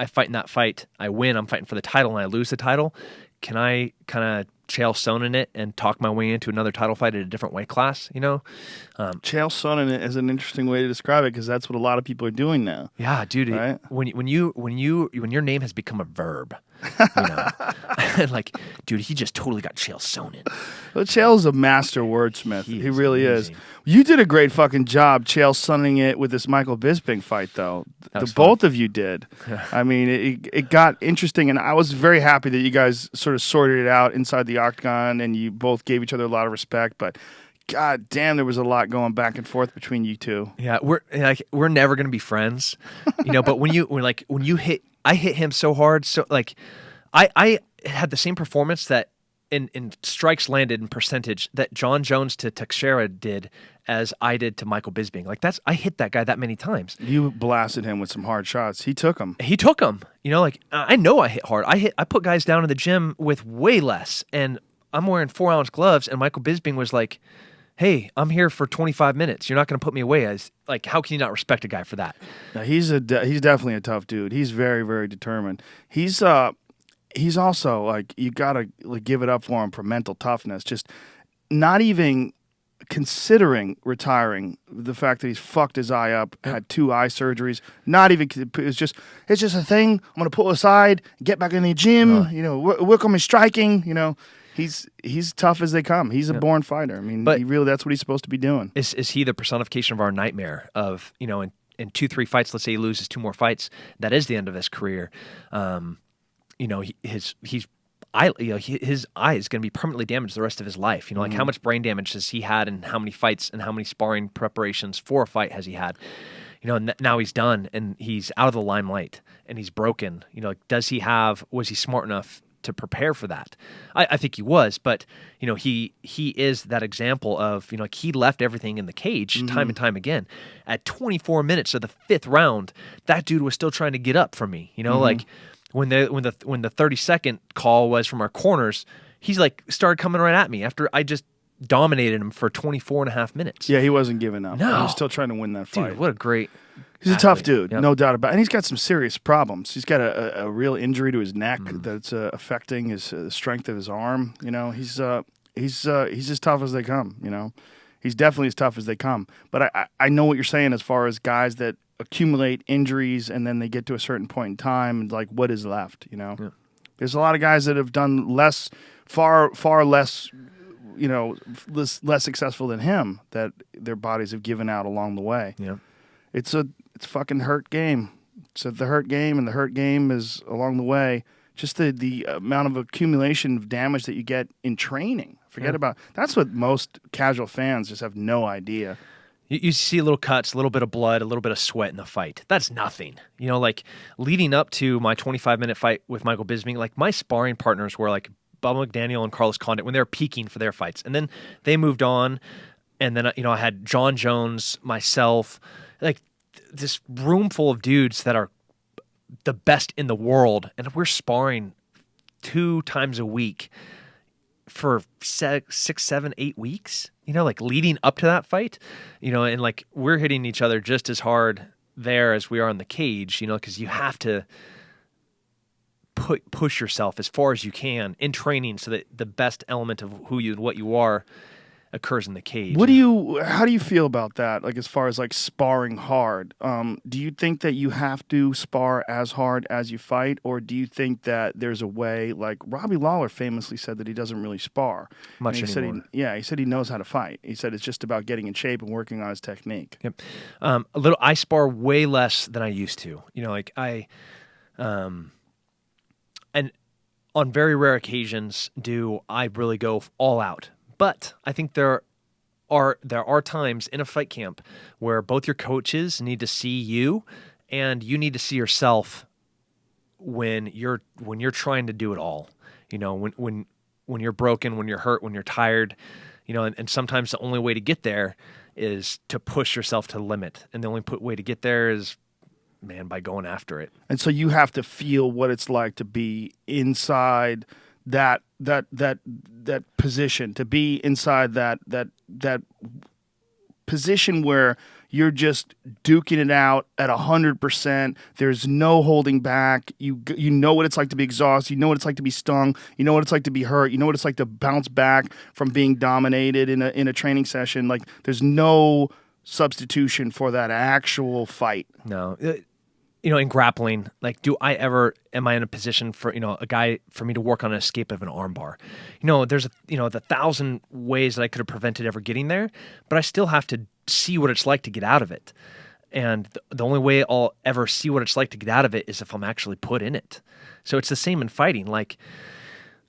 I fight in that fight, I win, I'm fighting for the title, and I lose the title. Can I kind of Chael Sonnen it and talk my way into another title fight at a different weight class? Chael Sonnen it is an interesting way to describe it, because that's what a lot of people are doing now. Yeah, dude. Right? When your name has become a verb, and like, dude, he just totally got Chael Sonnen. Well, Chael's a master wordsmith. He really amazing. is. You did a great fucking job Chael Sonning it with this Michael Bisping fight, though. Both of you did. I mean, it got interesting, and I was very happy that you guys sort of sorted it out inside the octagon, and you both gave each other a lot of respect. But God damn, there was a lot going back and forth between you two. Yeah, we're never gonna be friends, But I hit him so hard, so like, I had the same performance that in strikes landed in percentage that John Jones to Teixeira did as I did to Michael Bisping. Like, I hit that guy that many times. You blasted him with some hard shots. He took them. I know I hit hard. I put guys down in the gym with way less, and I'm wearing 4-ounce gloves, and Michael Bisping was like, hey, I'm here for 25 minutes. You're not going to put me away. Like, how can you not respect a guy for that? Now, he's definitely a tough dude. He's very, very determined. He's also, like, you got to give it up for him for mental toughness. Just not even considering retiring, the fact that he's fucked his eye up, had 2 eye surgeries, not even, it's just a thing I'm going to pull aside, get back in the gym, work on my striking, He's tough as they come. He's a born fighter. I mean, that's what he's supposed to be doing. Is he the personification of our nightmare of, in 2-3 fights, let's say he loses 2 more fights, that is the end of his career. His eye is going to be permanently damaged the rest of his life. Like, how much brain damage has he had, and how many fights and how many sparring preparations for a fight has he had? And now he's done, and he's out of the limelight, and he's broken. Was he smart enough to prepare for that. I think he was, but he is that example of like he left everything in the cage time and time again. At 24 minutes of the 5th round, that dude was still trying to get up from me. Like when the 30-second call was from our corners, he's like started coming right at me after I just dominated him for 24 and a half minutes. Yeah, he wasn't giving up. No. He was still trying to win that fight. Dude, what a great He's athlete. a tough dude, Yep. no doubt about it. And he's got some serious problems. He's got a real injury to his neck that's affecting his strength of his arm. He's as tough as they come. He's definitely as tough as they come. But I know what you're saying as far as guys that accumulate injuries and then they get to a certain point in time and like what is left. Yeah. There's a lot of guys that have done far less. Less successful than him that their bodies have given out along the way. Yeah. It's a fucking hurt game. It's the hurt game, and the hurt game is along the way. Just the amount of accumulation of damage that you get in training. Forget about that's what most casual fans just have no idea. You see little cuts, a little bit of blood, a little bit of sweat in the fight. That's nothing. Like leading up to my 25-minute fight with Michael Bisping, like my sparring partners were like Bubba McDaniel and Carlos Condit when they were peaking for their fights. And then they moved on. And then, I had John Jones, myself, like this room full of dudes that are the best in the world. And we're sparring 2 times a week for 6, 7, 8 weeks, like leading up to that fight, and like we're hitting each other just as hard there as we are in the cage, because you have to push yourself as far as you can in training so that the best element of what you are occurs in the cage. How do you feel about that? Like as far as like sparring hard, do you think that you have to spar as hard as you fight, or do you think that there's a way? Like Robbie Lawler famously said that he doesn't really spar Much anymore. He said he knows how to fight. He said it's just about getting in shape and working on his technique. Yep. I spar way less than I used to. And on very rare occasions do I really go all out. But I think there are times in a fight camp where both your coaches need to see you and you need to see yourself when you're trying to do it all. When you're broken, when you're hurt, when you're tired, and sometimes the only way to get there is to push yourself to the limit. And the only way to get there is by going after it. And so you have to feel what it's like to be inside that position, to be inside that position where you're just duking it out at 100%. There's no holding back. You know what it's like to be exhausted. You know what it's like to be stung. You know what it's like to be hurt. You know what it's like to bounce back from being dominated in a training session. Like there's no substitution for that actual fight. No. In grappling, like, am I in a position for, a guy for me to work on an escape of an armbar? There's, the 1,000 ways that I could have prevented ever getting there, but I still have to see what it's like to get out of it. And the only way I'll ever see what it's like to get out of it is if I'm actually put in it. So it's the same in fighting. Like,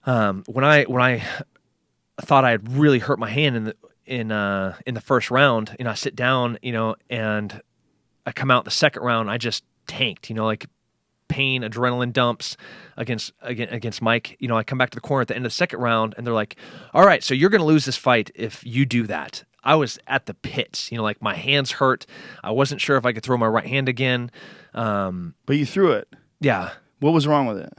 when I thought I had really hurt my hand in the first round, I sit down, and I come out the second round, I just tanked, like pain, adrenaline dumps against Mike. I come back to the corner at the end of the second round and they're like, all right, so you're going to lose this fight if you do that. I was at the pits, like my hands hurt. I wasn't sure if I could throw my right hand again. But you threw it. Yeah. What was wrong with it?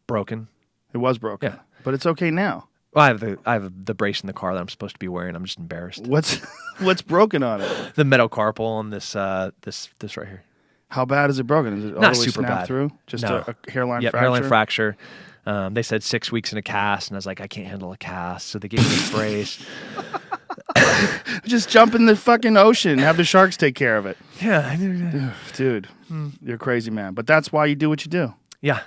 Broken. It was broken. Yeah. But it's okay now. Well, I have the brace in the car that I'm supposed to be wearing. I'm just embarrassed. What's broken on it? The metacarpal on this right here. How bad is it broken? Is it all Not the way super snapped bad. through? Just No. a hairline fracture? Hairline fracture. They said 6 weeks in a cast, and I was like, I can't handle a cast, so they gave me a brace. Just jump in the fucking ocean and have the sharks take care of it. Yeah. Dude, you're crazy, man. But that's why you do what you do. Yeah.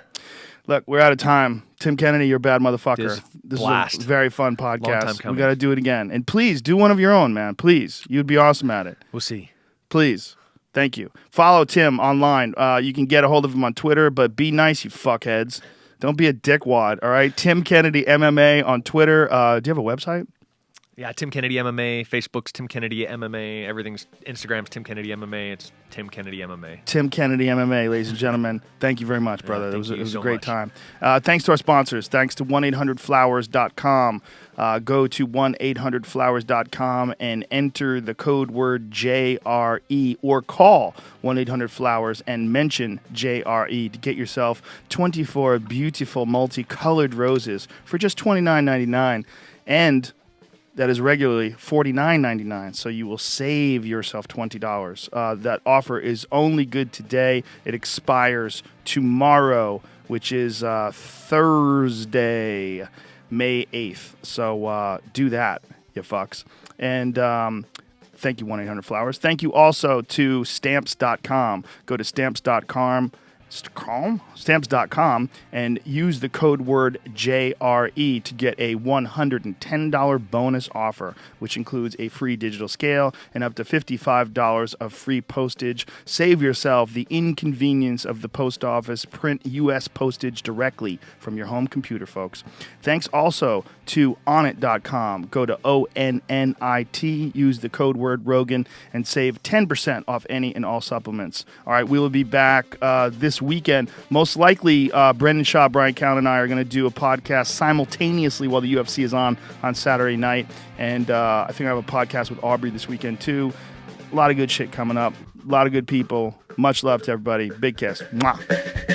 Look, we're out of time. Tim Kennedy, you're a bad motherfucker. This blast. is a very fun podcast. Long time coming. We got to do it again. And please, do one of your own, man. Please. You'd be awesome at it. We'll see. Please. Thank you. Follow Tim online. You can get a hold of him on Twitter, but be nice, you fuckheads. Don't be a dickwad, all right? Tim Kennedy MMA on Twitter. Do you have a website? Yeah, Tim Kennedy MMA. Facebook's Tim Kennedy MMA. Everything's Instagram's Tim Kennedy MMA. It's Tim Kennedy MMA. Tim Kennedy MMA, ladies and gentlemen. Thank you very much, brother. Thank It was you a so great much. time. Thanks to our sponsors. Thanks to 1-800-Flowers.com. Go to 1-800-Flowers.com and enter the code word JRE or call 1-800-Flowers and mention JRE to get yourself 24 beautiful multicolored roses for just $29.99. And that is regularly $49.99, so you will save yourself $20. That offer is only good today. It expires tomorrow, which is Thursday, May 8th. So do that, you fucks. And thank you, 1-800-Flowers. Thank you also to Stamps.com. Go to Stamps.com and use the code word JRE to get a $110 bonus offer, which includes a free digital scale and up to $55 of free postage. Save yourself the inconvenience of the post office. Print U.S. postage directly from your home computer, folks. Thanks also to Onnit.com. Go to ONNIT, use the code word Rogan, and save 10% off any and all supplements. All right, we will be back this weekend. Most likely, Brendan Shaw, Brian Cowan, and I are going to do a podcast simultaneously while the UFC is on Saturday night. And I think I have a podcast with Aubrey this weekend, too. A lot of good shit coming up. A lot of good people. Much love to everybody. Big kiss. Mwah.